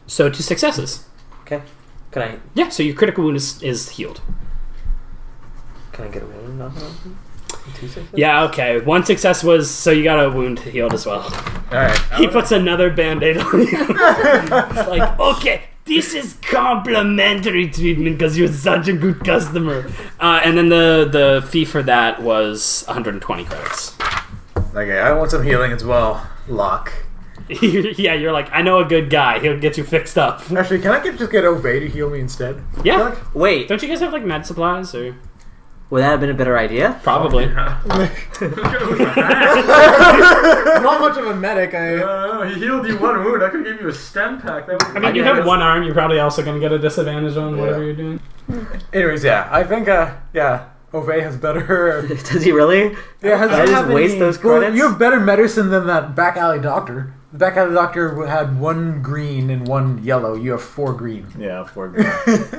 So 2 successes. Okay. Can I Yeah, so your critical wound is healed. get a wound on him? 2 successes? Yeah, okay. 1 success was... So you got a wound healed as well. Alright. He puts another band-aid on you. It's like, okay, this is complimentary treatment because you're such a good customer. And then the fee for that was 120 credits. Okay, I want some healing as well. Lock. Yeah, you're like, I know a good guy. He'll get you fixed up. Actually, can I just get Ovee to heal me instead? Yeah. Wait, Don't you guys have like med supplies or would that have been a better idea? probably? I'm not much of a medic. He healed you 1 wound. I could give you a stem pack. That would I mean, you have 1 arm. You're probably also going to get a disadvantage on whatever you're doing. Anyways, yeah, I think, Ovee has better... Does he really? Yeah, has I just waste those credits? Well, you have better medicine than that back alley doctor. The back alley doctor had 1 green and 1 yellow. You have 4 green. Yeah, 4 green.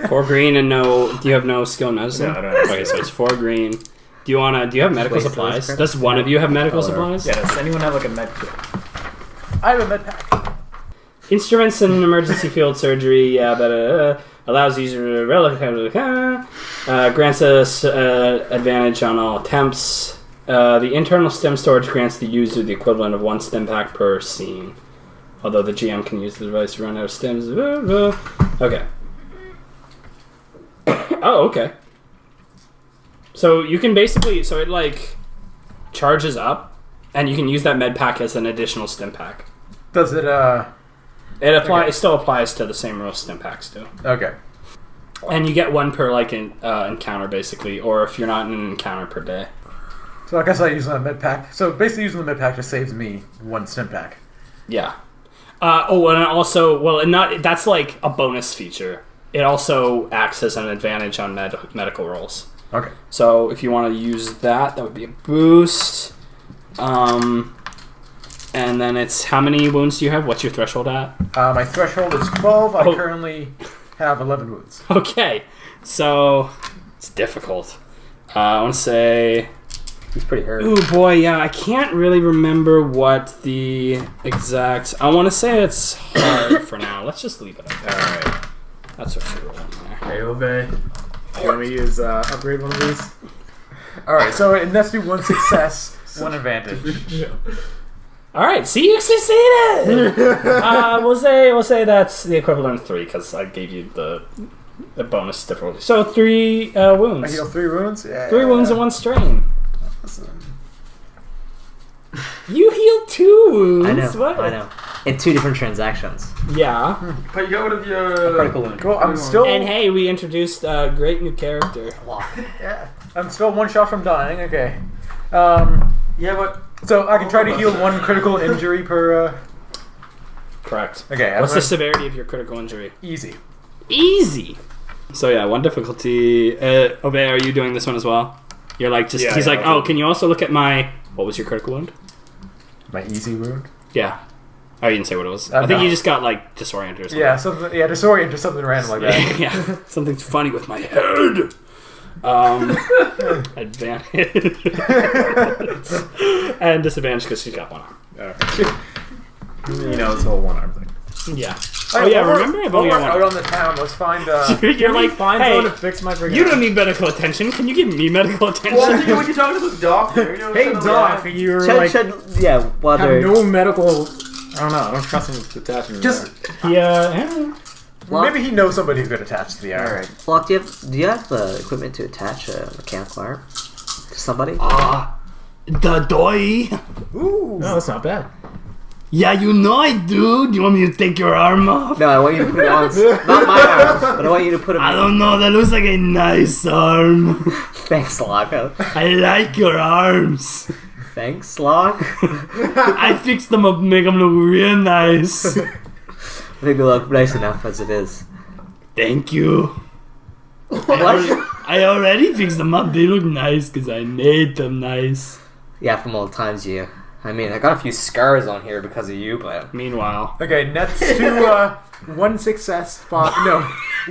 4 green and no... Do you have no skill in medicine? No, I don't have Okay, so it's 4 green. Do you have medical waste those supplies? credits? Does one of you have medical supplies? Yeah, does anyone have like a med kit? I have a med pack. Instruments and emergency field surgery, allows user grants us advantage on all attempts. The internal stem storage grants the user the equivalent of 1 stem pack per scene. Although the GM can use the device to run out of stems. Okay. Oh, okay. So you can basically... So it like charges up, and you can use that med pack as an additional stem pack. Does it, It still applies to the same row stem packs too. Okay. And you get 1 per like encounter basically, or if you're not in an encounter per day. So I guess I use the med pack. So basically using the med pack just saves me 1 stim pack. Yeah. And also, that's like a bonus feature. It also acts as an advantage on medical rolls. Okay. So if you want to use that would be a boost. And then it's how many wounds do you have? What's your threshold at? My threshold is 12. I currently have 11 wounds. Okay, so it's difficult. I want to say... He's pretty hurt. Ooh, boy, yeah, I can't really remember what the exact... I want to say it's hard for now. Let's just leave it at that. Alright. That's what we're doing there. Hey, Ovee. Let me use upgrade one of these. Alright, so let's do 1 success, 1 advantage. All right, see, you succeeded! We'll say that's the equivalent of 3, because I gave you the bonus difficulty. So 3 wounds. I heal 3 wounds? Yeah. 3 wounds and 1 strain. Awesome. You healed 2 wounds. I know. In 2 different transactions. Yeah. But you got rid of your... Critical wound. Cool, I'm still... And hey, we introduced a great new character. Yeah. I'm still 1 shot from dying, okay. Yeah, but... So I can try to heal 1 critical injury per... Correct. Okay. What's the severity of your critical injury? Easy. Easy! So yeah, 1 difficulty. Ovee, are you doing this one as well? You're like, just... Yeah, he's yeah, like, I'll oh, can you also look at my... What was your critical wound? My easy wound? Yeah. Oh, you didn't say what it was. I think no. you just got, like, disoriented or something. Yeah, disorient or something random like that. Yeah. Something's funny with my head. Advantage. And disadvantage because she's got 1 arm. You know, this whole 1 arm thing. Yeah. Oh, yeah, remember? I've only got 1 out arm. on the town, let's find... You're like, Find hey, someone to fix my friggin' you don't need medical attention. Can you give me medical attention? Well, when you're talking to the doctor, you know... Hey, Doc, you're like... While have they're... no medical... I don't know. I don't trust him to attach me. Just... Yeah. Maybe he knows somebody who could attach to the arm. Alright. Flock, do you have the equipment to attach a mechanical arm to somebody? The doy? Ooh. No, that's not bad. Yeah, you know I do. Do you want me to take your arm off? No, I want you to put it on. Not my arm, but I want you to put it. I don't know. That looks like a nice arm. Thanks, Slock. I like your arms. Thanks, Slock. I fixed them up, make them look real nice. I think they look nice enough as it is. Thank you. What? I already fixed them up. They look nice because I made them nice. Yeah, from all the times you I mean, I got a few scars on here because of you, but... Meanwhile. Okay, nets to 1 success, 5... No,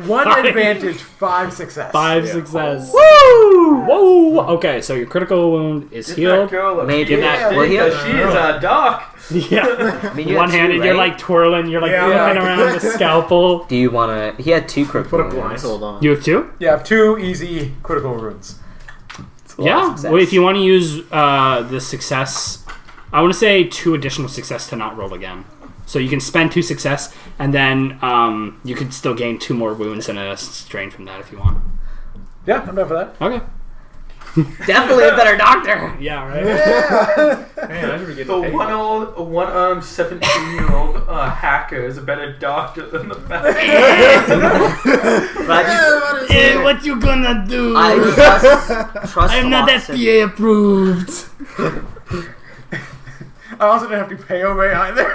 1 advantage, 5 success. 5 Yeah. success. Woo! Whoa! Okay, so your critical wound is Get healed. that girl a Maybe big that stick, will heal. 'cause she is a doc. Yeah. I mean, you had One-handed, 2, you're right? like twirling, you're like Yeah. looking around the scalpel. Do you want to... He had 2 critical Put a wounds. blindfold on. You have 2? You have 2 easy critical wounds. It's a lot of Yeah. success. Well, if you want to use the success, I want to say 2 additional success to not roll again. So you can spend 2 success, and then you could still gain 2 more wounds and a strain from that if you want. Yeah, I'm down for that. Okay. Definitely a better doctor! Yeah, right? Man, I should be getting The paid. one-armed 17-year-old hacker is a better doctor than the fact. But I just... Hey, what you gonna do? I trust I'm not Philosopher. FDA approved. I also didn't have to pay Ovee either.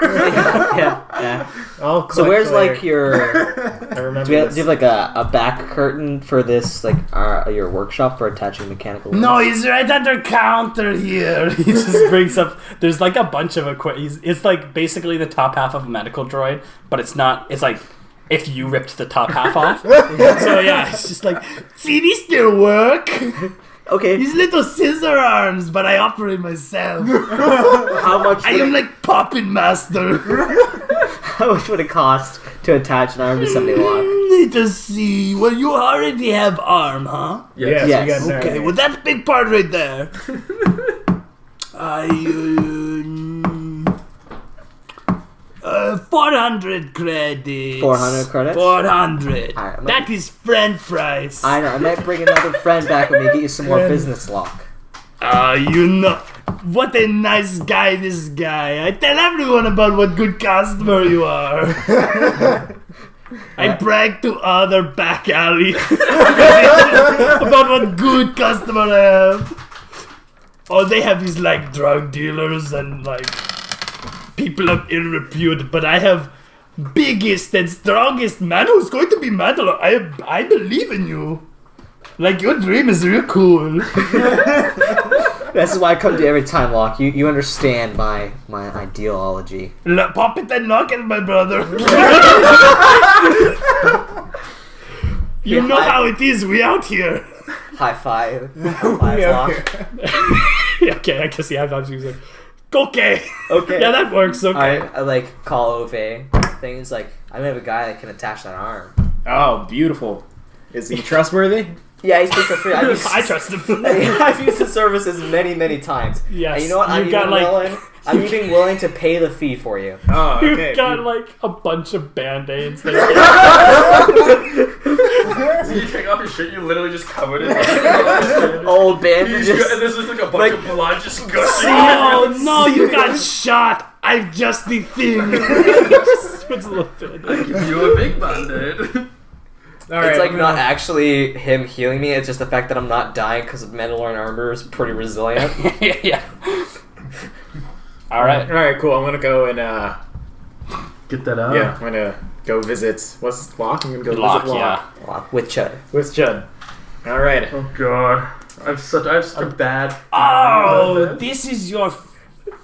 yeah. I'll So click where's later. like your... I remember Do you this. have like a back curtain for this, like your workshop for attaching mechanical limbs? No, he's right at the counter here. He just brings up. There's like a bunch of equipment. It's like basically the top half of a medical droid, but it's not. It's like if you ripped the top half off. So yeah, it's just like, See, these still work. Okay, These little scissor arms, but I operate myself. how much? I Would am it, like Poppin' Master. how much would it cost to attach an arm to somebody lock? Let us see. Well, you already have arm, huh? Yes, Yes. we got an Okay, arm. well, that's a big part right there. I, 400 credits. 400 credits? 400. Alright, That is friend price. I know. I might bring another friend back with me. Get you some more business lock. You know, what a nice guy this guy. I tell everyone about what good customer you are. I brag to other back alley about what good customer I have. All they have is like drug dealers and like people of ill repute, but I have biggest and strongest man who's going to be metal. I believe in you. Like, your dream is real cool. This is why I come to you every time, Locke. You understand my ideology. Pop it and lock it, my brother. You know how it is, we out here. High five. High five, Locke. okay, I guess yeah. I thought she was like, Okay. Okay. Yeah, that works. Okay. I like call Ovee. Things like I have a guy that can attach that arm. Oh, beautiful. Is he trustworthy? Yeah, he's paid for free. I trust him. I've used his services many times. Yes, And you know what? I'm you've got, I'm even willing to pay the fee for you. Oh, You've okay. got like a bunch of band-aids. That So you take off your shirt, you literally just covered it. Old And bandages. there's just like a bunch of blood just gushing. Oh no, you got shot. I'm just the thing. just puts a little band-aid. You a big bandit. All right, It's like I'm not gonna- actually him healing me. It's just the fact that I'm not dying because Mandalorian armor is pretty resilient. yeah. All right. All right, cool. I'm gonna go and Get that out. yeah, I'm gonna go visit. What's Locke? I'm gonna go Lock, visit Locke. yeah. With Chud. With Chud. All right. Oh god. I have such a bad. Oh, this is your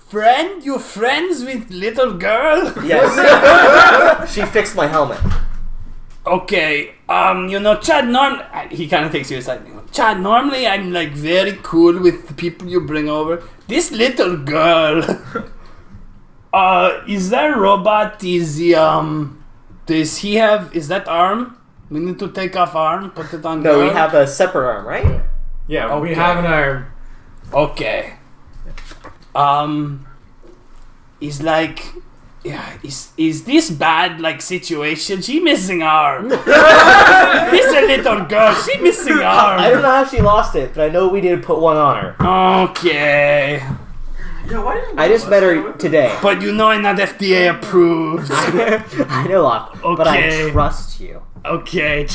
friend? You friends with little girl? Yes. She fixed my helmet. Okay, you know, Chad, he kind of takes you aside. Chad, normally I'm like very cool with the people you bring over. This little girl, is that robot, is that arm? We need to take off arm, put it on No, we girl? have a separate arm, right? Yeah, we Okay. have an arm. Okay. Is like, yeah, is this bad like situation? She missing arm. This a little girl. She missing arm. I don't know how she lost it, but I know we did put one on her. Okay, Yeah, why didn't I just met her today. but you know I'm not FDA approved. I know, Locke, but I Okay. trust you. Okay.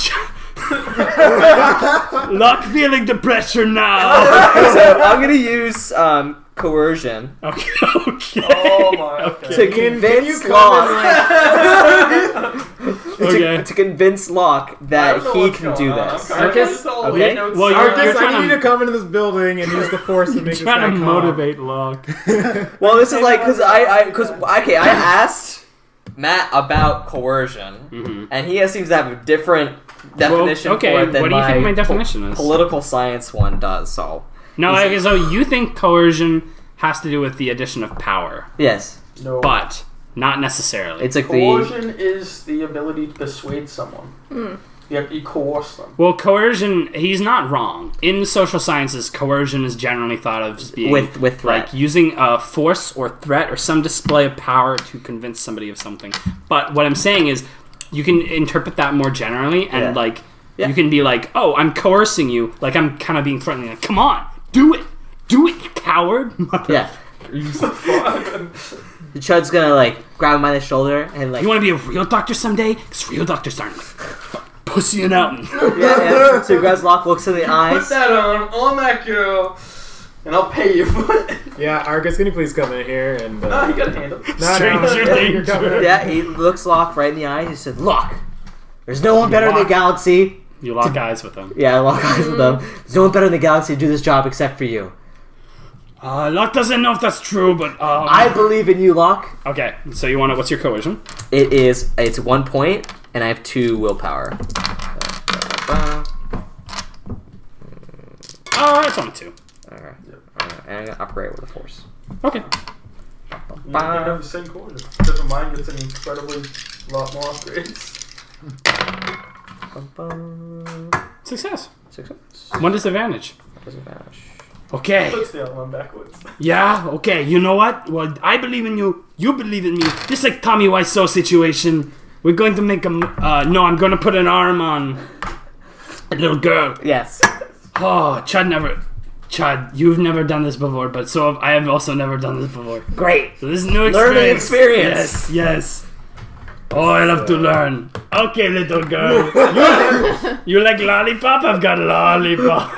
Luck feeling the pressure now. So I'm gonna use coercion Okay. Okay. Oh my. Okay. to Can you convince come Locke. and Okay. to convince Locke I that don't know he what's can going do on. this. I'm Arcus, okay. Well, you're Arcus, I trying need you to come into this building and use the force to make this trying guy to calm. motivate Locke. Well, this is like because I asked Matt about coercion, and he seems to have a different definition okay, for it than what do you think my definition is? political science one does. So No, okay, so you think coercion has to do with the addition of power, yes, No. but not necessarily. it's like Coercion is the ability to persuade someone. You coerce them. Well, coercion, he's not wrong. In social sciences, coercion is generally thought of as being with threat. like using a force or threat or some display of power to convince somebody of something. But what I'm saying is, you can interpret that more generally, and you can be like, "Oh, I'm coercing you," like I'm kind of being threatening. Like, come on, do it, you coward. Yeah. Chud's gonna like grab him by the shoulder and like. You want to be a real doctor someday? Because real doctors aren't like pussying out. Yeah. So he grabs Locke, looks in the Put eyes. that on that girl, and I'll pay you for it. Yeah, Arcus, can you please come in here and... No, you gotta handle it. Stranger You're coming in. Yeah, he looks Locke right in the eyes. He said, "Locke, there's no one better in the galaxy." You lock eyes with them. Yeah, Locke eyes with them. There's no one better in the galaxy to do this job except for you. Locke doesn't know if that's true, but I believe in you, Locke. okay. So you want to? What's your coercion? It's 1 point, and I have 2 willpower. Oh, it's only 2. Alright. And I'm gonna upgrade with a force. Okay. You have the same coercion. Different mine gets an incredibly lot more upgrades. Success. Success. One disadvantage. Disadvantage. Okay. Puts the other one backwards. Yeah. Okay. You know what? Well, I believe in you. You believe in me. Just like Tommy Wiseau situation. We're going to make a. No, I'm going to put an arm on a little girl. Yes. Oh, Chud, you've never done this before, but I have also never done this before. Great. So this is new experience. Learning experience. Yes. Oh, I love to learn. Okay, little girl. You like lollipop? I've got lollipop.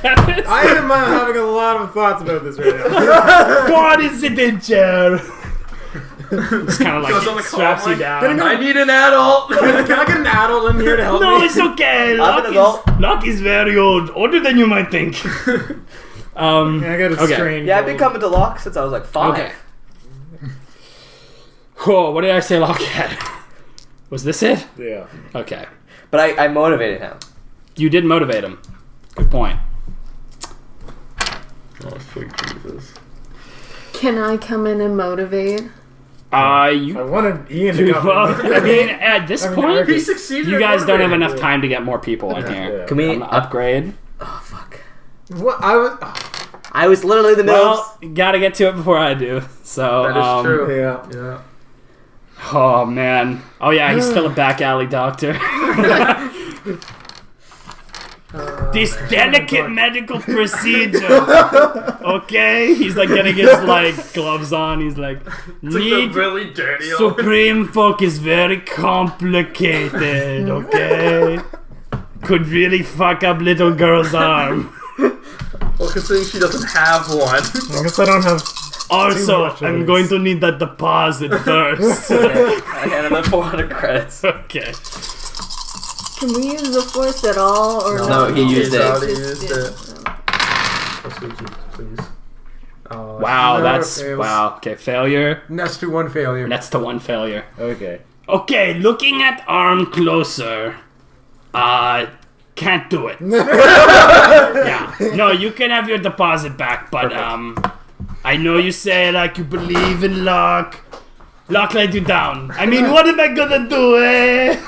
I am having a lot of thoughts about this right now. Go on and sit in chair. It's kind of Goes on like the straps you collar, down. I need an adult. Can I get an adult in here to help No, me? it's okay. I'm an adult. Locke is very old. Older than you might think. I got a Okay. strange... Yeah, I've been coming to Locke since I was like 5. Okay. Oh, what did I say Locke had? Was this it? Yeah. Okay. But I motivated him. You did motivate him. Good point. Oh, sweet Jesus. Can I come in and motivate? I You wanted Ian to come well, in. I mean, at this point, He succeeded. you at guys don't have motivating. enough time to get more people in here. Yeah. Can we I'm gonna upgrade. Oh, fuck. What? I was literally in the middle Well, gotta get to it before I do. So, That is true. Yeah. Yeah. Oh man. Oh yeah, he's still a back alley doctor. This delicate medical procedure. Okay, he's like getting his like gloves on. He's like, It's like need the really dirty old. supreme folk is very complicated. Okay, could really fuck up little girl's arm. Well, considering she doesn't have one. I guess I don't have... Also, much of I'm this. going to need that deposit first. I had another 400 credits. Okay. Can we use the force at all, or No, he used He's it. already Just- used it. Oh, sweet Jesus, please. Wow, no, that's fails. wow. Okay, failure. Next to 1 failure. That's to 1 failure. Okay. Okay, looking at arm closer. Can't do it. Yeah. No, you can have your deposit back, but I know you say like you believe in Locke. Locke let you down. I mean, what am I gonna do, eh?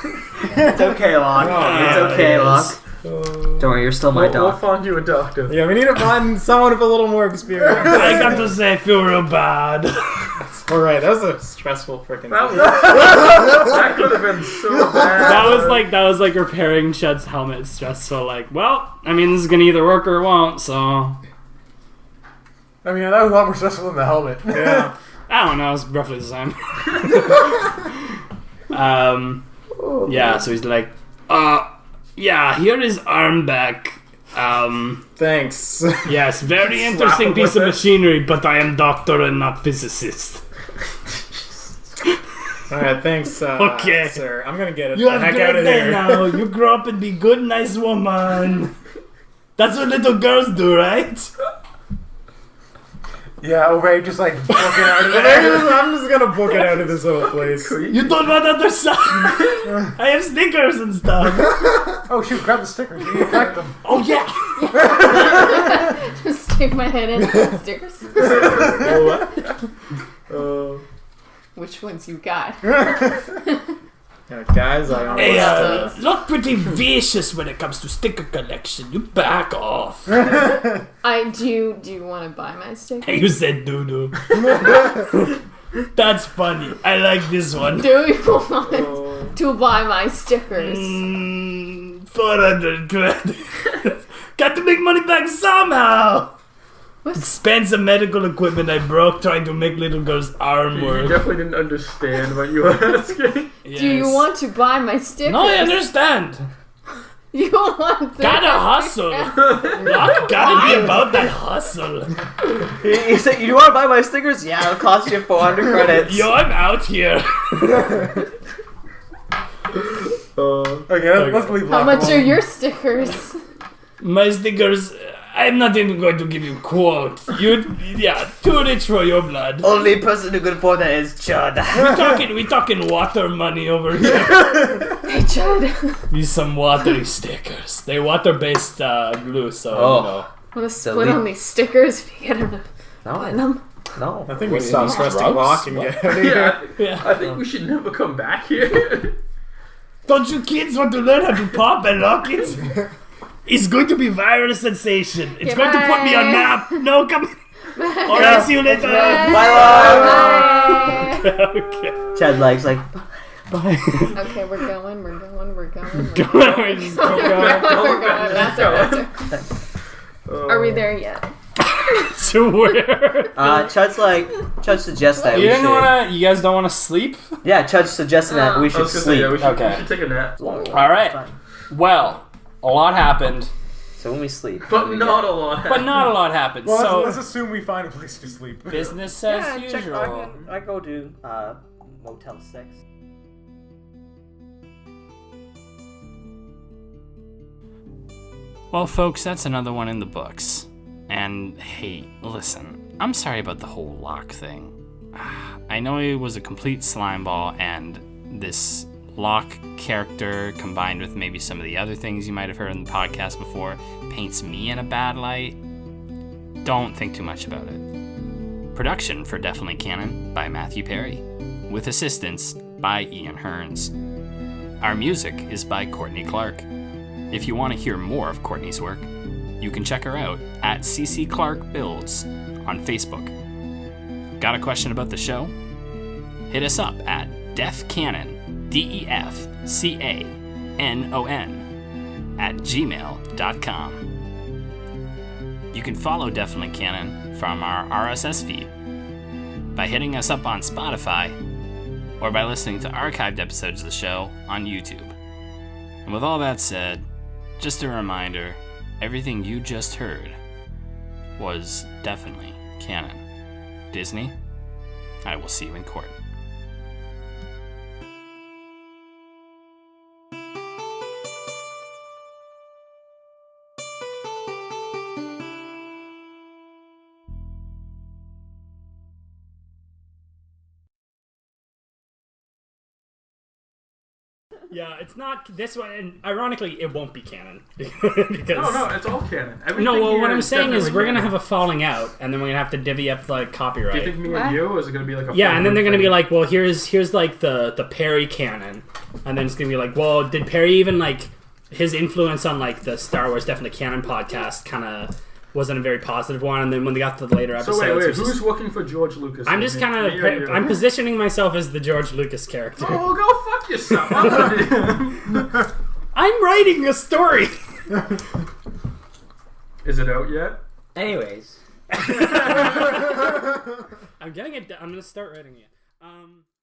It's okay, Locke. It's okay, yes. Locke. Don't worry, you're still my We'll dog. find you a doctor. Yeah, we need to find someone with a little more experience. I got to say, I feel real bad. Alright, that was a stressful freaking... That could have been so bad. That was like repairing Chud's helmet stressful. Like, well, I mean, this is gonna either work or it won't. So I mean, that was a lot more stressful than the helmet. Yeah. I don't know. It's roughly the same. Yeah. So he's like, yeah. Here is arm back. Thanks. Yes, very Slap interesting him piece with of it. machinery, but I am doctor and not physicist. Alright, thanks, Okay. sir. I'm gonna get it You the have heck great out of day here. now. You grow up and be good, nice woman. That's what little girls do, right? Yeah, Ovee just like booking out of there. I'm just gonna book it out of this whole place. You don't want other stuff. I have stickers and stuff. Oh shoot, grab the stickers. You need to collect them. Oh yeah. Just stick my head in the stickers. Which ones you got? Yeah, guys, I don't Hey, know. look pretty vicious when it comes to sticker collection. You back off. Do you want to buy my stickers? You said doo-doo. That's funny. I like this one. Do you want to buy my stickers? 400 credits. Got to make money back somehow. What? Expensive medical equipment I broke trying to make little girls' arm You work. definitely didn't understand what you were asking. Yes. Do you want to buy my stickers? No, I understand. You want them? Gotta hustle. Look, gotta be about that hustle. He said, "You want to buy my stickers? Yeah, it'll cost you 400 credits." Yo, I'm out here. Okay, let's leave. How much are your stickers? My stickers, I'm not even going to give you quote. Too rich for your blood. Only person who could afford that is Chud. We talking water money over here. Hey, Chud. These some watery stickers. They're water-based glue, so Oh. Want to split on these stickers if you get them to button them? No. I think we What, stop these trusting drugs? Locke and get out of here. Yeah, I think we should never come back here. Don't you kids want to learn how to pop and lock it? It's going to be viral sensation. It's going to put me on map. No, come. Alright, see you later. Bye. Okay. Chud likes like, bye. Okay, we're going. We're just That's it. Are we there yet? to where? Chud suggests that You we didn't should. wanna. You guys don't want to sleep? Yeah, Chud's suggesting that we I should was gonna say, sleep. yeah, we Okay. should take a nap. All right. Well, a lot happened, So when we sleep, But not a lot. but not a lot happened. Well, So let's assume we find a place to sleep. business as usual. I go to Motel 6. Well, folks, that's another one in the books. And hey, listen, I'm sorry about the whole Locke thing. I know he was a complete slimeball, and this Locke character, combined with maybe some of the other things you might have heard in the podcast before, paints me in a bad light. Don't think too much about it. Production for Definitely Canon by Matthew Perry, with assistance by Ian Hearns. Our music is by Courtney Clark. If you want to hear more of Courtney's work, you can check her out at CC Clark Builds on Facebook. Got a question about the show? Hit us up at defcanon, DEFCANON, at gmail.com. You can follow Definitely Canon from our RSS feed by hitting us up on Spotify or by listening to archived episodes of the show on YouTube. And with all that said, just a reminder, everything you just heard was definitely canon. Disney, I will see you in court. Yeah, it's not this one, and ironically, it won't be canon because No, it's all canon. Everything No, well, here what I'm is saying is definitely we're gonna canon. have a falling out, and then we're gonna have to divvy up the copyright. Do you think me What? and you, or is it gonna be like a Yeah, full and then they're group gonna be thing? like, well, here's like the Perry canon, and then it's gonna be like, well, did Perry even like his influence on like the Star Wars Definitely Canon podcast kind of wasn't a very positive one, and then when they got to the later episodes, So wait, it was who's just- working for George Lucas? I'm just kind Me or you? of I'm positioning myself as the George Lucas character. Oh, go fuck yourself. I'm I'm writing a story. Is it out yet? Anyways. I'm getting it. I'm gonna start writing it.